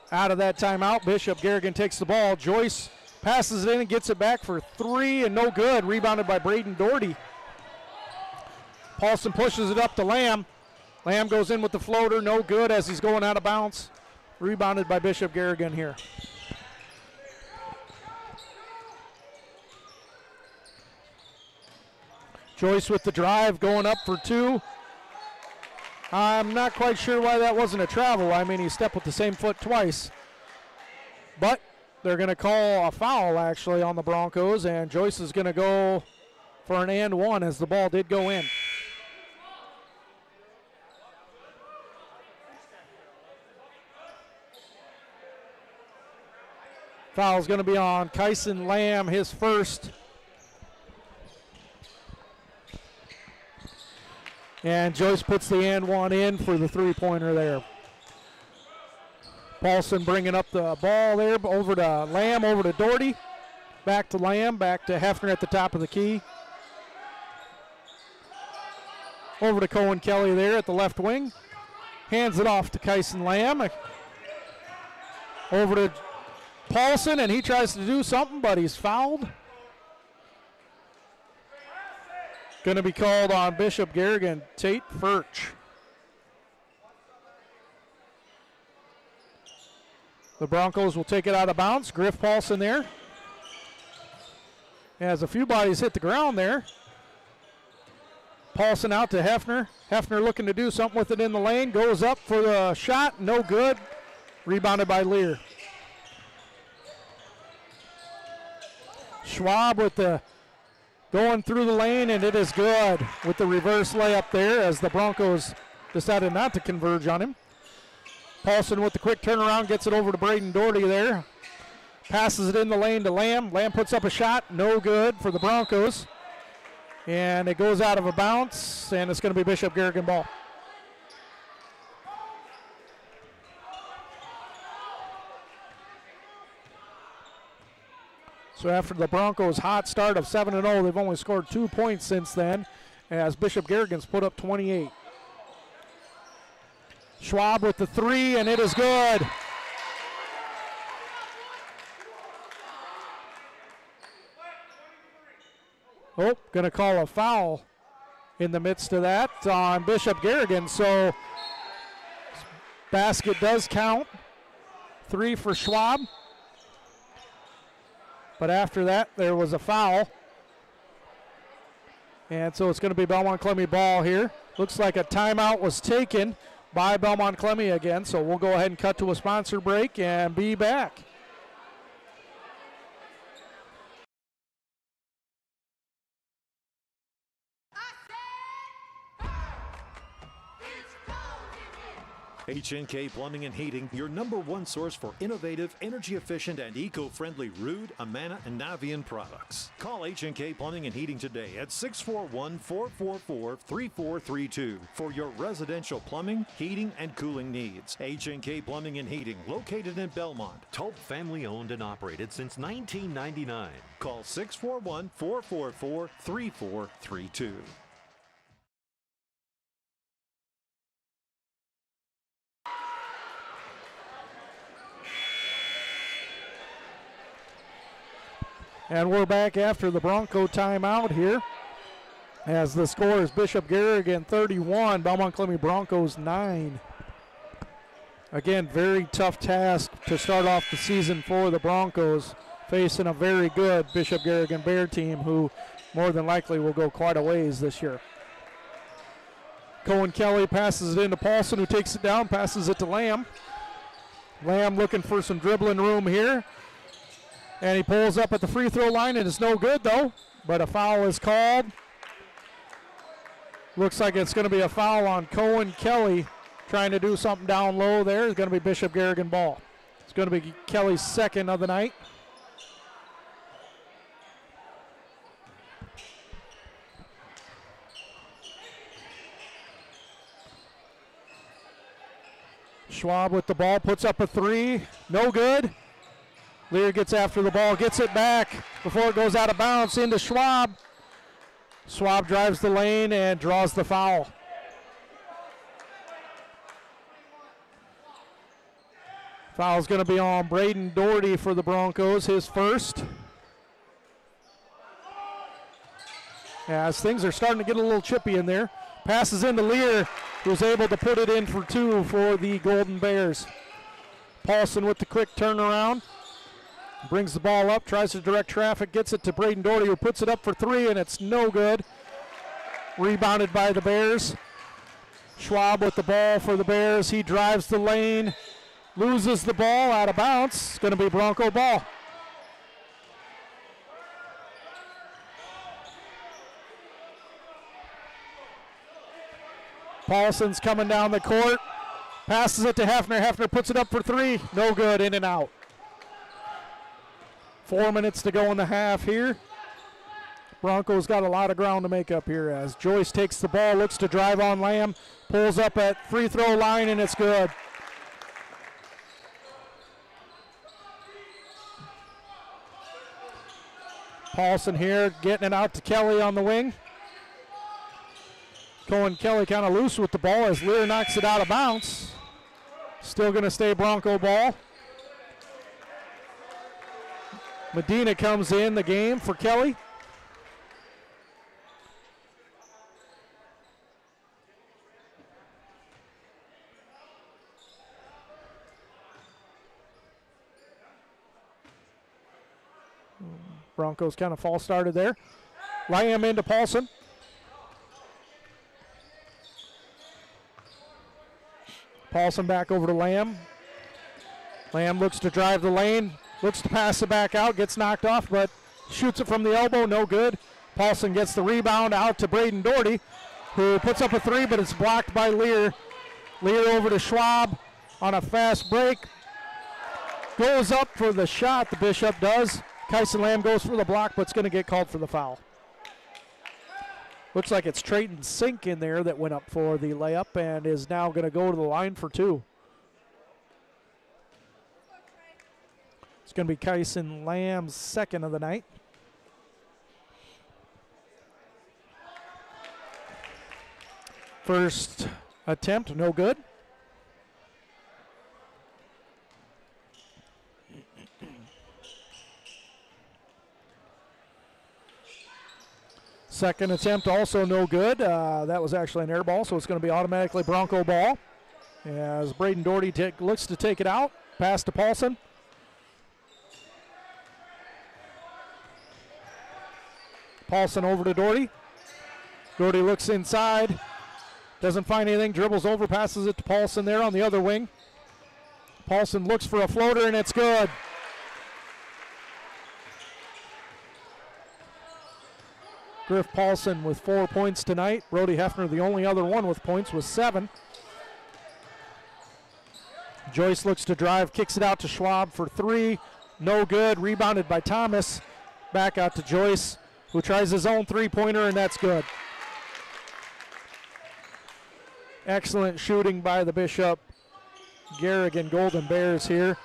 Out of that timeout, Bishop Garrigan takes the ball. Joyce passes it in and gets it back for three, and no good. Rebounded by Braden Doherty. Paulson pushes it up to Lamb. Lamb goes in with the floater, no good as he's going out of bounds. Rebounded by Bishop Garrigan here. Joyce with the drive, going up for two. I'm not quite sure why that wasn't a travel. I mean, he stepped with the same foot twice. But they're going to call a foul, actually, on the Broncos, and Joyce is going to go for an and one as the ball did go in. Foul's going to be on Kyson Lamb, his first. And Joyce puts the and one in for the three-pointer there. Paulson bringing up the ball there, over to Lamb, over to Doherty. Back to Lamb, back to Hefner at the top of the key. Over to Cohen Kelly there at the left wing. Hands it off to Kyson Lamb. Over to Paulson, and he tries to do something, but he's fouled. Going to be called on Bishop Garrigan, Tate Furch. The Broncos will take it out of bounds. Griff Paulson there. As a few bodies hit the ground there. Paulson out to Hefner. Hefner looking to do something with it in the lane. Goes up for the shot. No good. Rebounded by Lear. Schwab with the going through the lane, and it is good with the reverse layup there as the Broncos decided not to converge on him. Paulson with the quick turnaround gets it over to Braden Doherty there. Passes it in the lane to Lamb. Lamb puts up a shot. No good for the Broncos. And it goes out of a bounce, and it's going to be Bishop Garrigan ball. So after the Broncos' hot start of 7-0, they've only scored 2 points since then, as Bishop Garrigan's put up 28. Schwab with the three, and it is good. Oh, going to call a foul in the midst of that on Bishop Garrigan. So basket does count. 3 for Schwab. But after that, there was a foul. And so it's going to be Belmond-Klemme ball here. Looks like a timeout was taken by Belmond-Klemme again. So we'll go ahead and cut to a sponsor break and be back. HNK Plumbing and Heating, your #1 source for innovative, energy-efficient, and eco-friendly Ruud, Amana, and Navian products. Call HNK Plumbing and Heating today at 641-444-3432 for your residential plumbing, heating, and cooling needs. HNK Plumbing and Heating, located in Belmont. Tulp family owned and operated since 1999. Call 641-444-3432. And we're back after the Bronco timeout here, as the score is Bishop Garrigan 31, Belmond-Klemme Broncos 9. Again, very tough task to start off the season for the Broncos, facing a very good Bishop Garrigan Bear team who more than likely will go quite a ways this year. Cohen Kelly passes it into Paulson, who takes it down, passes it to Lamb. Lamb looking for some dribbling room here. And he pulls up at the free throw line, and it's no good, though. But a foul is called. Looks like it's going to be a foul on Cohen Kelly, trying to do something down low there. It's going to be Bishop Garrigan ball. It's going to be Kelly's second of the night. Schwab with the ball, puts up a three. No good. Lear gets after the ball, gets it back before it goes out of bounds into Schwab. Schwab drives the lane and draws the foul. Foul's going to be on Braden Doherty for the Broncos, his first. As things are starting to get a little chippy in there. Passes into Lear, who's able to put it in for two for the Golden Bears. Paulson with the quick turnaround. Brings the ball up, tries to direct traffic, gets it to Braden Doherty, who puts it up for three, and it's no good. Rebounded by the Bears. Schwab with the ball for the Bears. He drives the lane, loses the ball out of bounds. It's going to be Bronco ball. Paulson's coming down the court, passes it to Hefner. Hefner puts it up for three, no good, in and out. 4 minutes to go in the half here. Broncos got a lot of ground to make up here as Joyce takes the ball, looks to drive on Lamb, pulls up at free throw line, and it's good. Paulson here getting it out to Kelly on the wing. Cohen Kelly kind of loose with the ball as Lear knocks it out of bounds. Still going to stay Bronco ball. Medina comes in the game for Kelly. Broncos kind of false started there. Lamb into Paulson. Paulson back over to Lamb. Lamb looks to drive the lane. Looks to pass it back out, gets knocked off, but shoots it from the elbow, no good. Paulson gets the rebound out to Braden Doherty, who puts up a three, but it's blocked by Lear. Lear over to Schwab on a fast break. Goes up for the shot, the Bishop does. Kyson Lamb goes for the block, but it's going to get called for the foul. Looks like it's Trayton Sink in there that went up for the layup and is now going to go to the line for two. It's going to be Kyson Lamb's second of the night. First attempt, no good. Second attempt also no good. That was actually an air ball, so it's going to be automatically Bronco ball. As Braden Doherty looks to take it out. Pass to Paulson. Paulson over to Doherty. Doherty looks inside. Doesn't find anything. Dribbles over, passes it to Paulson there on the other wing. Paulson looks for a floater, and it's good. Griff Paulson with 4 points tonight. Brody Hefner, the only other one with points, with 7. Joyce looks to drive, kicks it out to Schwab for 3. No good. Rebounded by Thomas. Back out to Joyce, who tries his own three-pointer, and that's good. Excellent shooting by the Bishop Garrigan Golden Bears here.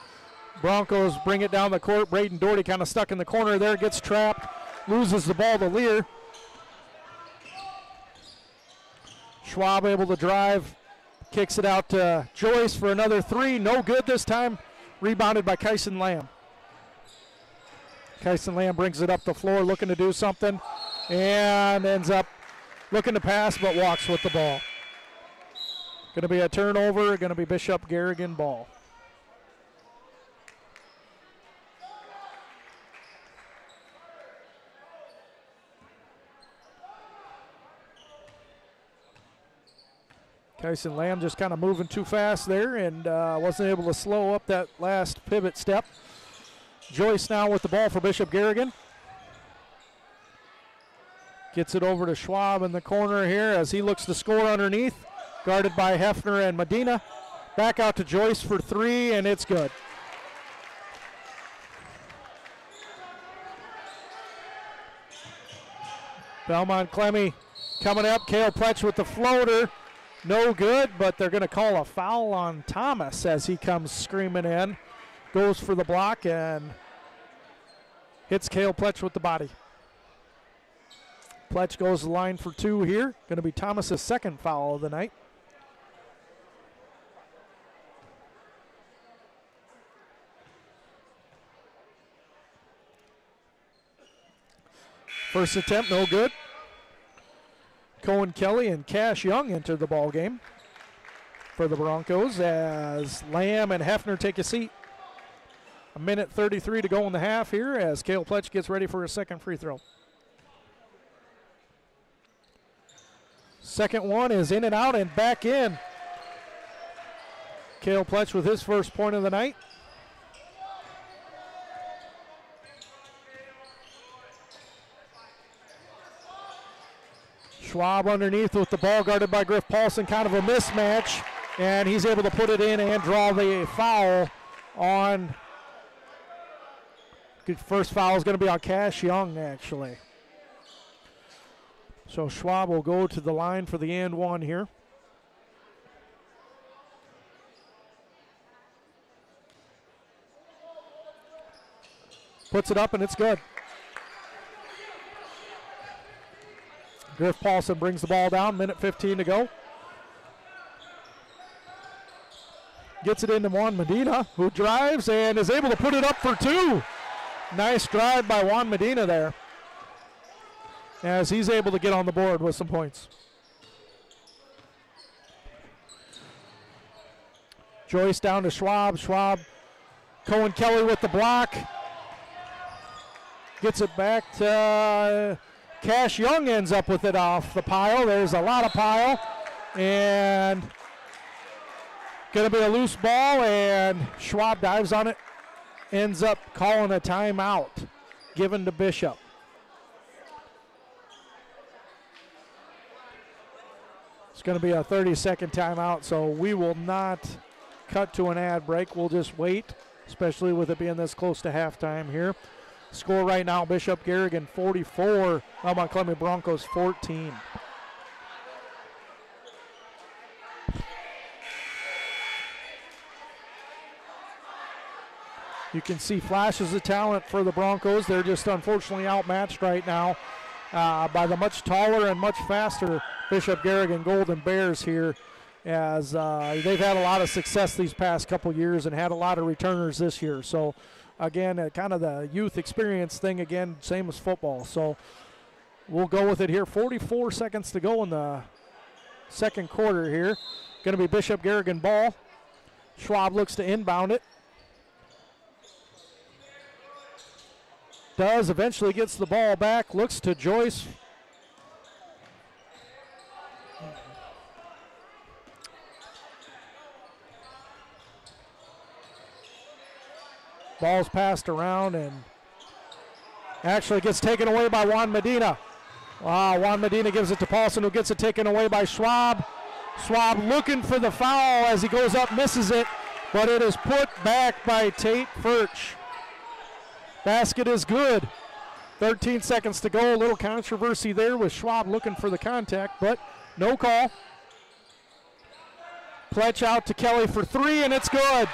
Broncos bring it down the court. Braden Doherty kind of stuck in the corner there, gets trapped, loses the ball to Lear. Schwab able to drive, kicks it out to Joyce for another 3. No good this time. Rebounded by Kyson Lamb. Kyson Lamb brings it up the floor, looking to do something, and ends up looking to pass, but walks with the ball. Going to be a turnover, going to be Bishop Garrigan ball. Kyson Lamb just kind of moving too fast there and wasn't able to slow up that last pivot step. Joyce now with the ball for Bishop Garrigan. Gets it over to Schwab in the corner here as he looks to score underneath. Guarded by Hefner and Medina. Back out to Joyce for 3, and it's good. Belmond-Klemme coming up. Cale Pletch with the floater. No good, but they're going to call a foul on Thomas as he comes screaming in. Goes for the block and hits Cale Pletch with the body. Pletch goes to the line for 2 here. Going to be Thomas's second foul of the night. First attempt, no good. Cohen Kelly and Cash Young enter the ball game for the Broncos as Lamb and Hefner take a seat. 1:33 to go in the half here as Cale Pletch gets ready for his second free throw. Second one is in and out and back in. Cale Pletch with his first point of the night. Schwab underneath with the ball, guarded by Griff Paulson, kind of a mismatch, and he's able to put it in and draw the foul on. First foul is going to be on Cash Young, actually. So Schwab will go to the line for the and one here. Puts it up and it's good. Griff Paulson brings the ball down, 1:15 to go. Gets it into Juan Medina, who drives and is able to put it up for 2. Nice drive by Juan Medina there, as he's able to get on the board with some points. Joyce down to Schwab. Schwab, Cohen Kelly with the block. Gets it back to Cash Young, ends up with it off the pile. There's a lot of pile. And going to be a loose ball, and Schwab dives on it. Ends up calling a timeout given to Bishop. It's going to be a 30-second timeout, so we will not cut to an ad break. We'll just wait, especially with it being this close to halftime here. Score right now, Bishop Garrigan 44, Belmond-Klemme Broncos 14. You can see flashes of talent for the Broncos. They're just unfortunately outmatched right now by the much taller and much faster Bishop Garrigan Golden Bears here, as they've had a lot of success these past couple years and had a lot of returners this year. So again, kind of the youth experience thing again, same as football. So we'll go with it here. 44 seconds to go in the second quarter here. Going to be Bishop Garrigan ball. Schwab looks to inbound it. Does, eventually gets the ball back, looks to Joyce. Ball's passed around and actually gets taken away by Juan Medina. Wow, Juan Medina gives it to Paulson, who gets it taken away by Schwab. Schwab looking for the foul as he goes up, misses it. but it is put back by Tate Furch. Basket is good. 13 seconds to go. A little controversy there with Schwab looking for the contact, but no call. Pletch out to Kelly for three, and it's good.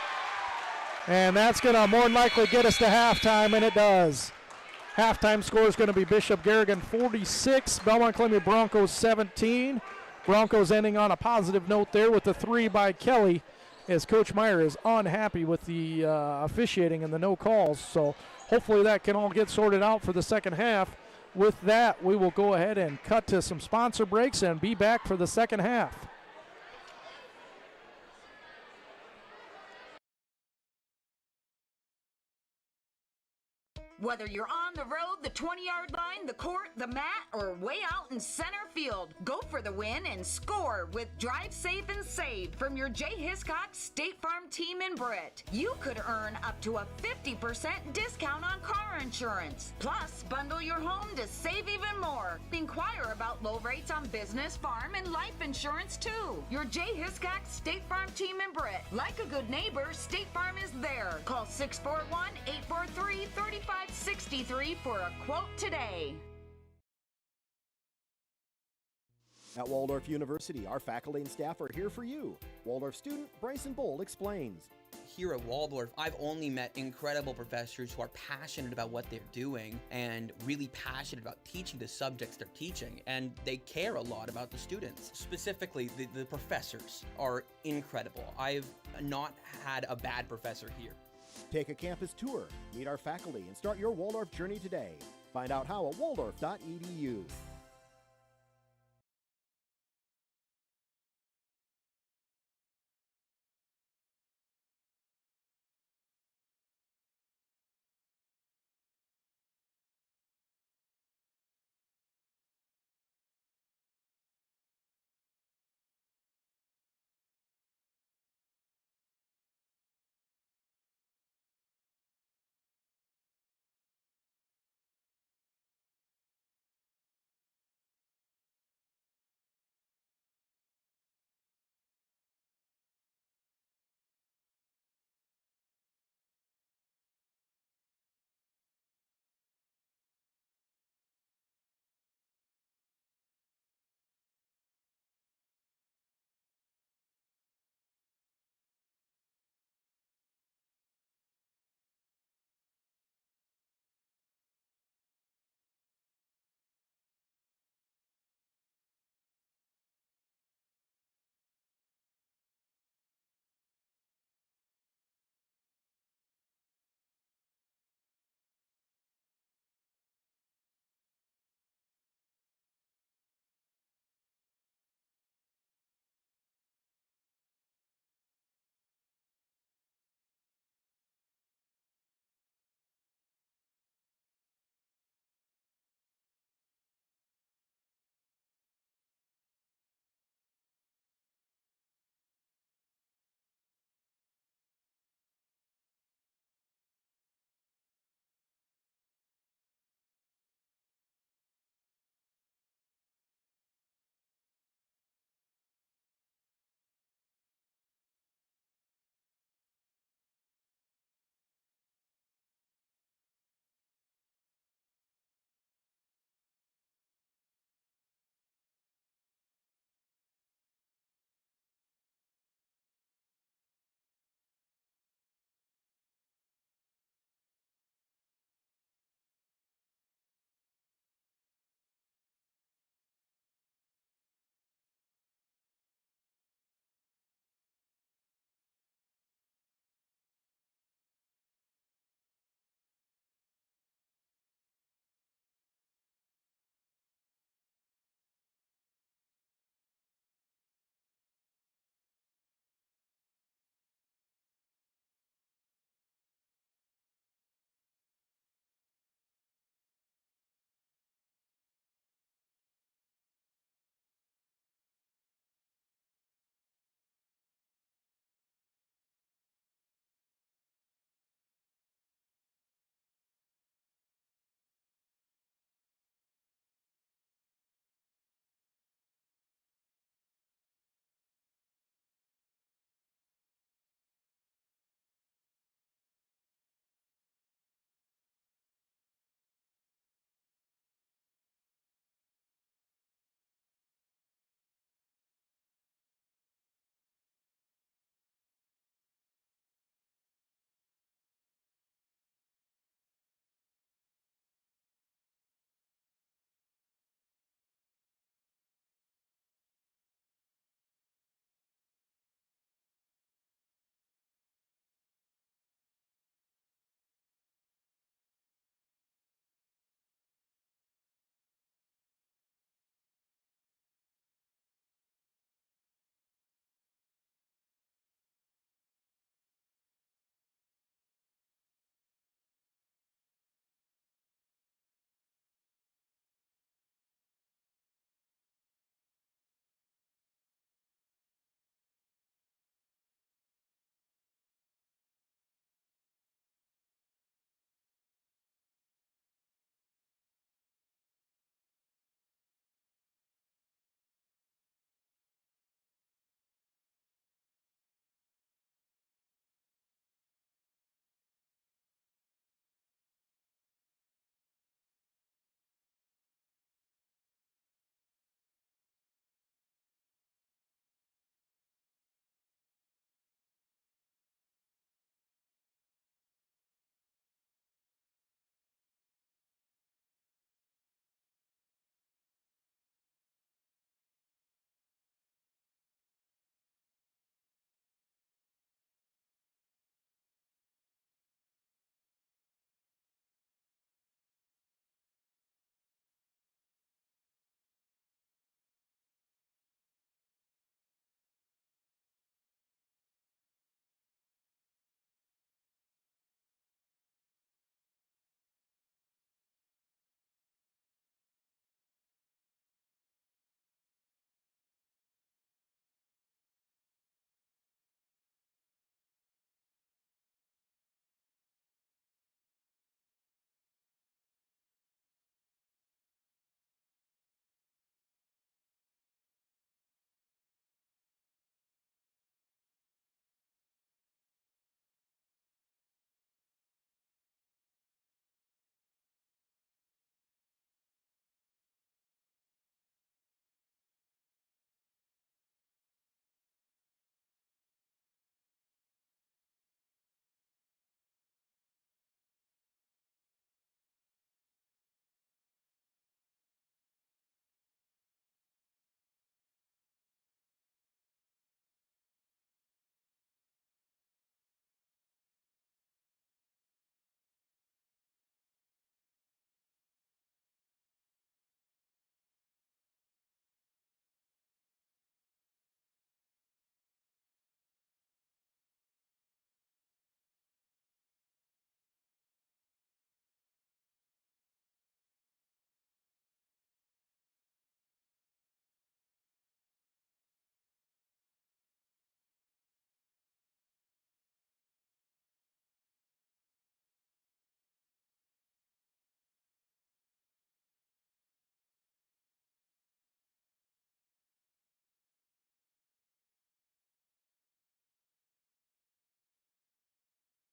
And that's going to more than likely get us to halftime, and it does. Halftime score is going to be Bishop Garrigan 46, Belmond-Klemme Broncos 17. Broncos ending on a positive note there with the three by Kelly, as Coach Meyer is unhappy with the officiating and the no calls. So hopefully that can all get sorted out for the second half. With that, we will go ahead and cut to some sponsor breaks and be back for the second half. Whether you're on the road, the 20-yard line, the court, the mat, or way out in center field, go for the win and score with Drive Safe and Save from your J. Hiscox State Farm team in Britt. You could earn up to a 50% discount on car insurance. Plus, bundle your home to save even more. Inquire about low rates on business, farm, and life insurance too. Your J. Hiscox State Farm team in Britt. Like a good neighbor, State Farm is there. Call 641-843-3563 for a quote today. At Waldorf University, our faculty and staff are here for you. Waldorf student Bryson Bold explains. Here at Waldorf, I've only met incredible professors who are passionate about what they're doing and really passionate about teaching the subjects they're teaching, and they care a lot about the students. Specifically, the professors are incredible. I've not had a bad professor here. Take a campus tour, meet our faculty, and start your Waldorf journey today. Find out how at waldorf.edu.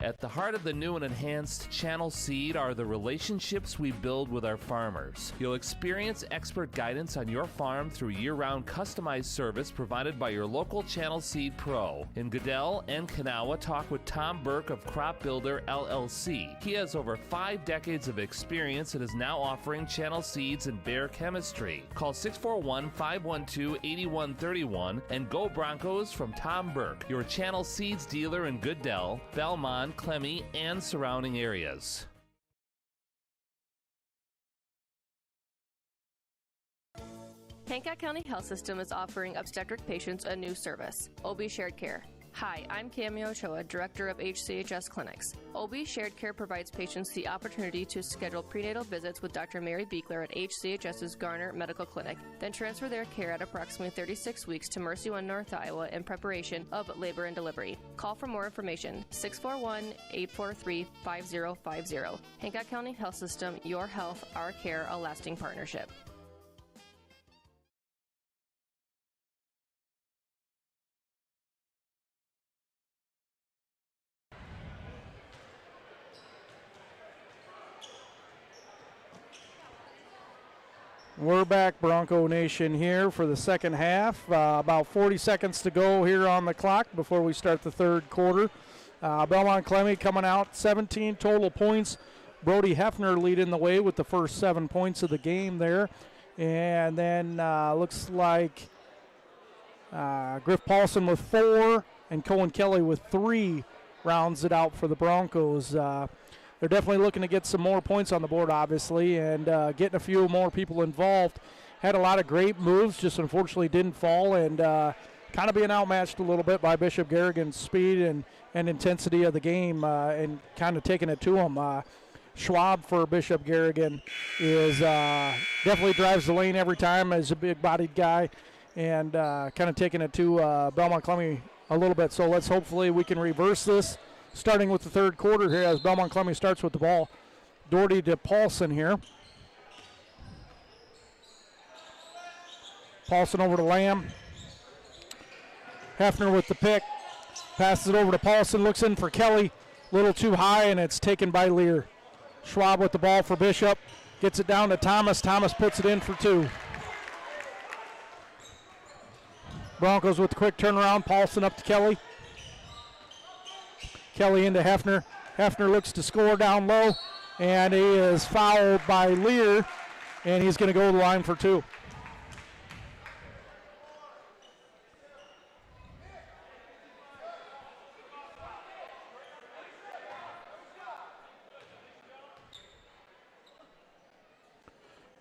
At the heart of the new and enhanced Channel Seed are the relationships we build with our farmers. You'll experience expert guidance on your farm through year-round customized service provided by your local Channel Seed Pro. In Goodell and Kanawha, talk with Tom Burke of Crop Builder LLC. He has over 5 decades of experience and is now offering Channel Seeds and Bayer chemistry. Call 641-512-8131 and go Broncos from Tom Burke, your Channel Seeds dealer in Goodell, Belmond-Klemme, and surrounding areas. Hancock County Health System is offering obstetric patients a new service, OB Shared Care. Hi, I'm Cammy Ochoa, Director of HCHS Clinics. OB Shared Care provides patients the opportunity to schedule prenatal visits with Dr. Mary Beekler at HCHS's Garner Medical Clinic, then transfer their care at approximately 36 weeks to Mercy One North Iowa in preparation of labor and delivery. Call for more information, 641-843-5050. Hancock County Health System, your health, our care, a lasting partnership. We're back, Bronco Nation, here for the second half. About 40 seconds to go here on the clock before we start the third quarter. Belmond-Klemme coming out, 17 total points. Brody Hefner leading the way with the first 7 points of the game there. And then looks like Griff Paulson with 4 and Cohen Kelly with 3 rounds it out for the Broncos. They're definitely looking to get some more points on the board, obviously, and getting a few more people involved. Had a lot of great moves, just unfortunately didn't fall, and kind of being outmatched a little bit by Bishop Garrigan's speed and intensity of the game and kind of taking it to him. Schwab for Bishop Garrigan is definitely drives the lane every time as a big-bodied guy and kind of taking it to Belmond-Klemme a little bit. So let's hopefully we can reverse this. Starting with the third quarter here as Belmond-Klemme starts with the ball. Doherty to Paulson here. Paulson over to Lamb. Hefner with the pick. Passes it over to Paulson, looks in for Kelly. A little too high, and it's taken by Lear. Schwab with the ball for Bishop. Gets it down to Thomas. Thomas puts it in for 2. Broncos with the quick turnaround. Paulson up to Kelly. Kelly into Hefner. Hefner looks to score down low, and he is fouled by Lear, and he's going to go to the line for 2.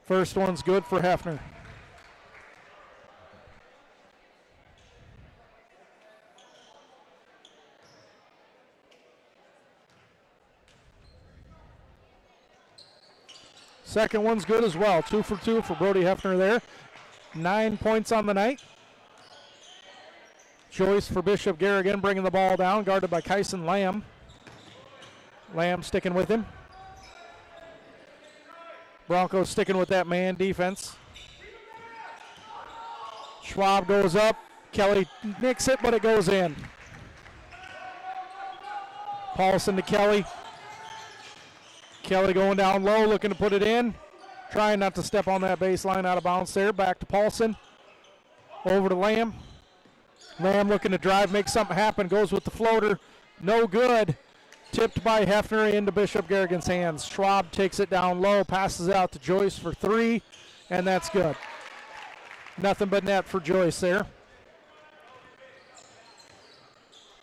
First one's good for Hefner. Second one's good as well. 2 for 2 for Brody Hefner there. 9 points on the night. Joyce for Bishop Garrigan bringing the ball down, guarded by Kyson Lamb. Lamb sticking with him. Broncos sticking with that man defense. Schwab goes up. Kelly nicks it, but it goes in. Paulson to Kelly. Kelly going down low, looking to put it in. Trying not to step on that baseline, out of bounds there. Back to Paulson. Over to Lamb. Lamb looking to drive, make something happen. Goes with the floater. No good. Tipped by Hefner into Bishop Garrigan's hands. Schwab takes it down low, passes it out to Joyce for 3, and that's good. Nothing but net for Joyce there.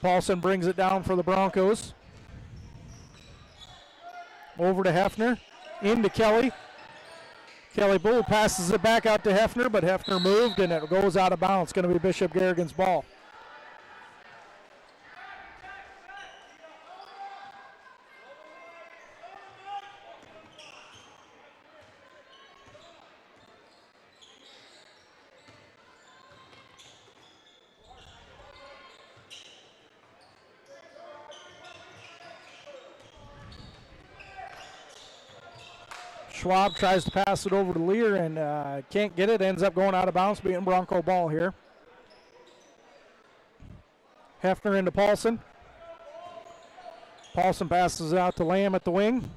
Paulson brings it down for the Broncos. Over to Hefner, into Kelly. Kelly Bull passes it back out to Hefner, but Hefner moved and it goes out of bounds. It's going to be Bishop Garrigan's ball. Schwab tries to pass it over to Lear and can't get it. Ends up going out of bounds, being Bronco ball here. Hefner into Paulson. Paulson passes it out to Lamb at the wing.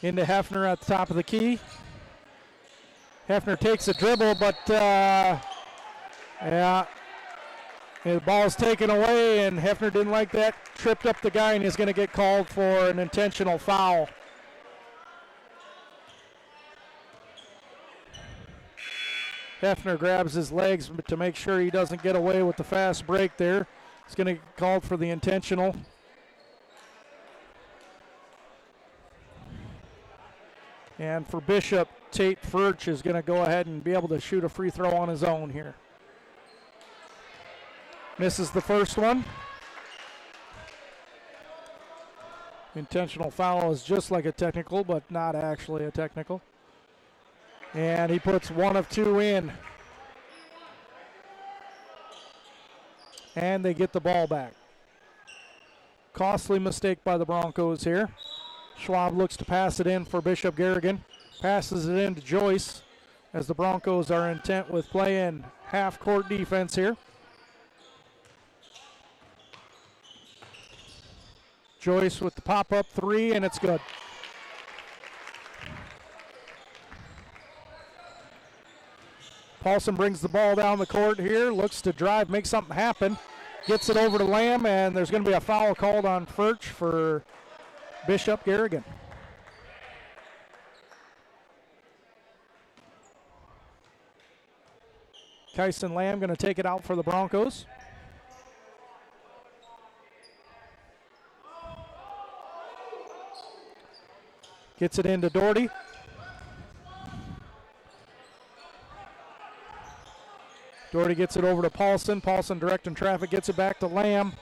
Into Hefner at the top of the key. Hefner takes a dribble, but the ball is taken away, and Hefner didn't like that. Tripped up the guy, and he's going to get called for an intentional foul. Hefner grabs his legs to make sure he doesn't get away with the fast break there. He's going to get called for the intentional. And for Bishop, Tate Furch is going to go ahead and be able to shoot a free throw on his own here. Misses the first one. Intentional foul is just like a technical, but not actually a technical. And he puts 1 of 2 in. And they get the ball back. Costly mistake by the Broncos here. Schwab looks to pass it in for Bishop Garrigan. Passes it in to Joyce as the Broncos are intent with playing half-court defense here. Joyce with the pop-up 3, and it's good. Paulson brings the ball down the court here, looks to drive, make something happen. Gets it over to Lamb, and there's going to be a foul called on Furch for Bishop Garrigan. Kyson Lamb going to take it out for the Broncos. Gets it into Doherty. Doherty gets it over to Paulson. Paulson directing traffic, gets it back to Lamb.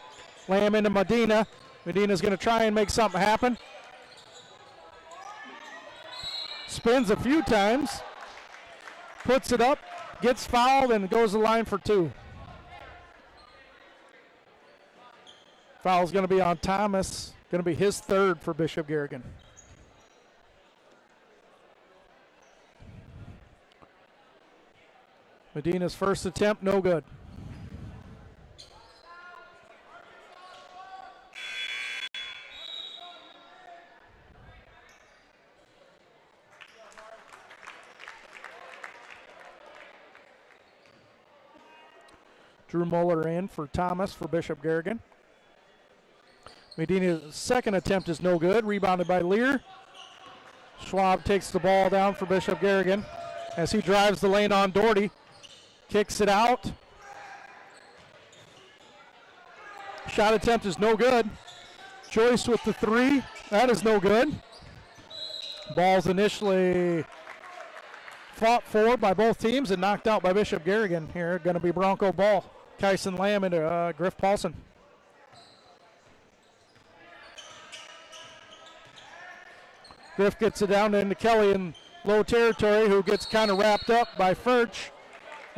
Lamb into Medina. Medina's going to try and make something happen. Spins a few times. Puts it up. Gets fouled and goes to the line for 2. Foul's going to be on Thomas. Going to be his 3rd for Bishop Garrigan. Medina's first attempt, no good. Drew Muller in for Thomas for Bishop Garrigan. Medina's second attempt is no good. Rebounded by Lear. Schwab takes the ball down for Bishop Garrigan as he drives the lane on Doherty. Kicks it out. Shot attempt is no good. Joyce with the 3. That is no good. Ball's initially fought for by both teams and knocked out by Bishop Garrigan here. Going to be Bronco ball. Kyson Lamb into Griff Paulson. Griff gets it down into Kelly in low territory, who gets kind of wrapped up by Furch.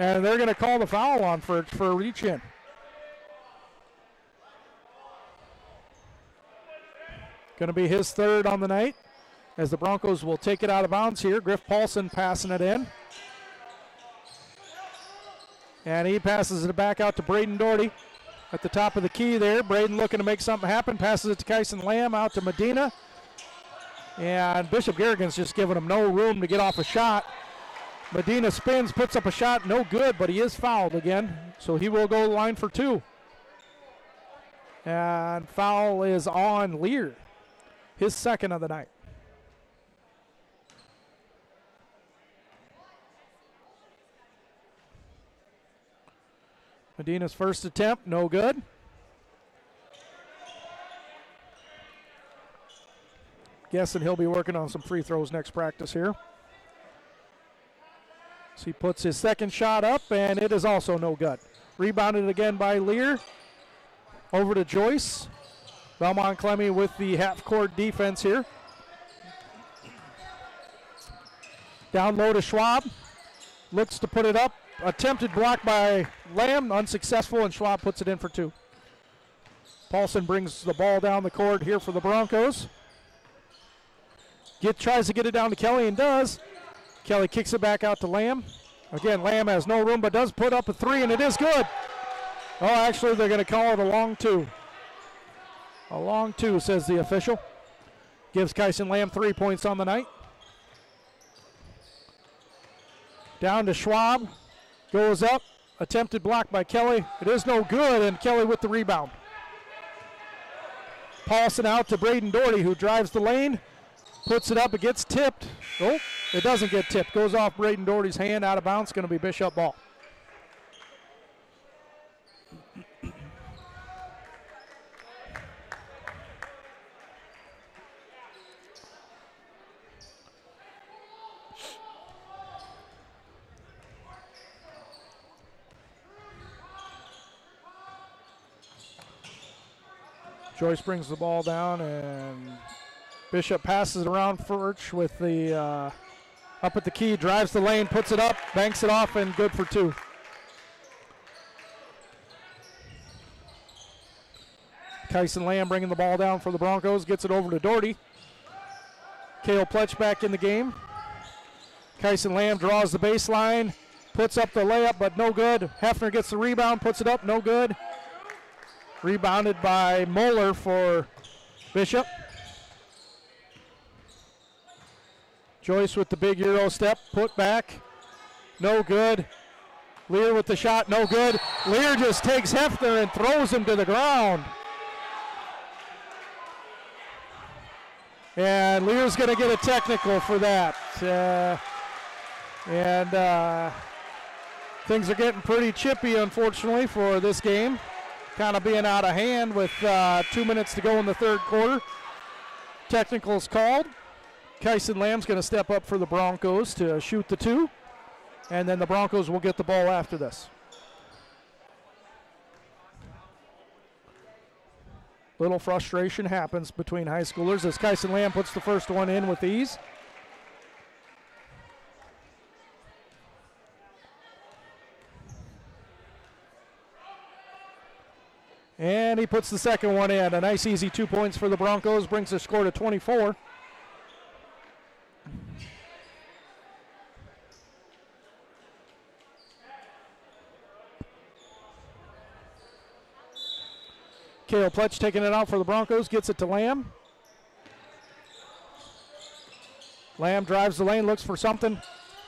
And they're going to call the foul on Furch for a reach-in. Going to be his 3rd on the night as the Broncos will take it out of bounds here. Griff Paulson passing it in. And he passes it back out to Braden Doherty at the top of the key there. Braden looking to make something happen. Passes it to Kyson Lamb out to Medina. And Bishop Garrigan's just giving him no room to get off a shot. Medina spins, puts up a shot, no good, but he is fouled again. So he will go to the line for 2. And foul is on Lear, his 2nd of the night. Medina's first attempt, no good. Guessing he'll be working on some free throws next practice here. So he puts his 2nd shot up, and it is also no good. Rebounded again by Lear. Over to Joyce. Belmond-Klemme with the half-court defense here. Down low to Schwab. Looks to put it up. Attempted block by Lamb, unsuccessful, and Schwab puts it in for 2. Paulson brings the ball down the court here for the Broncos. Tries to get it down to Kelly and does. Kelly kicks it back out to Lamb. Again, Lamb has no room but does put up a 3, and it is good. Oh, actually, they're going to call it a long 2. A long 2, says the official. Gives Kyson Lamb 3 points on the night. Down to Schwab. Goes up. Attempted block by Kelly. It is no good, and Kelly with the rebound. Paulson out to Braden Doherty, who drives the lane. Puts it up. It gets tipped. Oh, it doesn't get tipped. Goes off Braden Doherty's hand, out of bounds. Going to be Bishop ball. Joyce brings the ball down, and Bishop passes it around Furch with the up at the key, drives the lane, puts it up, banks it off, and good for 2. Kyson Lamb bringing the ball down for the Broncos, gets it over to Doherty. Cale Pletch back in the game. Kyson Lamb draws the baseline, puts up the layup, but no good. Hefner gets the rebound, puts it up, no good. Rebounded by Moeller for Bishop. Joyce with the big Euro step, put back, no good. Lear with the shot, no good. Lear just takes Hefner and throws him to the ground. And Lear's going to get a technical for that. Things are getting pretty chippy, unfortunately, for this game. Kind of being out of hand with 2 minutes to go in the third quarter. Technicals called. Kyson Lamb's going to step up for the Broncos to shoot the 2. And then the Broncos will get the ball after this. Little frustration happens between high schoolers as Kyson Lamb puts the first one in with ease. And he puts the second one in. A nice easy 2 points for the Broncos, brings the score to 24. Cale Pletch taking it out for the Broncos, gets it to Lamb. Lamb drives the lane, looks for something,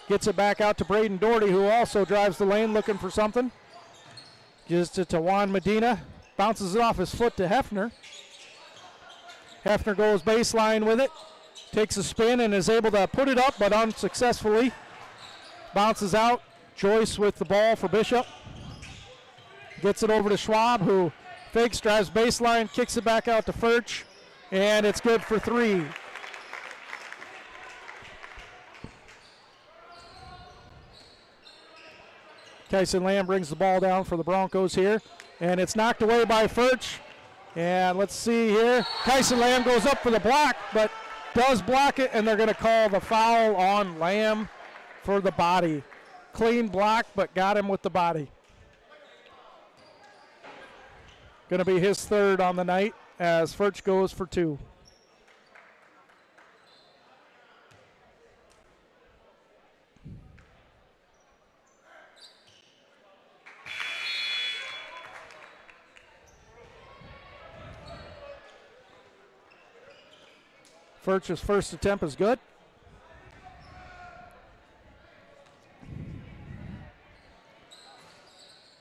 gets it back out to Braden Doherty, who also drives the lane looking for something. Gives it to Juan Medina. Bounces it off his foot to Hefner. Hefner goes baseline with it. Takes a spin and is able to put it up, but unsuccessfully. Bounces out. Joyce with the ball for Bishop. Gets it over to Schwab, who fakes, drives baseline, kicks it back out to Furch, and it's good for 3. Kyson Lamb brings the ball down for the Broncos here. And it's knocked away by Furch. And let's see here. Kyson Lamb goes up for the block, but does block it, and they're going to call the foul on Lamb for the body. Clean block, but got him with the body. Going to be his third on the night as Furch goes for 2. Furch's first attempt is good.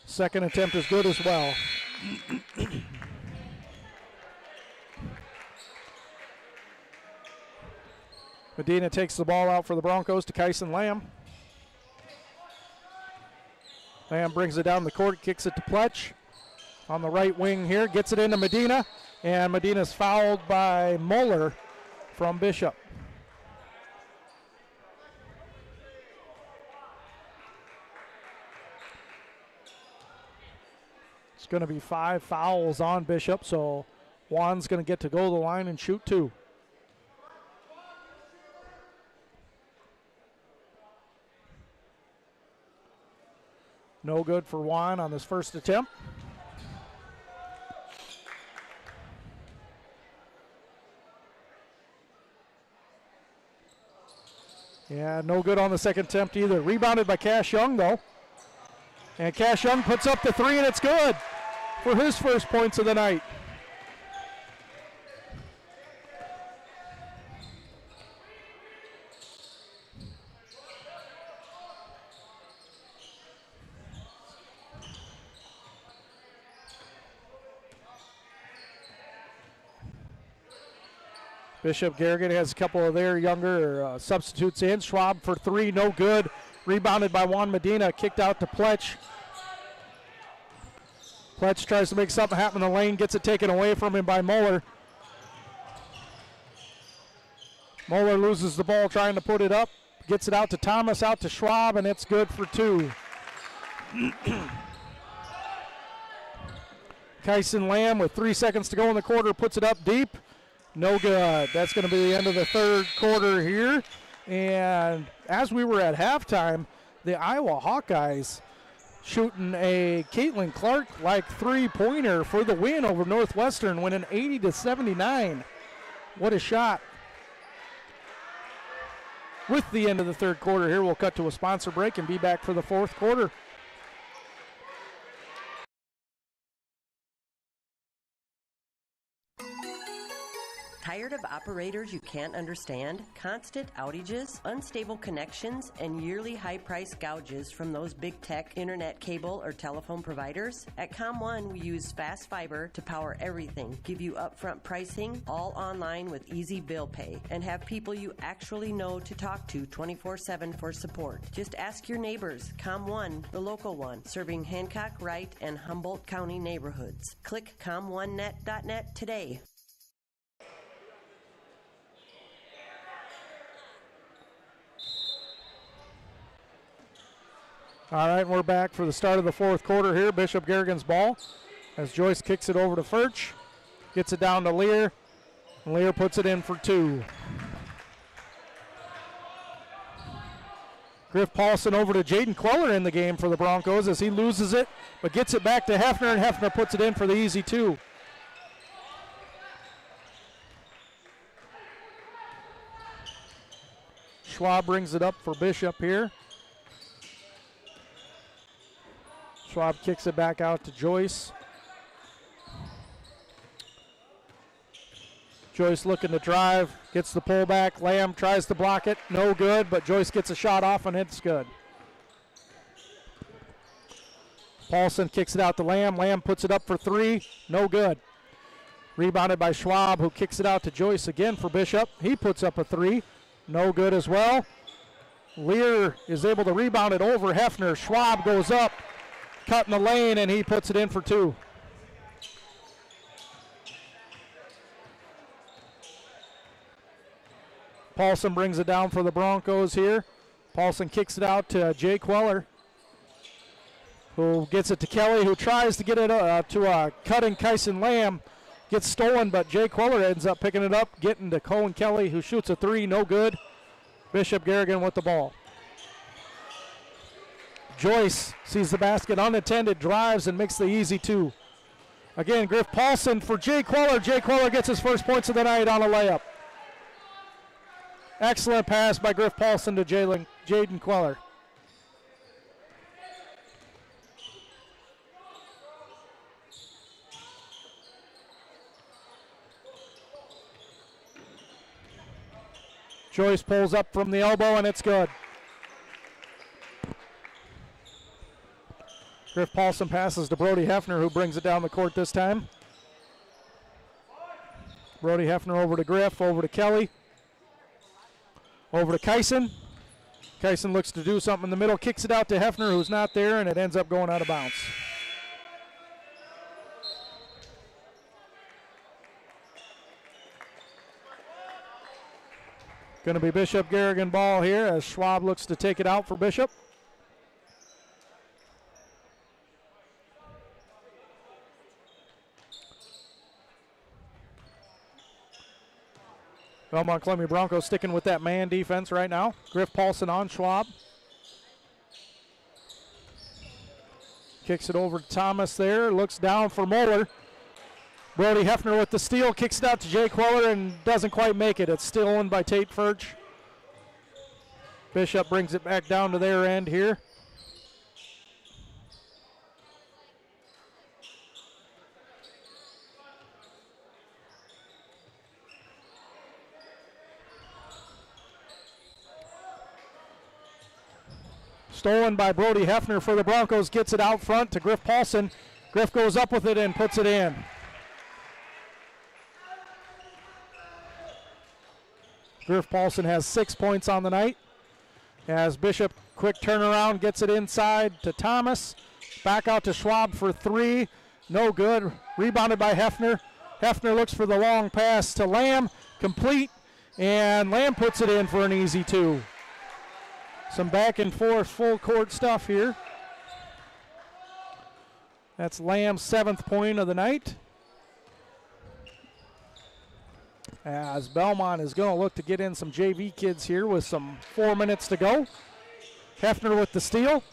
Second attempt is good as well. Medina takes the ball out for the Broncos to Kyson Lamb. Lamb brings it down the court, kicks it to Pletch on the right wing here, gets it into Medina, and Medina's fouled by Moeller from Bishop. It's going to be 5 fouls on Bishop, so Juan's going to get to go to the line and shoot 2. No good for Juan on this first attempt. Yeah, no good on the second attempt either. Rebounded by Cash Young, though. And Cash Young puts up the 3, and it's good for his first points of the night. Bishop Garrigan has a couple of their younger substitutes in. Schwab for three, no good. Rebounded by Juan Medina, kicked out to Pletch. Pletch tries to make something happen in the lane, gets it taken away from him by Moeller. Moeller loses the ball trying to put it up, gets it out to Thomas, out to Schwab, and it's good for two. Kyson Lamb with 3 seconds to go in the quarter puts it up deep. No good. That's going to be the end of the third quarter here. And as we were at halftime, the Iowa Hawkeyes shooting a Caitlin Clark-like three-pointer for the win over Northwestern, winning 80-79. What a shot. With the end of the third quarter here, we'll cut to a sponsor break and be back for the fourth quarter. Tired of operators you can't understand? Constant outages, unstable connections, and yearly high-price gouges from those big tech internet cable or telephone providers? At ComOne, we use fast fiber to power everything, give you upfront pricing, all online with easy bill pay, and have people you actually know to talk to 24/7 for support. Just ask your neighbors. ComOne, the local one, serving Hancock, Wright, and Humboldt County neighborhoods. Click ComOneNet.net today. All right, we're back for the start of the fourth quarter here. Bishop Garrigan's ball as Joyce kicks it over to Furch. Gets it down to Lear. And Lear puts it in for two. Griff Paulson over to Jaden Queller in the game for the Broncos as he loses it, but gets it back to Hefner, and Hefner puts it in for the easy two. Schwab brings it up for Bishop here. Schwab kicks it back out to Joyce. Joyce looking to drive, gets the pullback. Lamb tries to block it, no good, but Joyce gets a shot off and it's good. Paulson kicks it out to Lamb. Lamb puts it up for three, no good. Rebounded by Schwab, who kicks it out to Joyce again for Bishop. He puts up a three, no good as well. Lear is able to rebound it over Hefner. Schwab goes up, cut in the lane, and he puts it in for two. Paulson brings it down for the Broncos here. Paulson kicks it out to Jay Queller, who gets it to Kelly, who tries to get it to cutting Kyson Lamb. Gets stolen, but Jay Queller ends up picking it up, getting to Cohen Kelly, who shoots a three, no good. Bishop Garrigan with the ball. Joyce sees the basket unattended, drives, and makes the easy two. Again, Griff Paulson for Jay Queller. Jay Queller gets his first points of the night on a layup. Excellent pass by Griff Paulson to Jaden Queller. Joyce pulls up from the elbow, and it's good. Griff Paulson passes to Brody Hefner, who brings it down the court this time. Brody Hefner over to Griff, over to Kelly. Over to Kyson. Kyson looks to do something in the middle, kicks it out to Hefner, who's not there, and it ends up going out of bounds. Going to be Bishop Garrigan ball here as Schwab looks to take it out for Bishop. Belmond-Klemme Broncos sticking with that man defense right now. Griff Paulson on Schwab. Kicks it over to Thomas there. Looks down for Moeller. Brody Hefner with the steal. Kicks it out to Jay Queller and doesn't quite make it. It's stolen by Tate Furch. Bishop brings it back down to their end here. Stolen by Brody Hefner for the Broncos. Gets it out front to Griff Paulson. Griff goes up with it and puts it in. Griff Paulson has 6 points on the night. As Bishop, quick turnaround, gets it inside to Thomas. Back out to Schwab for 3. No good. Rebounded by Hefner. Hefner looks for the long pass to Lamb. Complete. And Lamb puts it in for an easy 2. Some back and forth full court stuff here. That's Lamb's 7th point of the night. As Belmont is going to look to get in some JV kids here with some 4 minutes to go. Hefner with the steal.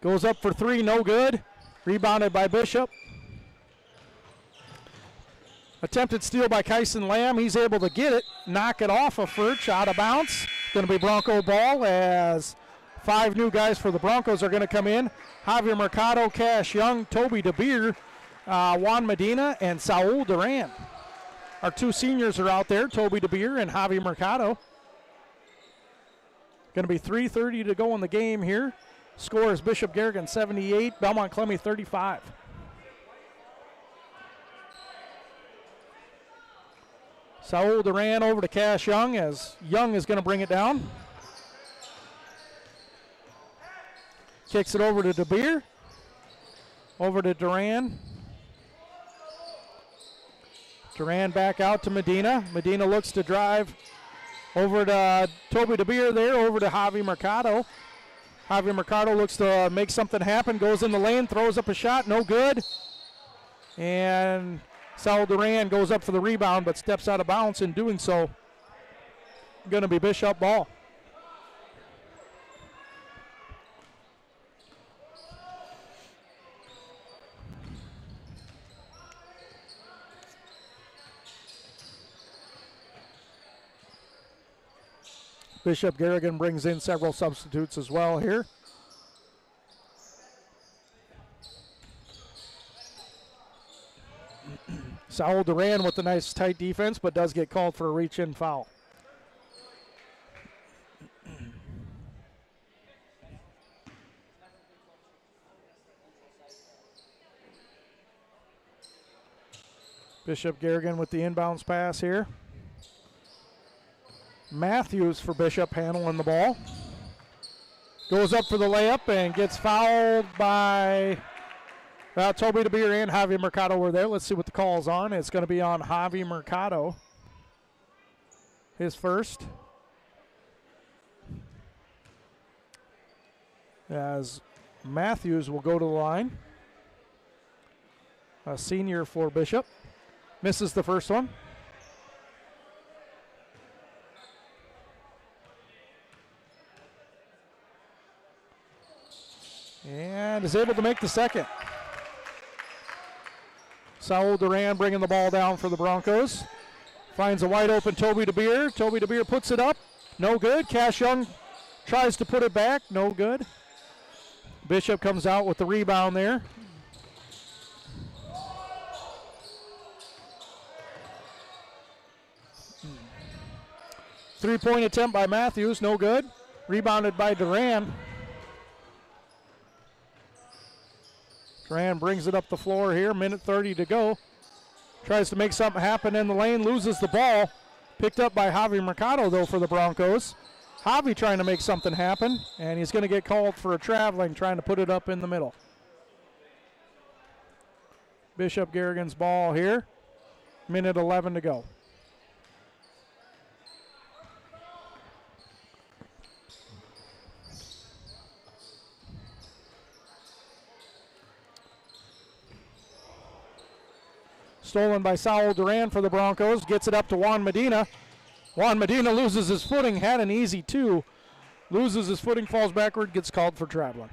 Goes up for 3, no good. Rebounded by Bishop. Attempted steal by Kyson Lamb. He's able to get it, knock it off of Furch, out of bounds. Going to be Bronco ball as 5 new guys for the Broncos are going to come in. Javier Mercado, Cash Young, Toby DeBeer, Juan Medina, and Saul Duran. Our 2 seniors are out there, Toby DeBeer and Javier Mercado. Going to be 3:30 to go in the game here. Score is Bishop Garrigan 78, Belmond-Klemme 35. Saul Duran over to Cash Young as Young is going to bring it down. Kicks it over to DeBeer. Over to Duran. Duran back out to Medina. Medina looks to drive over to Toby DeBeer there, over to Javi Mercado. Javi Mercado looks to make something happen, goes in the lane, throws up a shot, no good. And Saul Duran goes up for the rebound, but steps out of bounds in doing so. Going to be Bishop ball. Bishop Garrigan brings in several substitutes as well here. Saul Duran with a nice tight defense, but does get called for a reach-in foul. Bishop Garrigan with the inbounds pass here. Matthews for Bishop handling the ball. Goes up for the layup and gets fouled by Toby DeBeer and Javi Mercado were there. Let's see what the call is on. It's going to be on Javi Mercado. His first. As Matthews will go to the line. A senior for Bishop. Misses the first one. And is able to make the second. Saul Duran bringing the ball down for the Broncos. Finds a wide open Toby DeBeer. Toby DeBeer puts it up. No good. Cash Young tries to put it back. No good. Bishop comes out with the rebound there. Three-point attempt by Matthews. No good. Rebounded by Duran. Duran brings it up the floor here, minute 30 to go. Tries to make something happen in the lane, loses the ball. Picked up by Javi Mercado, though, for the Broncos. Javi trying to make something happen, and he's going to get called for a traveling, trying to put it up in the middle. Bishop Garrigan's ball here, minute 11 to go. Stolen by Saul Duran for the Broncos. Gets it up to Juan Medina. Juan Medina loses his footing. Had an easy 2. Loses his footing, falls backward, gets called for traveling.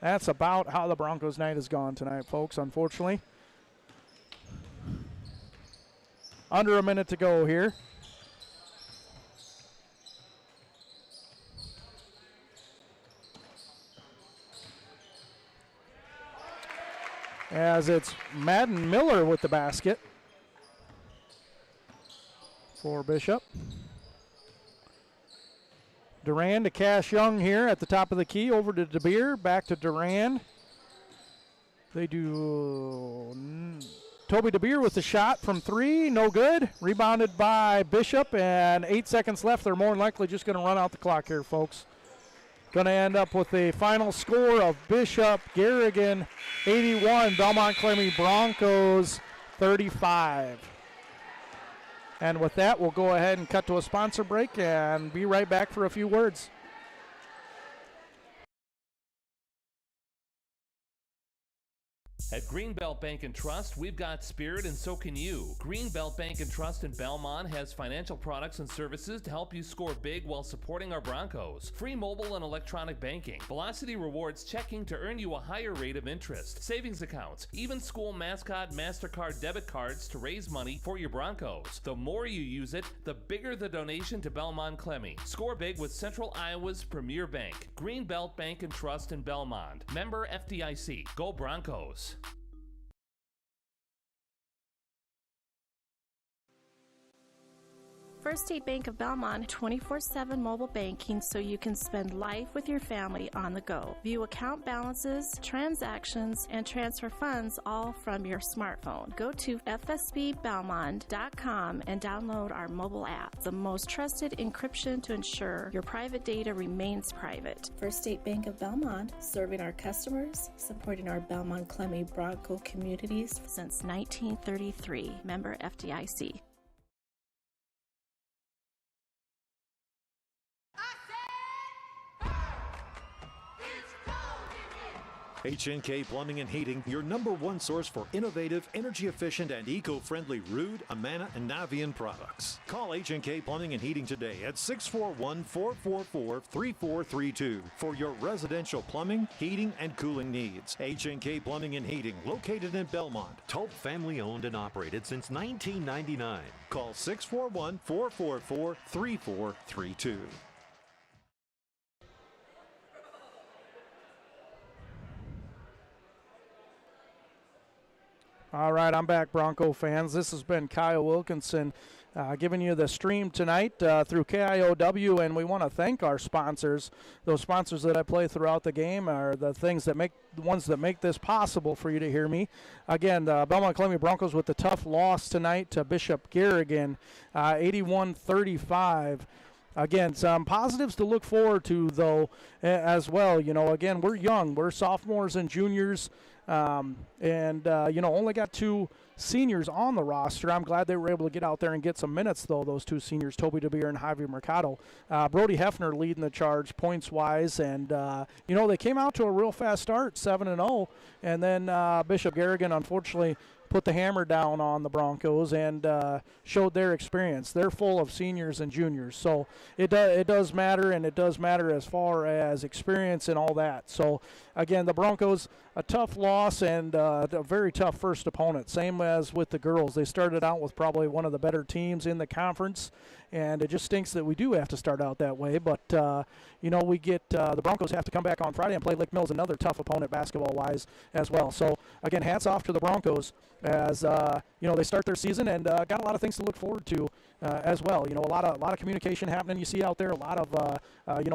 That's about how the Broncos' night has gone tonight, folks, unfortunately. Under a minute to go here. As it's Madden Miller with the basket for Bishop. Duran to Cash Young here at the top of the key. Over to DeBeer, back to Duran. They do Toby DeBeer with the shot from 3, no good. Rebounded by Bishop, and 8 seconds left. They're more than likely just going to run out the clock here, folks. Going to end up with a final score of Bishop Garrigan 81, Belmond-Klemme Broncos 35. And with that, we'll go ahead and cut to a sponsor break and be right back for a few words. At Greenbelt Bank and Trust, we've got spirit and so can you. Greenbelt Bank and Trust in Belmont has financial products and services to help you score big while supporting our Broncos. Free mobile and electronic banking, Velocity Rewards checking to earn you a higher rate of interest, savings accounts, even school mascot MasterCard debit cards to raise money for your Broncos. The more you use it, the bigger the donation to Belmond-Klemme. Score big with Central Iowa's premier bank. Greenbelt Bank and Trust in Belmont. Member FDIC. Go Broncos. First State Bank of Belmont, 24/7 mobile banking so you can spend life with your family on the go. View account balances, transactions, and transfer funds all from your smartphone. Go to fsbbelmont.com and download our mobile app, the most trusted encryption to ensure your private data remains private. First State Bank of Belmont, serving our customers, supporting our Belmond-Klemme Bronco communities since 1933. Member FDIC. H&K Plumbing and Heating, your #1 source for innovative, energy-efficient, and eco-friendly Ruud, Amana, and Navian products. Call H&K Plumbing and Heating today at 641-444-3432 for your residential plumbing, heating, and cooling needs. H&K Plumbing and Heating, located in Belmont. Tulp family owned and operated since 1999. Call 641-444-3432. All right, I'm back, Bronco fans. This has been Kyle Wilkinson giving you the stream tonight through KIOW, and we want to thank our sponsors. Those sponsors that I play throughout the game are the ones that make this possible for you to hear me. Again, the Belmond-Klemme Broncos with the tough loss tonight to Bishop Garrigan, 81-35. Again, some positives to look forward to, though, as well. You know, again, we're young. We're sophomores and juniors. Only got 2 seniors on the roster. I'm glad they were able to get out there and get some minutes, though, those 2 seniors, Toby DeBeer and Javier Mercado. Brody Hefner leading the charge points-wise, and, they came out to a real fast start, 7-0, and then Bishop Garrigan, unfortunately, put the hammer down on the Broncos and showed their experience. They're full of seniors and juniors, so it does matter, and it does matter as far as experience and all that. So, again, the Broncos, a tough loss and a very tough first opponent, same as with the girls. They started out with probably one of the better teams in the conference, and it just stinks that we do have to start out that way. But, we get the Broncos have to come back on Friday and play Lake Mills, another tough opponent basketball-wise as well. So, again, hats off to the Broncos as, they start their season and got a lot of things to look forward to as well. A lot of communication happening you see out there, a lot of,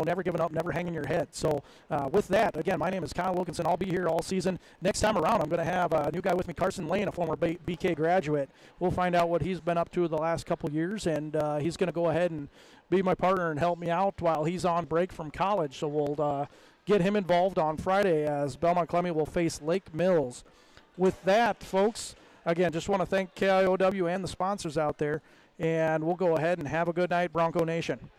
never giving up, never hanging your head. So, with that, again, my name is Kyle Wilkinson. I'll be here all season. Next time around, I'm going to have a new guy with me, Carson Lane, a former BK graduate. We'll find out what he's been up to the last couple years, and he's going to go ahead and be my partner and help me out while he's on break from college. So we'll get him involved on Friday as Belmond-Klemme will face Lake Mills. With that, folks, again, just want to thank KIOW and the sponsors out there, and we'll go ahead and have a good night, Bronco Nation.